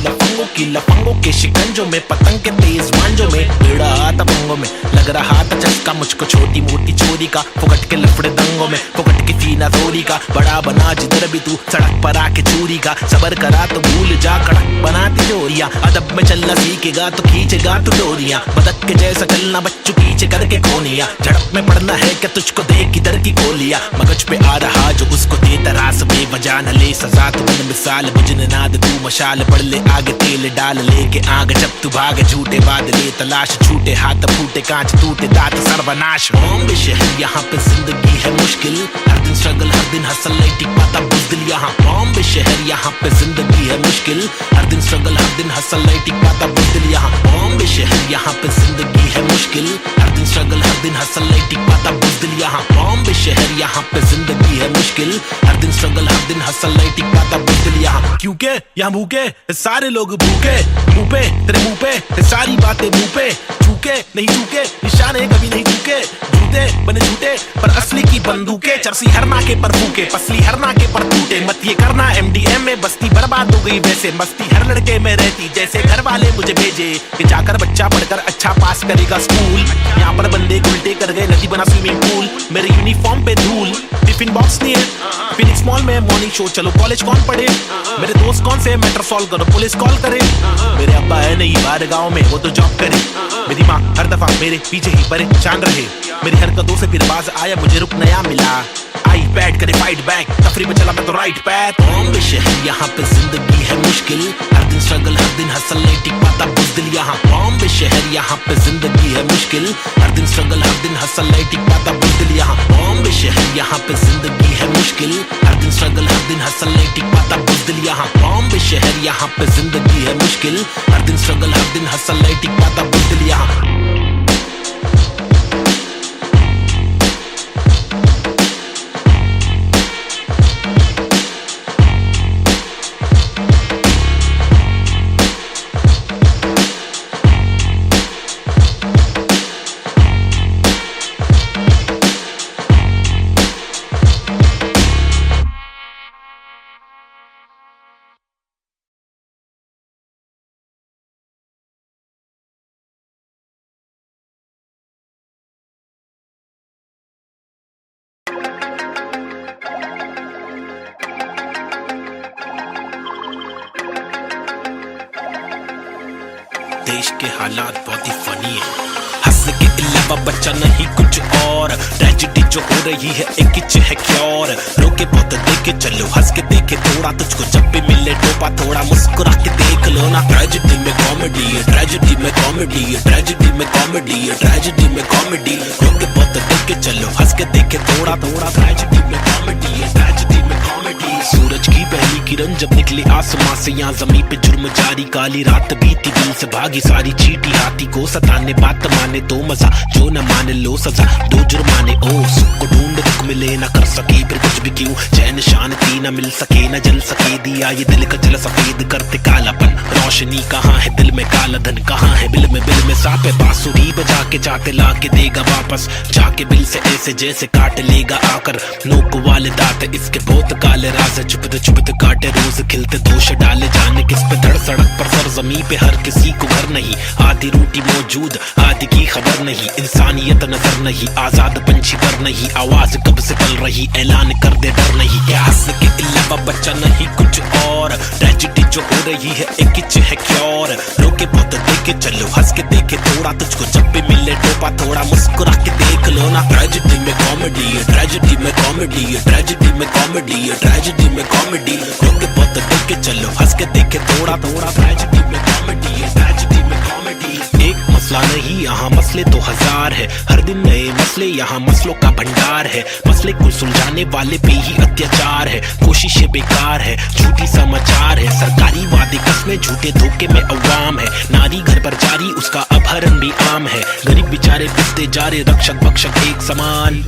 लफंगों के शिकंजों में, पतंग के तेज मांझों में, भिड़ा था पंगों में। लग रहा था चस्का मुझको छोटी मोटी चोरी का, फुकट के लफड़े दंगों में, फुकट की फीना थोड़ी का। बड़ा बना जिधर भी तू सड़क पर आके चोरी का, सबर करा तो भूल जा कड़क बनाती जोरियां। अदब में चलना सीखेगा तो खींचेगा तू डोरियां, बदक के जैसा चलना बच्चों पीछे करके खोनिया। झड़प में पड़ना है क्या तुझको देख किधर की खोलिया, मगज पे आ रहा जो उसको दे तरास बेवजह न ले सजा। तू बन मिसाल बुझने ना दे तू मशाल, बढ़ ले आगे तेल डाल लेके आग। जब तू भागे झूठे बादले तलाश, छूटे हाथ फूटे कांच टूटे दांत सर्वनाश। बॉम्बे शहर यहाँ पे जिंदगी है मुश्किल, हर दिन स्ट्रगल हर दिन हसल नहीं टिक पाता बुज़दिल यहाँ। बॉम्बे शहर यहाँ पे जिंदगी है मुश्किल, हर दिन स्ट्रगल हर दिन हसल नहीं टिक पाता बुज़दिल यहाँ। बॉम्बे शहर यहाँ पे जिंदगी है मुश्किल, हर दिन स्ट्रगल हर दिन हसल नहीं टिक पाता बुज़दिल यहाँ। बॉम्बे शहर यहाँ पे जिंदगी है मुश्किल, हर दिन स्ट्रगल हर दिन हसल नहीं टिक पाता बुज़दिल यहाँ। क्योंकि यहाँ भूखे सारे लोग भूखे, मुंह पे तेरे मुंह पे सारी बातें मुंह पे। चूके नहीं चूके निशाने कभी नहीं चूके, झूठे बने झूठे पर असली की बंदूकें। चरसी हर नाके पर फूके, पसली हर नाके पर टूटे। मत ये करना MDM में बस्ती बर्बाद हो गई वैसे, मस्ती हर लड़के में रहती जैसे घर वाले मुझे भेजे कि जाकर बच्चा पढ़कर अच्छा पास करेगा स्कूल। यहाँ पर बंदे उल्टे कर गए नदी बना स्विमिंग पूल, मेरे यूनिफॉर्म पे धूल। टिफिन बॉक्स नहीं है फिनिक्स मॉल में मॉर्निंग शो, चलो कॉलेज कौन पढ़े, मेरे दोस्त कौन से मैटर सॉल्व करो पुलिस कॉल करे। मेरे अब्बा है नहीं बाहर गाँव में वो तो जॉब करे, मेरी माँ हर दफा मेरे पीछे ही परेशान रहे। मेरी हरकतों से फिर बाज आया मुझे रुक नया मिला, आई बैठ करे फाइट बैक, तफरी में चला मैं तो राइट पैथ। बॉम्बे शहर यहाँ पे जिंदगी है मुश्किल, हर दिन स्ट्रगल हर दिन हसल नहीं टिक पाता बुज़दिल यहाँ। बॉम्बे शहर यहाँ पे जिंदगी है मुश्किल, हर दिन स्ट्रगल हर दिन हसल नहीं टिक पाता बुज़दिल यहाँ। बॉम्बे शहर यहाँ पे जिंदगी है मुश्किल, हर दिन स्ट्रगल हर दिन हसल नहीं टिक पाता बुज़दिल यहाँ। बॉम्बे शहर यहाँ पे जिंदगी है मुश्किल, हर दिन स्ट्रगल हर दिन हसल नहीं टिक पाता बुज़दिल यहाँ। देश के हालात बहुत ही फनी है, हंस के अलावा बच्चा नहीं कुछ और। ट्रेजेडी जो हो रही है एक ही है क्योर, रोके बहुत देखे चलो हंस के देखे थोड़ा, तुझको जब भी मिले टोपा थोड़ा मुस्कुरा के देख लो ना। ट्रेजेडी में कॉमेडी है, ट्रेजेडी में कॉमेडी है, ट्रेजेडी में कॉमेडी है, ट्रेजेडी में कॉमेडी। रोके बहुत देखे चलो हंस के देखे थोड़ा थोड़ा, ट्रेजेडी में कॉमेडी है, ट्रेजेडी में कॉमेडी। सूरज की पहली किरण जब निकले आसमां से, यहाँ जमीन पे जुर्म जारी, काली रात बीती दिल से भागी सारी चीटी। हाथी को सताने बात माने तो मजा, जो न माने लो सजा दो जुर्माने। ओ सुख को ढूंढ दुख मिले न कर सके फिर कुछ भी क्यों, चैन शांति न मिल सके न जल सके। दिया ये दिल का जल सफेद करते कालापन, रोशनी कहाँ है दिल में काला धन कहाँ है बिल में सापे। बांसुरी बजा के चाहते ला के देगा वापस, जाके बिल से ऐसे जैसे काट लेगा आकर। नोक वाले दांत इसके बहुत काले राज, चुपते चुपते काटे रोज खिलते दोष डाले। जाने किस पे धड़ सड़क पर सर जमी पे हर किसी को घर नहीं, आधी रोटी मौजूद आधी की खबर नहीं। इंसानियत नजर नहीं, आजाद पंछी पर नहीं, आवाज कब से पल रही ऐलान कर दे डर नहीं। क्या हंस के अलावा बच्चा नहीं कुछ और, ट्रेजेडी जो हो रही है एक ही है क्योर। रोके बहुत देखे चलो हंस के देखे थोड़ा, तुझको जब भी मिले टोपा थोड़ा मुस्कुरा के देख लो ना। ट्रेजेडी में कॉमेडी है, ट्रेजेडी में कॉमेडी है, ट्रेजेडी में कॉमेडी है, ट्रेजेडी में कॉमेडी। रोके बहुत देखे चलो हंस के देखे थोड़ा थोड़ा, ट्रेजेडी में कॉमेडी है, ट्रेजेडी में कॉमेडी। एक मसला नहीं यहाँ मसले तो हजार है, हर दिन नए मसले यहाँ मसलों का भंडार है। मसले को सुलझाने वाले पे ही अत्याचार है, कोशिशें बेकार है, झूठी समाचार है। सरकारी वादे कस्में झूठे धोखे में अवाम है, नारी घर पर जारी उसका अपहरण भी आम है। गरीब बेचारे पिसते जा रहे रक्षक भक्षक एक समान।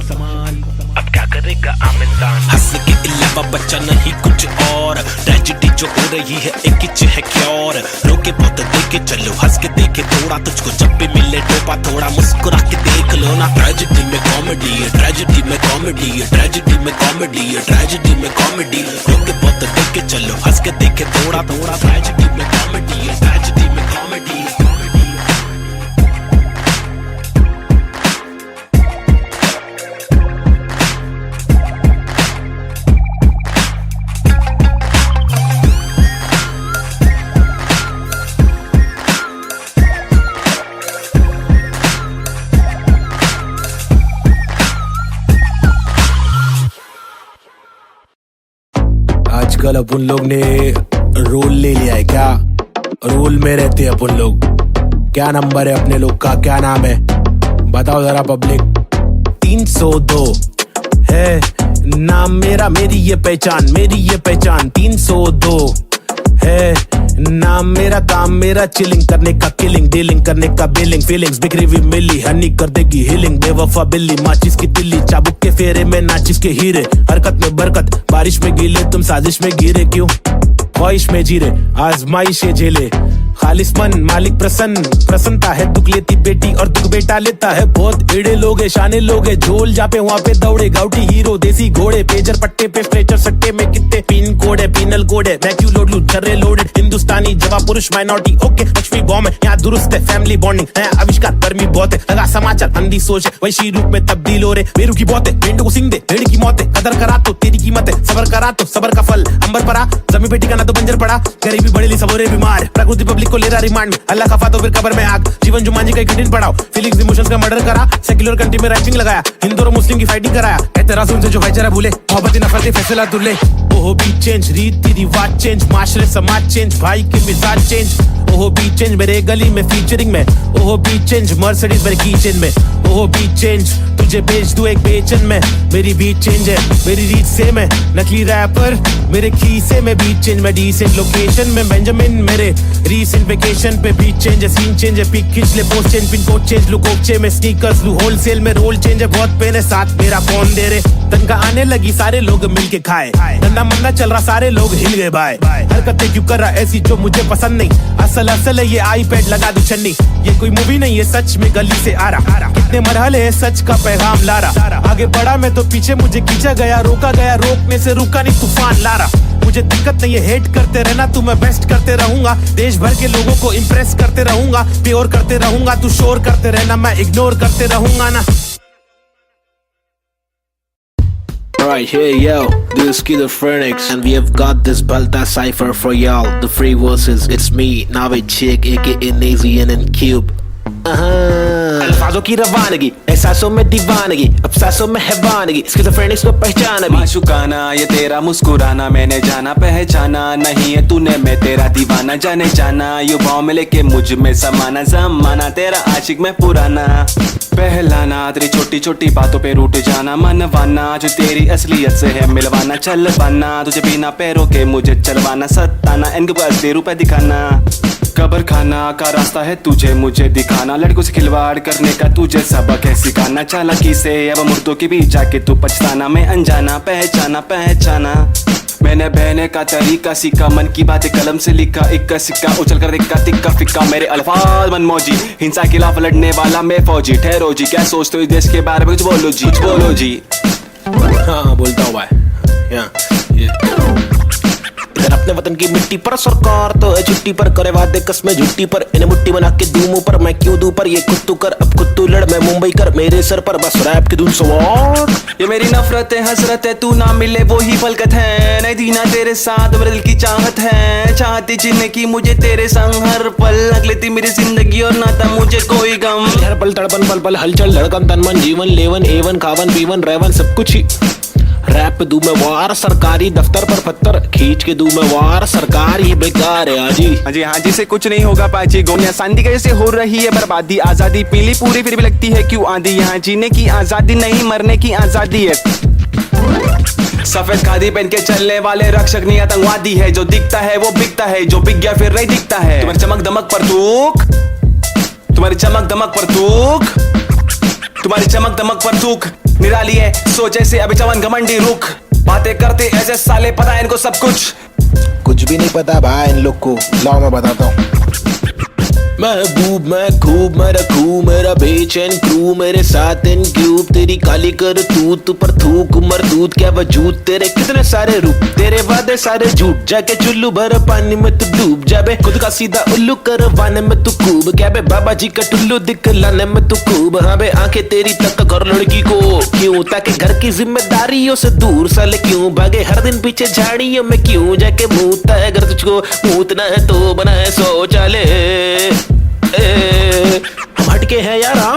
अब क्या करेगा आम इंसान। हंसने के अलावा बच्चा नहीं कुछ और, ट्रेजेडी जो हो रही है एक ही है क्योर। रोके बहुत देखे चलो, हंस के देखे थोड़ा, तुझको जब भी मिले टोपा थोड़ा मुस्कुरा के देख लो ना। ट्रेजेडी में कॉमेडी है, ट्रेजेडी में कॉमेडी है, ट्रेजेडी में कॉमेडी है, ट्रेजेडी में कॉमेडी। रोके बहुत देखे चलो, हंस के देखे थोड़ा थोड़ा, ट्रेजेडी में कॉमेडी है, ट्रेजेडी में कॉमेडी। आजकल अपन लोग ने रोल ले लिया है क्या? रोल में रहते हैं अपन लोग। क्या नंबर है अपने लोग का, क्या नाम है बताओ जरा पब्लिक। 302 है नाम मेरा, मेरी ये पहचान, मेरी ये पहचान। 302 है नाम मेरा, काम मेरा चिलिंग करने का, किलिंग डीलिंग करने का, बिलिंग फीलिंग्स बिखरी हुई मिली, हनी कर देगी हीलिंग। बेवफा बिल्ली माचिस की तिल्ली, चाबुक के फेरे में नाचिस के हीरे। हरकत में बरकत, बारिश में गीले, तुम साजिश में गिरे क्यों? ख्वाहिश में जीरे, आजमाइशें झेले, खालिस मन मालिक प्रसन्न। प्रसन्नता है दुख लेती बेटी और दुख बेटा लेता है। बहुत एड़े लोग है, शाने लोग है, झोल जापे वहाँ पे दौड़े। गाउटी हीरो देसी घोड़े, पेजर पट्टे पे स्ट्रेचर सट्टे में कितने पिन कोड है, पिनल कोड है। मैं क्यों लोड लूं छर्रे लोडेड, हिंदुस्तानी जवाब पुरुष माइनॉरिटी। ओके लक्ष्मी बॉम्ब है यहाँ दुरुस्त है, फैमिली बॉन्डिंग नया आविष्कार, गर्मी बहुत है, लगा समाचार अंधी सोच है, वैशी रूप में तब्दील हो रहे। बेरू की बहुत है, भेंड को सिंग दे, भेड़ की मौत है, कदर करा तो तेरी कीमत है, सबर करा तो सबर का फल अंबर परा। जमी बेटी का ना तो बंजर पड़ा, गरीबी बड़ेली सबोरे बीमार, प्रकृति पब्लिक को ले रहा रिमांड में। अल्लाह खफा तो फिर कब्र में आग, जीवन जुमानी का कठिन पड़ाव, फीलिंग्स इमोशंस का मर्डर करा, सेक्युलर कंट्री में राइटिंग लगाया, हिंदू और मुस्लिम की फाइटिंग कराया। एतराज उनसे जो भाईचारा भूले, मोहब्बत नफरत फैसला दुल्ले। ओहो बी चेंज, रीति रिवाज चेंज, माशरे समाज चेंज, भाई के मिजाज चेंज। ओहो बी चेंज मेरे गली में फीचरिंग में, ओहो बी चेंज मर्सिडीज मेरे कीचेन में। ओहो बी चेंज तुझे भेज दूं एक बेचन में, मेरी बीट चेंज है, मेरी रीच सेम है। नकली रैपर मेरे खीसे में, बीट चेंज मैं डिसेंट लोकेशन में। बेंजामिन मेरे रीसेंट वेकेशन पे, बीट चेंज है, सीन चेंज है, पिक खींच ले post change, pin code change लू, कोकचे में स्नीकर्स लू, होलसेल में रोल चेंज है, बहुत पेन है साथ मेरा कौन दे रे। तनका आने लगी सारे लोग मिलके खाए, धंधा मंदा चल रहा सारे लोग हिल गए बाय। हरकतें क्यों कर रहा ऐसी जो मुझे पसंद नहीं, असल असल है ये आईपैड लगा दूं छन्नी। ये कोई मूवी नहीं है सच में गली से आ रहा, कितने मरहले है सच का पैगाम ला रहा। आगे बढ़ा मैं तो पीछे मुझे खींचा गया, रोका गया, रोकने से रुका नहीं तूफान ला रहा। मुझे दिक्कत नहीं है हेट करते रहना, तू मैं बेस्ट करते रहूंगा, देश भर के लोगों को इम्प्रेस करते रहूंगा, प्योर करते रहूंगा, तू शोर करते रहना, मैं इग्नोर करते रहूंगा ना। Alright, hey yo, this is Schizophrenics, and we have got this Balta cipher for y'all. The free verses, it's me, Navid Chick, aka Nazy and Cube. अल्फाजों की रवानगी, एहसासों में दीवानगी, अफसासों में हैवानगी, स्किज़ोफ्रेनिक्स को पहचान अभी। माशुकाना ये तेरा मुस्कुराना, मैंने जाना पहचाना, नहीं है तूने मैं तेरा दीवाना, जाने जाना युवाओं में लेके मुझ में समाना, जमाना तेरा आशिक में पुराना। पहलाना तेरी छोटी छोटी बातों पे रूठ जाना, मनवाना जो तेरी असलियत से है मिलवाना, चल पाना तुझे बिना पैरों के मुझे चलवाना, सताना इनके असली रूप दिखाना। कब्र खाना का रास्ता है तुझे मुझे दिखाना, लड़कों से खिलवाड़ करने का तुझे सबक है सिखाना, चालाकी से अब मुर्दों के बीच जाके तू पछताना, मैं अनजाना पहचाना पहचाना। मैंने बहने का तरीका सीखा, मन की बातें कलम से लिखा, इक्का सिक्का उछल कर दिक्का तिक्का फिक्का, मेरे अल्फाज मनमौजी, हिंसा के खिलाफ लड़ने वाला मैं फौजी। ठहरो जी, क्या सोचते हो इस देश के बारे में, कुछ बोलो जी, कुछ बोलो जी। हाँ बोलता हूँ भाई। अपने वतन की मिट्टी पर सरकार तो है छुट्टी पर, करे वादे कस्में झुट्टी पर, इन्हें मुट्ठी बना के दूं मुंह पर, मैं क्यों दूं पर, ये खुद तू कर अब खुद तू लड़, मैं मुंबई कर मेरे सर पर, बस रैप की धुन सवार। ये मेरी नफरत है हसरत है, तू ना मिले वो ही फलकत है, नहीं दीना तेरे साथ मेरे दिल की चाहत है, चाहती जीने की मुझे तेरे संग हर पल, अगले थी मेरी जिंदगी और ना था मुझे कोई गम। हर पल तड़पन पल पल हलचल धड़कन तन मन जीवन लेवन एवन खावन पीवन रेवन सब कुछ ही। रैप दूं मैं वार, सरकारी दफ्तर पर पत्थर खींच के दूं मैं वार, सरकार ये बेकार है हाजी। हाँ जी से कुछ नहीं होगा पाजी, गोनिया शांति कैसे हो रही है बर्बादी, आजादी पीली पूरी फिर भी लगती है क्यों आंधी, यहाँ जीने की आजादी नहीं मरने की आजादी है। सफेद खादी पहन के चलने वाले रक्षक नहीं आतंकवादी है, जो दिखता है वो बिकता है, जो बिक गया फिर नहीं दिखता है। तुम्हारी चमक दमक पर थूक, तुम्हारी चमक दमक पर थूक, तुम्हारी चमक दमक पर थूक, निराली है सोच ऐसे अभी चवन घमंडी रुख, बातें करते ऐसे साले पता है इनको सब कुछ भी नहीं पता भाई इन लोग को। लाओ मैं बताता हूँ। महबूब मैं खूब मैं रखूं मेरा बेचैन क्रू मेरे साथ इन क्यूब तेरी काली कर तू पर थूक मरदूत क्या वजूद तेरे कितने सारे रूप तेरे वादे सारे झूठ जाके चुल्लू भर पानी में तू डूब जाबे खुद का सीधा उल्लू करवाने में तू खूब क्या बे बाबा जी का टुल्लू दिखलाने में तू खूब। हाँ बे आंखें तेरी तक कर लड़की को क्यों ताकि घर की जिम्मेदारियों से दूर साले क्यों भागे हर दिन पीछे झाड़ियों में क्यों जाके मूतता है घर तुझको मूतना है तो बनाए शौचालय। हम हटके हैं यारा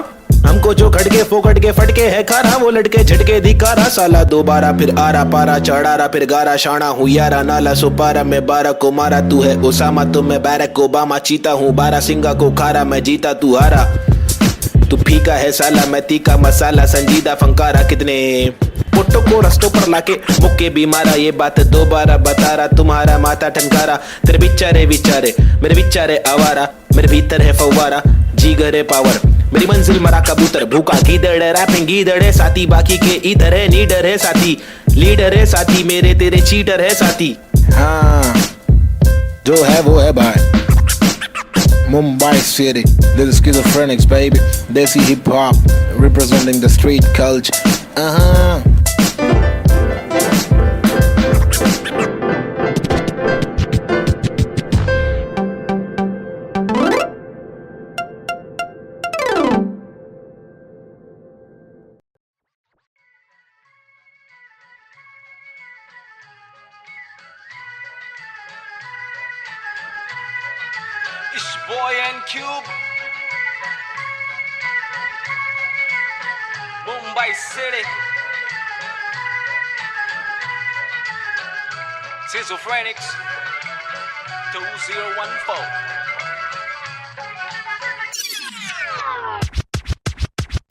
हमको जो खटके फोकट के फटके है खारा वो लटके झटके दिखारा साला दोबारा फिर आरा पारा चढ़ारा फिर गारा शाना हूँ यारा नाला सुपारा मैं 12 को मारा तू है ओसामा तो मैं बैरक ओबामा चीता हूँ 12 सिंगा को खारा मैं जीता तू हारा तू फीका है साला मैं तीखा मसाला संजीदा फंकारा कितने पुट्टो को रस्तों पर लाके मुक्के भी मारा ये बात दोबारा बता रहा तुम्हारा माथा ठनकारा तेरे बिचारे विचारे मेरे बिचारे आवारा मेरे भीतर है फव्वारा जीगर है पावर मेरी मंजिल मरा कबूतर भूखा गीदड़ रैपिंग गीदड़ है साथी बाकी के इधर है नीडर है साथी लीडर है साथी मेरे तेरे चीटर है साथी। हाँ जो है वो है भाई। Mumbai City, this is Schizophrenics baby, Desi hip hop representing the street culture. It's boy and Cube, Mumbai City, Schizophrenics 2014.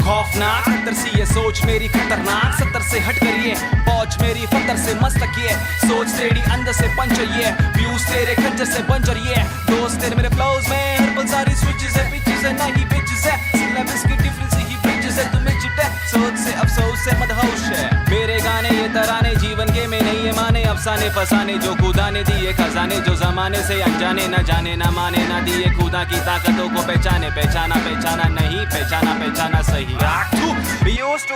खौफनाक खतर सी ये सोच मेरी खतरनाक 70 से हट करिए पहुंच मेरी फतर से मस्तक ये सोच तेरी अंदर से पंचर ये व्यूज तेरे खंजर से बंजर ये दोस्त तेरे मेरे फ्लोज में हर पल सारी स्विचेस है पिचेस है नहीं बिचेस है सिलेबस की डिफरेंस ही ब्रिजेस है तुम्हें चिट है सोच से अफसोस से मदहोश है मेरे गाने ये तराने जीवन के में नहीं ये माने अफसाने फसाने जो खुदा ने दिए खजाने जो जमाने से अनजाने न जाने न माने न दिए खुदा की ताकतों को पहचाने पहचाना पहचाना नहीं पहचाना पहचाना सही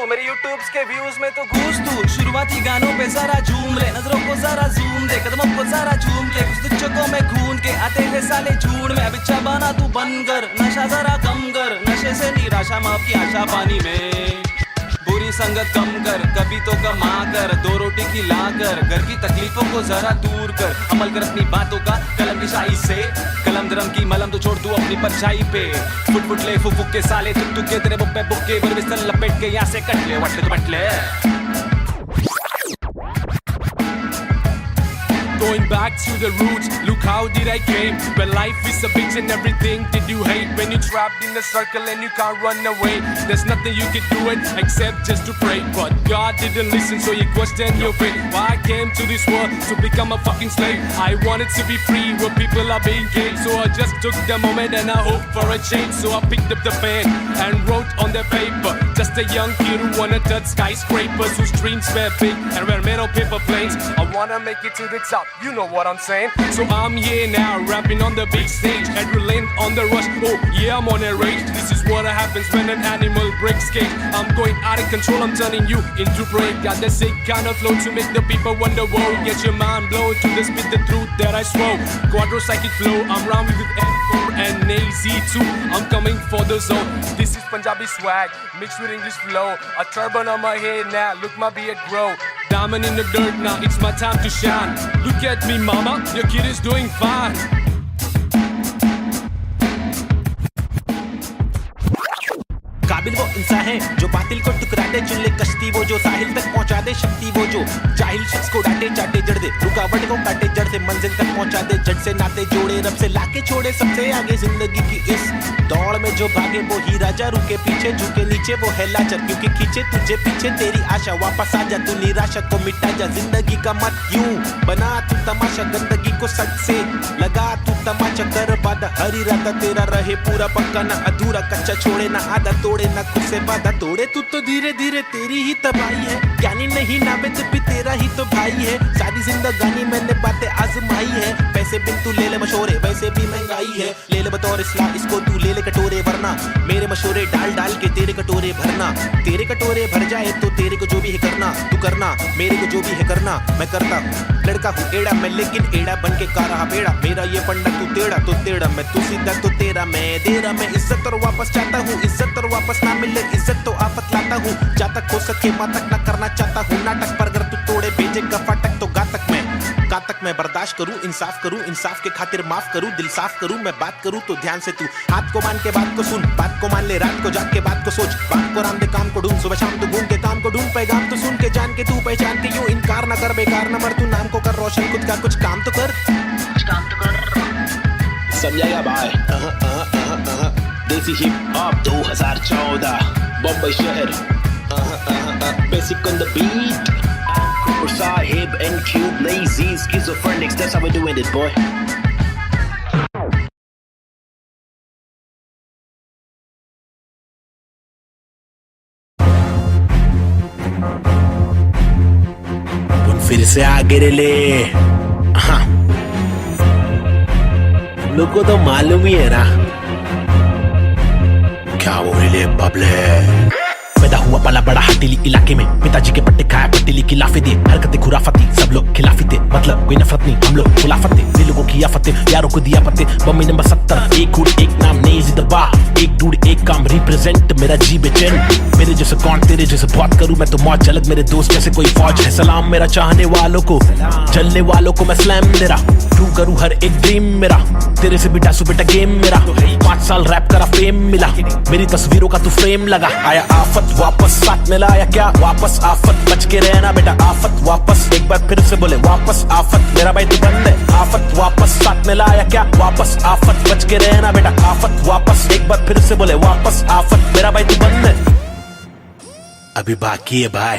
मेरे यूट्यूब्स के व्यूज में तो घूस तू शुरुआती गानों पे जरा झूम ले नजरों को जरा जूम दे कदमों को जरा झूम के कुछ दिक्कतों में खून के आते हैं साले झूठ में अब इच्छा बना तू बन कर नशा जरा कम कर नशे से निराशा माफ की आशा पानी में बुरी संगत कम कर कभी तो कमा कर 2 रोटी खिला कर घर की तकलीफों को जरा दूर कर अमल कर अपनी बातों का कलम की शाही से कलम दरम की मलम तो छोड़ तू अपनी परछाई पे फुट फुट ले फुक के साले तुक तुक के तेरे बुक्के बुक्के बर बिस्तर लपेट के यहाँ से कट ले वट ले Going back to the roots, look how did I came. When life is a bitch and everything did you hate. When you're trapped in a circle and you can't run away, there's nothing you can do it except just to pray. But God didn't listen, so you question your fate. Why I came to this world to become a fucking slave. I wanted to be free where people are being gay. So I just took the moment and I hoped for a change. So I picked up the pen and wrote on the paper. Just a young kid who wanna touch skyscrapers, whose dreams were big and were made of paper planes. I wanna make it to the top. You know what I'm saying? So I'm here now, rapping on the big stage. Adrenaline on the rush, oh yeah, I'm on a rage. This is what happens when an animal breaks cage. I'm going out of control, I'm turning you into prey. Got the sick kind of flow to make the people wonder, whoa. Get your mind blown to the spit the truth that I swore. Quadro psychic flow, I'm rhyming with M4 and AZ2. I'm coming for the zone. This is Punjabi swag, mixed with English flow. A turban on my head now, look my beard grow. Diamond in the dirt now, it's my time to shine. Look at me mama, your kid is doing fine. काबिल वो इंसान है जो बातिल को टुकरा दे चुन ले कश्ती वो जो साहिल तक पहुंचा दे शक्ति वो जो जाहिल शख्स को डांटे चाटे जड़ दे रुकावट को काटे जड़ से मंजिल तक पहुंचा दे जड़ से नाते जोड़े रब से लाके छोड़े सबसे आगे जिंदगी की इस दौड़ में जो भागे वो ही राजा रुके पीछे झुके नीचे वो है लाचार क्योंकि खींचे तुझे पीछे तेरी आशा वापस आ जा तू निराशा को मिटा जा जिंदगी का मत यूं बना तू तमाशा गंदगी को सट से लगा तू तमाचा कर बाद हर इरादा तेरा रहे पूरा पक्का, ना अधूरा कच्चा छोड़े, ना आधा तोड़े, ना खुद से वादा तोड़े। तू तो धीरे धीरे तेरी ही तबाही है, ज्ञानी नहीं नावेद भी तेरा ही तो भाई है। सारी जिंदगानी मैंने बातें आजमाई है, पैसे बिन तू ले ले मशोरे, वैसे भी महंगाई है। ले ले बतौर इस्लाम इसको तू ले ले कटोरे, वरना मेरे मशोरे डाल डाल के तेरे कटोरे भरना। तेरे कटोरे भर जाए तो तेरे को जो भी है करना, तू करना मेरे को जो भी है करना। मैं करता हूँ, लड़का हूँ एड़ा मैं, लेकिन एड़ा बन के का रहा बेड़ा। मेरा ये पंडा तू टेढ़ा तो टेढ़ा, मैं तू सीधा तो तेरा मैं दे रहा। मैं इज्जत और वापस चाहता हूँ, इज्जत और वापस ना मिले इज्जत तो आफत लाता हूँ। जहाँ तक हो सके वहाँ तक ना करना चाहता हूँ नाटक, पर अगर तू तोड़े भेजेगा फाटक तो घातक मैं बर्दाश्त करूँ, इंसाफ के खातिर माफ करूँ, दिल साफ करूँ। मैं बात करूँ तो ध्यान से तू हाथ को मान के बात को सुन, बात को मान ले रात को जाग के बात को सोच। बात को राम दे काम को ढूंढ, सुबह शाम तू घूम के काम को ढूंढ। पैगाम तो सुन के जान के तू पहचान के, यूं इनकार ना कर बेकार ना मर। तू नाम को कर रोशन, खुद का कुछ काम तो कर। समझेगा भाई। देसी हिप हॉप 2014 बम्बई शहर। Basic on the beat. Sahib and Cube, lazy, schizophrenics. That's how we're doing it, boy. फिर से आगे ले। हाँ, लोग को तो मालूम ही है ना क्या वो ले बबले। पैदा हुआ पला बड़ा हटीली इलाके में, पिताजी के पट्टे खाया पट्टीली की लाफे दिए। हरकतें खुराफती, सब लोग खिलाफी थे, मतलब कोई नफरत नहीं, हम लोग खुलाफत थे। दिल लोगों की आफतें, यारों को दिया पत्ते। बम्बई नंबर 70, एक हुड एक नाम नहीं जिंदबा, एक डूड एक काम रिप्रेजेंट मेरा जी बेचैन। मेरे जैसे कौन तेरे जैसे बहुत करूं मैं तो मौज झलक, मेरे दोस्त जैसे कोई फौज है। सलाम मेरा चाहने वालों को, जलने वालों को मैं स्लैम दे रहा। ट्रू करूं हर एक ड्रीम मेरा, तेरे से भी डासू बेटा गेम मेरा। 5 साल रैप करा फेम मिला, मेरी तस्वीरों का तू फ्रेम लगा। आया आफत वापस साथ में लाया क्या वापस आफत, बच के रहना बेटा आफत वापस। एक बार फिर से बोले वापस आफत, मेरा भाई तू बंद है। आफत वापस साथ में लाया क्या वापस आफत, बच के रहना बेटा आफत वापस। एक बार फिर से बोले वापस आफत, मेरा भाई तू बंद है। अभी बाकी है भाई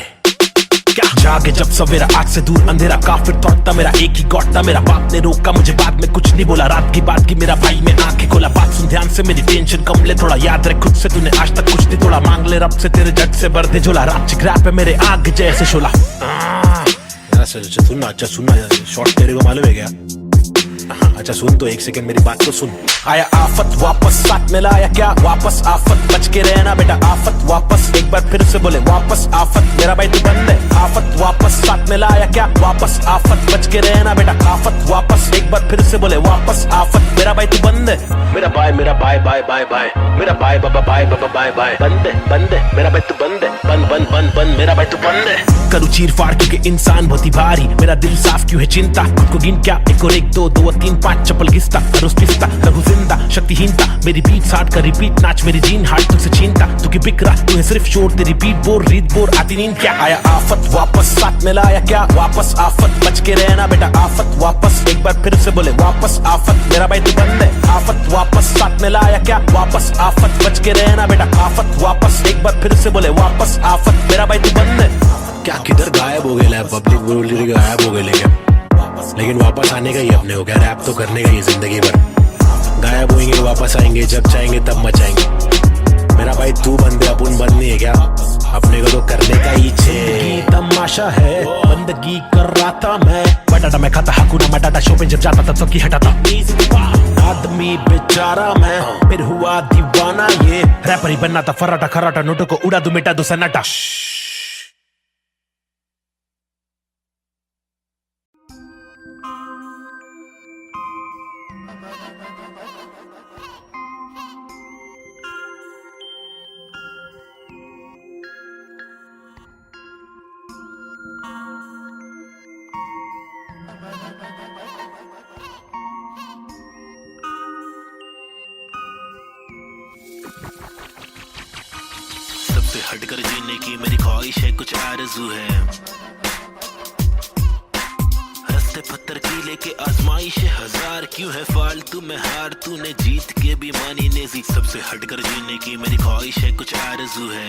क्या जागे जब सवेरा, आग से दूर अंधेरा। काफिर थॉट था मेरा, एक ही गॉड था मेरा। बाप ने रोका मुझे, बाद में कुछ नहीं बोला। रात की बात की मेरा भाई, मैं आंखें खोला। बात सुन ध्यान से, मेरी टेंशन कम ले थोड़ा। याद रख खुद से, तूने आज तक कुछ नहीं तोड़ा। मांग ले रब से, तेरे जट से भर दे झोला। रात चिक रैप है मेरे आग जैसे शोला। अच्छा सुनना शॉर्ट तेरे को मालूम है क्या? अच्छा सुन तो एक सेकंड मेरी बात तो सुन। आया आफत वापस साथ में लाया क्या वापस आफत, बच के रहना बेटा आफत वापस। एक बार फिर से बोले वापस आफत, मेरा भाई तू बंद है। आफत वापस साथ में लाया क्या वापस आफत, बच के रहना बेटा आफत वापस। एक बार फिर से बोले वापस आफत, मेरा भाई तू बंद है। मेरा भाई बाय बाय, मेरा भाई बाबा बाय बाय। बंद है मेरा भाई तू बंद है, बंद मेरा भाई तू बंद है। करूँ चीर फाड़ क्योंकि इंसान बहुत ही भारी, मेरा दिल साफ क्यों है चिंता। खुद को गिन क्या 1 और 1 2 2 और 3 5 चप्पल घिसता। रोज पिसता रहूं जिंदा, शक्तिहीनता मेरी बीट साठ का रिपीट। नाच मेरी जीन हार्ट तुझसे छीनता। तू की बिक रहा तू है सिर्फ शोर, तेरी बीट बोर रीत बोर आती नींद क्या। आया आफत वापस साथ में लाया क्या वापस आफत, बच के रहना बेटा आफत वापस। एक बार फिर से बोले वापस आफत, मेरा भाई तू बंद है। आफत वापस साथ में लाया क्या वापस आफत, बच के रहना बेटा आफत वापस। एक बार फिर से बोले वापस आफत, मेरा भाई तू बंद है। क्या किधर गायब हो गया पब्लिक बोल गायब हो गए, लेकिन वापस आने का ही अपने हो गया। रैप तो करने का ही जिंदगी भर। गायब होंगे वापस आएंगे, जब चाहेंगे तब मचाएंगे। मेरा भाई तू बंदे अपन बंद नहीं है क्या, अपने को तो करने का ही छे। तमाशा है बंदगी कर रहा था मैं, बटाटा मैं खाता हाकुना मटाटा। शो पे जब जाता तब सबकी हटाता। आदमी बेचारा मैं, फिर हुआ दीवाना ये। रैपर ही बनना था फराटा खराटा, नोटों को उड़ा दूं मिटा दूं सन्नाटा। सबसे हटकर जीने की मेरी ख्वाहिश है, कुछ आरज़ू है। हंसते पत्थर की लेके आजमाइश है हजार, क्यों है फालतू में हार, तूने जीत के भी मानी नेजी। सबसे हटकर जीने की मेरी ख्वाहिश है, कुछ आरज़ू है।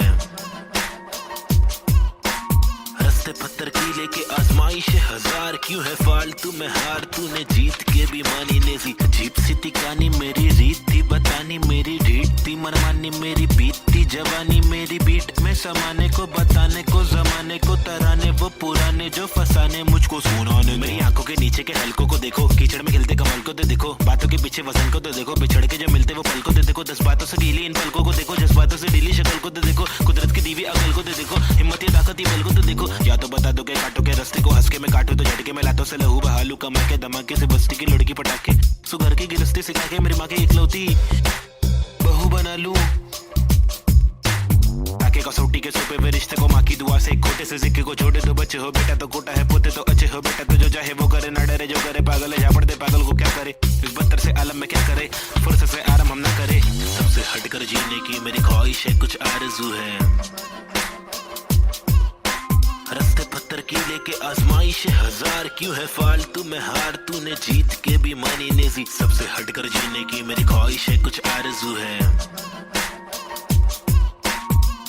हंसते पत्थर की लेके आजमाइश है हजार, क्यों है फालतू में हार, तूने जीत के भी मानी नेजी। अजीब सी तिकानी मेरी रीत जवानी मेरी बीट में समाने को, बताने को जमाने को, तराने वो पुराने जो फसाने मुझको सुनाने। मेरी आंखों के नीचे के हलकों को देखो, कीचड़ में खिलते कमल को तो देखो, बातों के पीछे वजन को तो देखो, बिछड़ के जो मिलते वो पल को तो देखो, 10 बातों से गीली इन पलकों को देखो, जज्बातों से ढीली शक्ल को तो देखो, कुदरत की दीवी अकल को तो देखो, हिम्मत या ताकत ही बल को तो देखो। या तो बता दो के काटो के रास्ते को, हंस के मैं काटू तो झटके में लातों से लहू बहालू, कमा के धमाके से बस्ती की लड़की पटाखे, सुगर की गिरस्ती सिखा के मेरी माँ की इकलौती बहू बना लूं। ताकि कसौटी के सोपे वे रिश्ते को माँ की दुआ से, खोटे से सिक्के को छोड़े तो बच्चे हो बेटा, तो कोटा है पोते तो अच्छे हो बेटा, तो जो चाहे वो करे ना डरे, जो करे पागल है झापड़ दे पागल को क्या करे, इस बदतर से आलम में क्या करे, फुर्सत से आराम हम ना करे। सबसे हटकर जीने की मेरी ख्वाहिश है, कुछ आरज़ू है, रास्ते पत्थर की लेके आजमाइश हजार, क्यों है फालतू में हार, तूने जीत के भी मानी नेजी। सबसे हटकर जीने की मेरी ख्वाहिश है, कुछ आरज़ू है,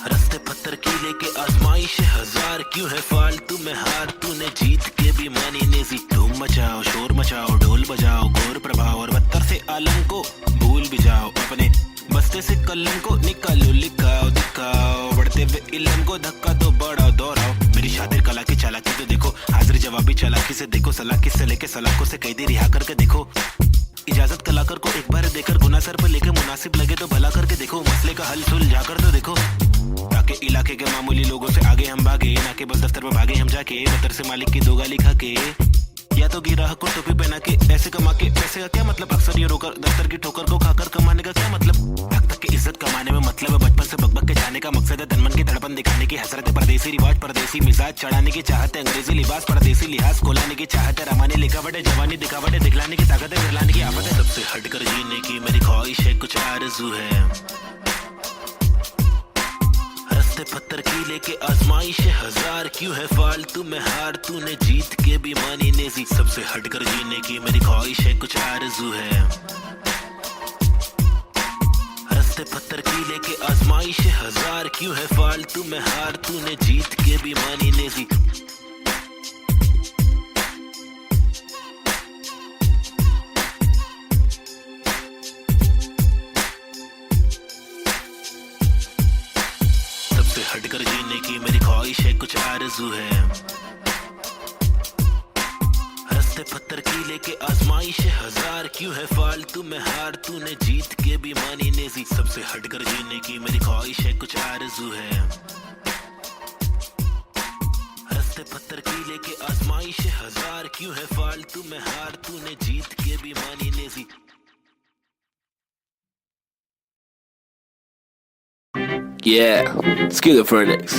रास्ते पत्थर की लेके आजमाइश हजार, क्यों है फालतू में हार, तूने जीत के भी मानी नेजी। धूम मचाओ शोर मचाओ ढोल बजाओ, घोर प्रभाव और बदतर से आलम को भूल भी जाओ, अपने बस्ते से कलम को निकालो, लिखाओ दिखाओ, बढ़ते हुए इल्म को धक्का तो बढ़ाओ दोहराओ। मेरी शातिर कला की चालाकी तो देखो, हाजिर जवाबी चालाकी से देखो, सलाह से लेके सलाखों से कैदी रिहा करके देखो, इजाजत कलाकार को एक बार देकर गुना सर पर लेके मुनासिब लगे तो भला करके देखो, मसले का हल सुलझा कर तो देखो, ताकि इलाके के मामूली लोगों से आगे हम भागे, ना के बस दफ्तर में भागे हम जाके, दफ्तर से मालिक की दो गाली खा के, या तो गिराह को टोपी पहना के ऐसे कमा के, पैसे का क्या मतलब, अक्सर ये रोकर दफ्तर की ठोकर को खाकर कमाने का क्या मतलब, हक तक की इज्जत कमाने में मतलब है, बचपन से बकबक के जाने का मकसद है, तनमन की धड़पन दिखाने की हसरत है, परदेसी रिवाज परदेसी मिजाज चढ़ाने की चाहत है, अंग्रेजी लिबास परदेसी लिहाज कोलाने की चाहत है, रामानी लिखावट है, जवानी दिखावट है, दिखलाने की ताकत है, दिखलाने की आफत है। सबसे हटकर जीने की मेरी ख्वाहिश है, कुछ आरज़ू है, रास्ते पत्थर की लेके आजमाइश हजार, क्यों है फालतू में हार, तूने जीत के भी मानी नेजी। सबसे हटकर जीने की मेरी ख्वाहिश है, कुछ आरज़ू है, रास्ते पत्थर की लेके आजमाइश हजार, क्यों है फालतू में हार, तूने जीत के भी मानी नेजी। हटकर जीने की मेरी ख्वाहिश है, कुछ आरज़ू है, रास्ते पत्थर की लेके आजमाइश हजार, क्यों है फालतू में हार, तूने जीत के भी मानी नेजी। सबसे हटकर जीने की मेरी ख्वाहिश है, कुछ आरज़ू है, रास्ते पत्थर की लेके आजमाइश हजार, क्यों है फालतू में हार, तूने जीत के भी मानी Naezy. Yeah, schizophrenics.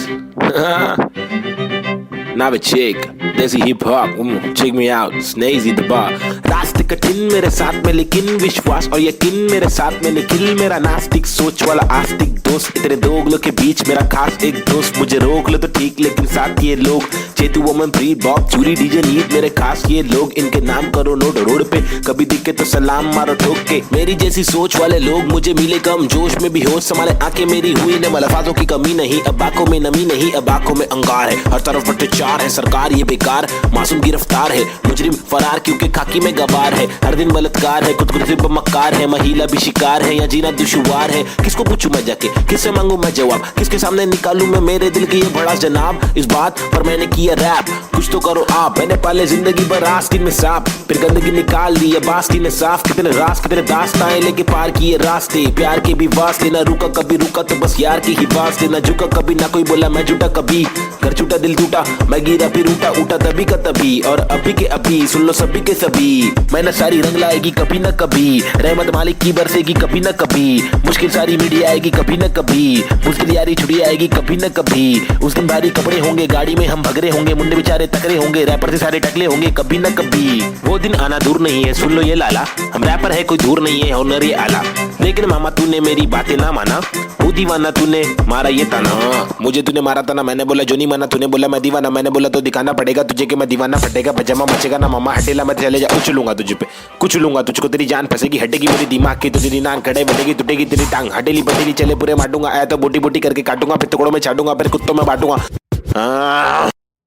Now a chick, desi hip hop, check me out, Snazy the bar. रास्ते कठिन मेरे साथ में लेकिन विश्वास और यकीन मेरे साथ में निखिल, मेरा नास्तिक सोच वाला आस्तिक दोस्त, इतने दोगलों के बीच मेरा खास एक दोस्त, मुझे रोक लो तो ठीक लेकिन साथ ये लोग, चेतु वोमन प्रीत बॉब चूरी डीजे नीत, मेरे खास ये लोग, इनके नाम करो नोट रोड पे, कभी दिखे तो सलाम मारो ठोक के, मेरी जैसी सोच वाले लोग मुझे मिले कम, जोश में भी होश संभाले आंखें मेरी हुई न मलफाजों की कमी नहीं, अब आंखों में नमी नहीं, अब आंखों में अंगार है, हर तरफ भ्रष्टाचार है, सरकार ये बेकार, मासूम गिरफ्तार है, मुजरिम फरार क्योंकि खाकी में गवार है, हर दिन बलात्कार है, खुदकुशी पर मक्कार है, महिला भी शिकार है, या जीना दुश्वार है, किसको पूछूं मैं जाके, किससे मांगू मैं जवाब, किसके सामने निकालूं मैं मेरे दिल की ये भड़ास जनाब, इस बात पर मैंने किया रैप, कुछ तो करो आप, मैंने पाले जिंदगी भर आस्तीन में सांप, फिर गंदगी निकाल दी अब आस्तीन ने साफ, कितने रास कितने दास्ताएं लेके पार किए रास्ते, प्यार के भी वास्ते, ना रुका कभी रुका तो बस यार की ही वास्ते, ना झुका कभी ना कोई बोला मैं झूठा कभी, घर छूटा दिल टूटा मैं गिरा फिर उठा उठा तभी का तभी, और अभी के अभी सुन लो सभी के सभी, मेहनत सारी रंग लाएगी कभी न कभी, रहमत मालिक की बरसेगी कभी न कभी, मुश्किल सारी मिटी आएगी कभी न कभी, मुश्किल यारी छुड़ी आएगी कभी न कभी, उस दिन भारी कपड़े होंगे, गाड़ी में हम भगरे होंगे, मुंडे बेचारे तकरे होंगे, रैपर से सारे टकले होंगे कभी न कभी, वो दिन आना दूर नहीं है सुन लो ये लाला, हम रैपर है कोई दूर नहीं है हुनर ये आला, लेकिन मामा तूने मेरी बातें ना माना, वो दीवाना तूने मारा ये ताना, मुझे तूने मारा था ना मैंने बोला जो नहीं माना, तूने बोला मैं दीवाना, मैंने बोला तो दिखाना पड़ेगा तुझे कि मैं दीवाना, फटेगा पजामा मचेगा ना मामा हटेला मैं चले जा, उछलूंगा तुझे पे कुचलूंगा तुझको, तेरी जान फंसेगी हटेगी मेरी दिमाग की, तुझे नान खड़े बढ़ेगी टूटेगी तेरी टांग, हटेली पटेली चले पूरे माटूंगा, आया तो बोटी बोटी करके काटूंगा, फिर टुकड़ों में छाटूंगा, फिर कुत्तों में बांटूंगा,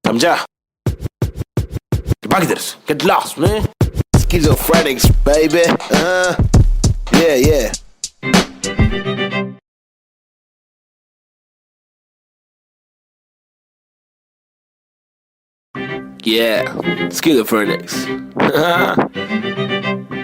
समझा? भाग इधर से, get lost man. Schizophrenics baby, yeah. Yeah, schizophrenics.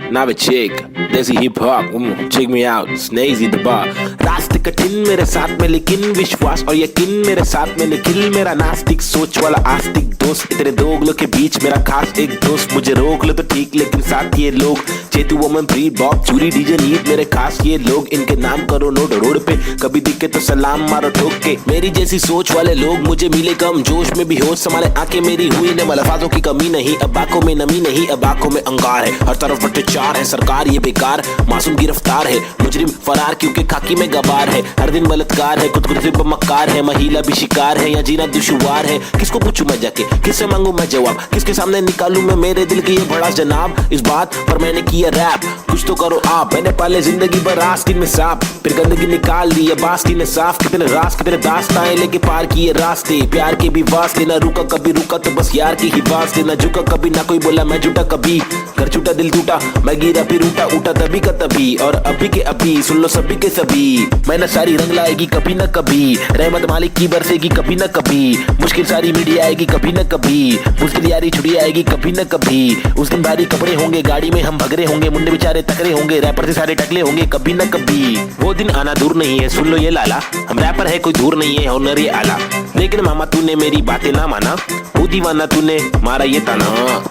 Novacek, Desi hip hop, check me out, Snazy the bar. रास्ते कठिन मेरे साथ में लेकिन विश्वास और यकीन मेरे साथ में निखिल मेरा नास्तिक सोच वाला आस्तिक दोस्त इतने दोगलों के बीच मेरा खास एक दोस्त मुझे रोक लो तो ठीक लेकिन साथ ये लोग चेतु वोमन प्री बॉब चूरी डीजे नीट मेरे खास ये लोग इनके नाम करो नोट रोड पे कभी दिखे तो सलाम मारो ठोक के मेरी जैसी सोच वाले लोग मुझे मिले कम जोश में भी होश संभाले आंखें मेरी हुई ने मलफाजों की कमी नहीं अब आंखों में नमी नहीं अब आंखों में अंगार है हर तरफ भ्रष्टाचार है सरकार ये बेकार मासूम गिरफ्तार है मुजरिम फरार क्योंकि खाकी में गवार है हर दिन बलात्कार है खुदकुशी पर मक्कार है महिला भी शिकार है या जीना दुश्वार है किसको पूछूं मैं जाके किससे मांगू मैं जवाब किसके सामने निकालूं मैं मेरे दिल की ये भड़ास जनाब इस बात पर मैंने किया रैप कुछ तो करो आप मैंने पाले जिंदगी भर आस्तीन में सांप फिर गंदगी निकाल दी अब आस्तीन ने साफ कितने रास कितने दास्ताएं लेके पार किए रास्ते प्यार के भी वास्ते ना रुका कभी रुका तो बस यार की ही वास्ते ना झुका कभी ना कोई बोला मैं झूठा कभी घर छूटा दिल टूटा मैं गिरा फिर उठा तभी का तभी और अभी के अभी सुन लो सभी के सभी मेहनत सारी रंग लाएगी कभी न कभी रहमत मालिक की बरसेगी कभी न कभी मुश्किल सारी मीडिया आएगी कभी न कभी मुश्किल यारी छुड़ी आएगी कभी न कभी उस दिन भारी कपड़े होंगे गाड़ी में हम भगरे होंगे मुंडे बेचारे तकरे होंगे रैपर से सारे टकले होंगे कभी न कभी वो दिन आना दूर नहीं है सुन लो ये लाला हम रैपर है कोई दूर नहीं है हुनर ये आला लेकिन मामा तूने मेरी बातें ना माना वो दीवाना तूने मारा ये ताना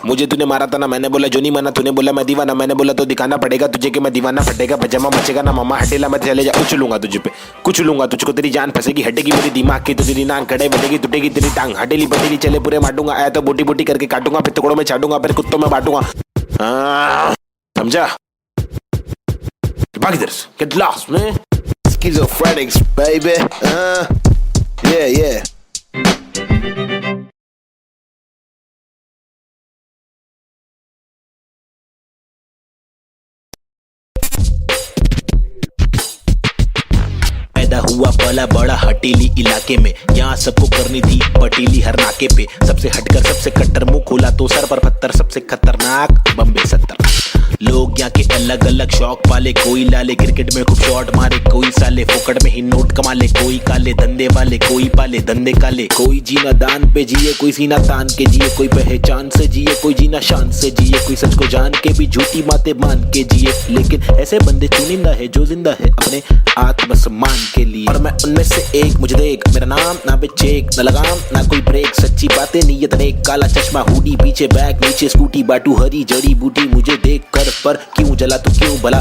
मुझे तूने मारा था ना मैंने बोला जो नहीं माना तूने बोला मैं दीवाना मैंने बोला तो दिखाना पड़ेगा तुझे कि मैं दीवाना फटेगा पजामा मचेगा ना मामा हटेला मैं चले जा उछलूंगा तुझे पे कुछ लूंगा तुझको तेरी जान फंसेगी हटेगी मेरी दिमाग की तो तेरी नाक खड़े बढ़ेगी टूटेगी तेरी टांग हटेली बटेली चले पूरे मारूंगा आया तो बोटी बोटी करके काटूंगा फिर टुकड़ों में छाटूंगा फिर कुत्तों में बांटूंगा समझा भाग इधर से get lost man schizophrenics baby yeah हुआ पला बड़ा हटेली इलाके में यहाँ सबको करनी थी पटेली हर नाके पे सबसे हटकर सबसे कट्टर मुंह खोला तो सर पर पत्थर सबसे खतरनाक बम्बे 70 लोग यहाँ के अलग अलग शौक पाले कोई लाले क्रिकेट में खूब शॉट मारे कोई साले फोकट में ही नोट कमा ले कोई काले धंधे वाले कोई पाले धंधे काले कोई जीना दान पे जिए कोई सीना तान के जिए कोई पहचान से जिए कोई जीना शान से जिए कोई सच को जान के भी झूठी बातें मान के जिए लेकिन ऐसे बंदे चुनिंदा है जो जिंदा है अपने आत्मसम्मान के लिए और मैं उनमें से एक मुझे देख मेरा नाम ना बेचेक ना लगाम ना कोई ब्रेक सच्ची बातें नीयत नेक काला चश्मा हुडी पीछे बैग नीचे स्कूटी बाटू हरी जड़ी बूटी मुझे देख कर पर क्यों जला तू क्यों भला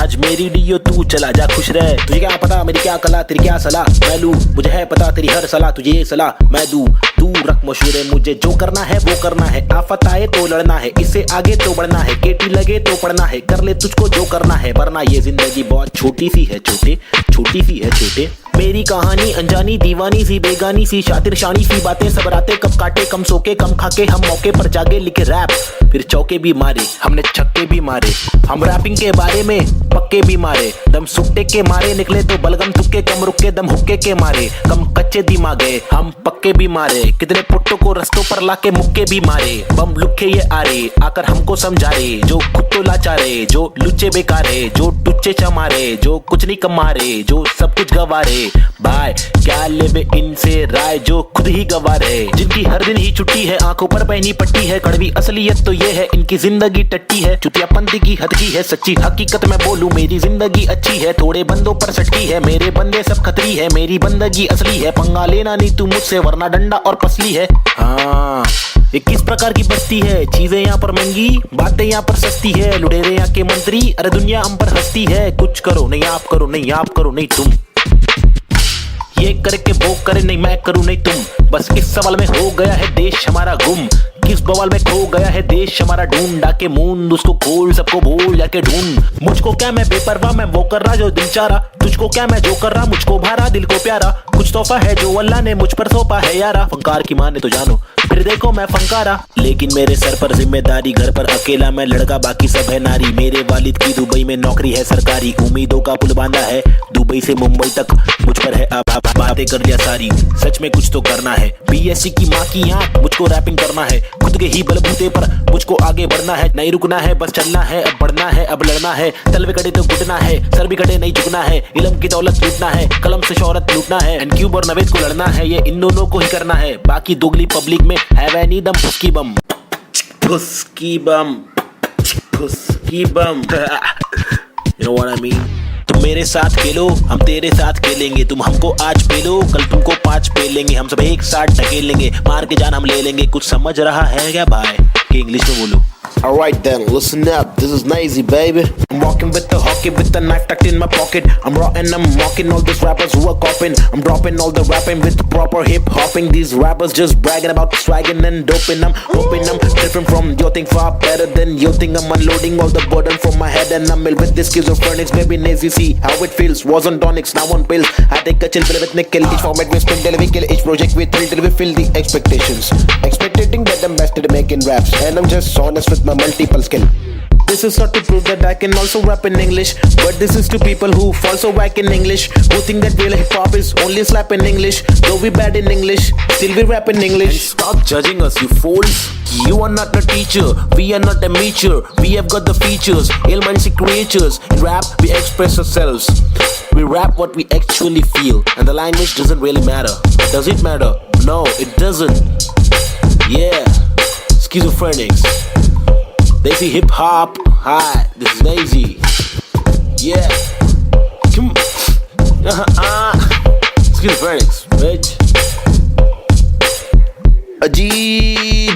आज मेरी डियो तू चला जा खुश रह तुझे क्या पता मेरी क्या कला तेरी क्या सलाह मैं लूं मुझे है पता तेरी हर सलाह तुझे ये सलाह मैं दूं तू रख मशहूर मुझे जो करना है वो करना है आफत आए तो लड़ना है इससे आगे तो बढ़ना है केटी लगे तो पढ़ना है कर ले तुझको जो करना है वरना ये जिंदगी बहुत छोटी सी है छोटी सी है छोटे मेरी कहानी अनजानी दीवानी सी बेगानी सी शातिर शानी सी बातें सब रातें कब काटे कम सोके कम खाके हम मौके पर जागे लिखे रैप फिर चौके भी मारे हमने छक्के भी मारे हम रैपिंग के बारे में पक्के भी मारे दम सुट्टे के मारे निकले तो बलगम तुक्के कम रुके दम हुक्के के मारे कम कच्चे दिमागे हम पक्के भी मारे कितने पुट्टों को रस्तों पर लाके मुक्के भी मारे बम लुखे ये आरे आकर हमको समझा रे जो खुद तो लाचारे जो लुच्चे बेकारे जो टुच्चे चमारे जो कुछ नहीं कमारे जो सब कुछ गवारे भाई क्या लेबे इनसे राय जो खुद ही गवारे जिनकी हर दिन ही छुट्टी है आंखों पर पहनी पट्टी है कड़वी असलियत तो ये है इनकी जिंदगी टट्टी है चुतियापंथी की हद की है सच्ची हकीकत में बोलूं मेरी जिंदगी अच्छी है थोड़े बंदों पर सटकी है मेरे बंदे सब खतरी है मेरी बंदगी असली है पंगा लेना नहीं तू मुझसे वरना डंडा और पसली है हाँ ये किस प्रकार की बस्ती है चीजें यहाँ पर महंगी बातें यहाँ पर सस्ती है लुटेरे यहाँ के मंत्री अरे दुनिया हम पर हंसती है कुछ करो नहीं आप करो नहीं आप करो नहीं तुम ये करके वो करे नहीं मैं करूं नहीं तुम बस इस सवाल में हो गया है देश हमारा गुम किस बवाल में खो गया है देश हमारा ढूंढा के मूंद उसको खोल सबको भूल जाके ढूंढ मुझको क्या मैं बेपरवाह मैं वो कर रहा जो दिल चाह रहा तुझको क्या मैं जो कर रहा मुझको भारा दिल को प्यारा कुछ तोहफा है जो अल्लाह ने मुझ पर सौंपा है यारा फंकार की माने तो जानो फिर देखो मैं फंकारा लेकिन मेरे सर पर जिम्मेदारी घर पर अकेला मैं लड़का बाकी सब है नारी मेरे वालिद की दुबई में नौकरी है सरकारी उम्मीदों का पुल बांधा है दुबई से मुंबई तक मुझ पर है बातें कर दिया सारी सच में कुछ तो करना है बीएससी की माँ की आंख मुझको रैपिंग करना है खुद के ही बलबूते पर मुझको आगे बढ़ना है, नहीं रुकना है, बस चलना है, अब बढ़ना है, अब लड़ना है। तलवे कटे तो घुटना है, सर भी कटे नहीं झुकना है। इल्म की दौलत लूटना है, कलम से शोहरत लूटना है। एंड क्यूब और नवेद को लड़ना है, ये इन दोनों को ही करना है। बाकी दोगली पब्लिक में हैव एनी दम फुसकी बम, फुसकी बम, फुसकी बम। You know what I mean? तुम मेरे साथ खेलो, हम तेरे साथ खेलेंगे। तुम हमको आज पेलो, कल तुमको 5 पेलेंगे। हम सब एक साथ ढकेलेंगे, मार के जान हम ले लेंगे। कुछ समझ रहा है क्या भाई कि इंग्लिश में बोलो? Alright then, listen up, this is Nazy, baby. I'm walking with the hockey with the knife tucked in my pocket. I'm raw and I'm mocking all these rappers who are copying. I'm dropping all the rapping with the proper hip hopping. These rappers just bragging about swagging and doping. I'm hoping I'm different from your thing, far better than your thing. I'm unloading all the burden from my head and I'm ill with this schizophrenics. Baby Nazy, see how it feels. Was on tonics, now on pills. I take a chill pill with nickel. Each format we spin till we kill. Each project we thrill till we fill the expectations. Expecting that I'm best at making raps, and I'm just honest with my multiple skill. This is not to prove that I can also rap in English, but this is to people who fall so whack in English, who think that real hip hop is only slap in English. Though we bad in English, still we rap in English. And stop judging us, you fools. You are not a teacher, we are not a meacher. We have got the features, ill-minded creatures. In rap, we express ourselves. We rap what we actually feel, and the language doesn't really matter. Does it matter? No, it doesn't. Yeah, schizophrenics. Nazy hip hop. Hi, this is Nazy. Yeah. Come. Schizophrenics, bitch. Ajee.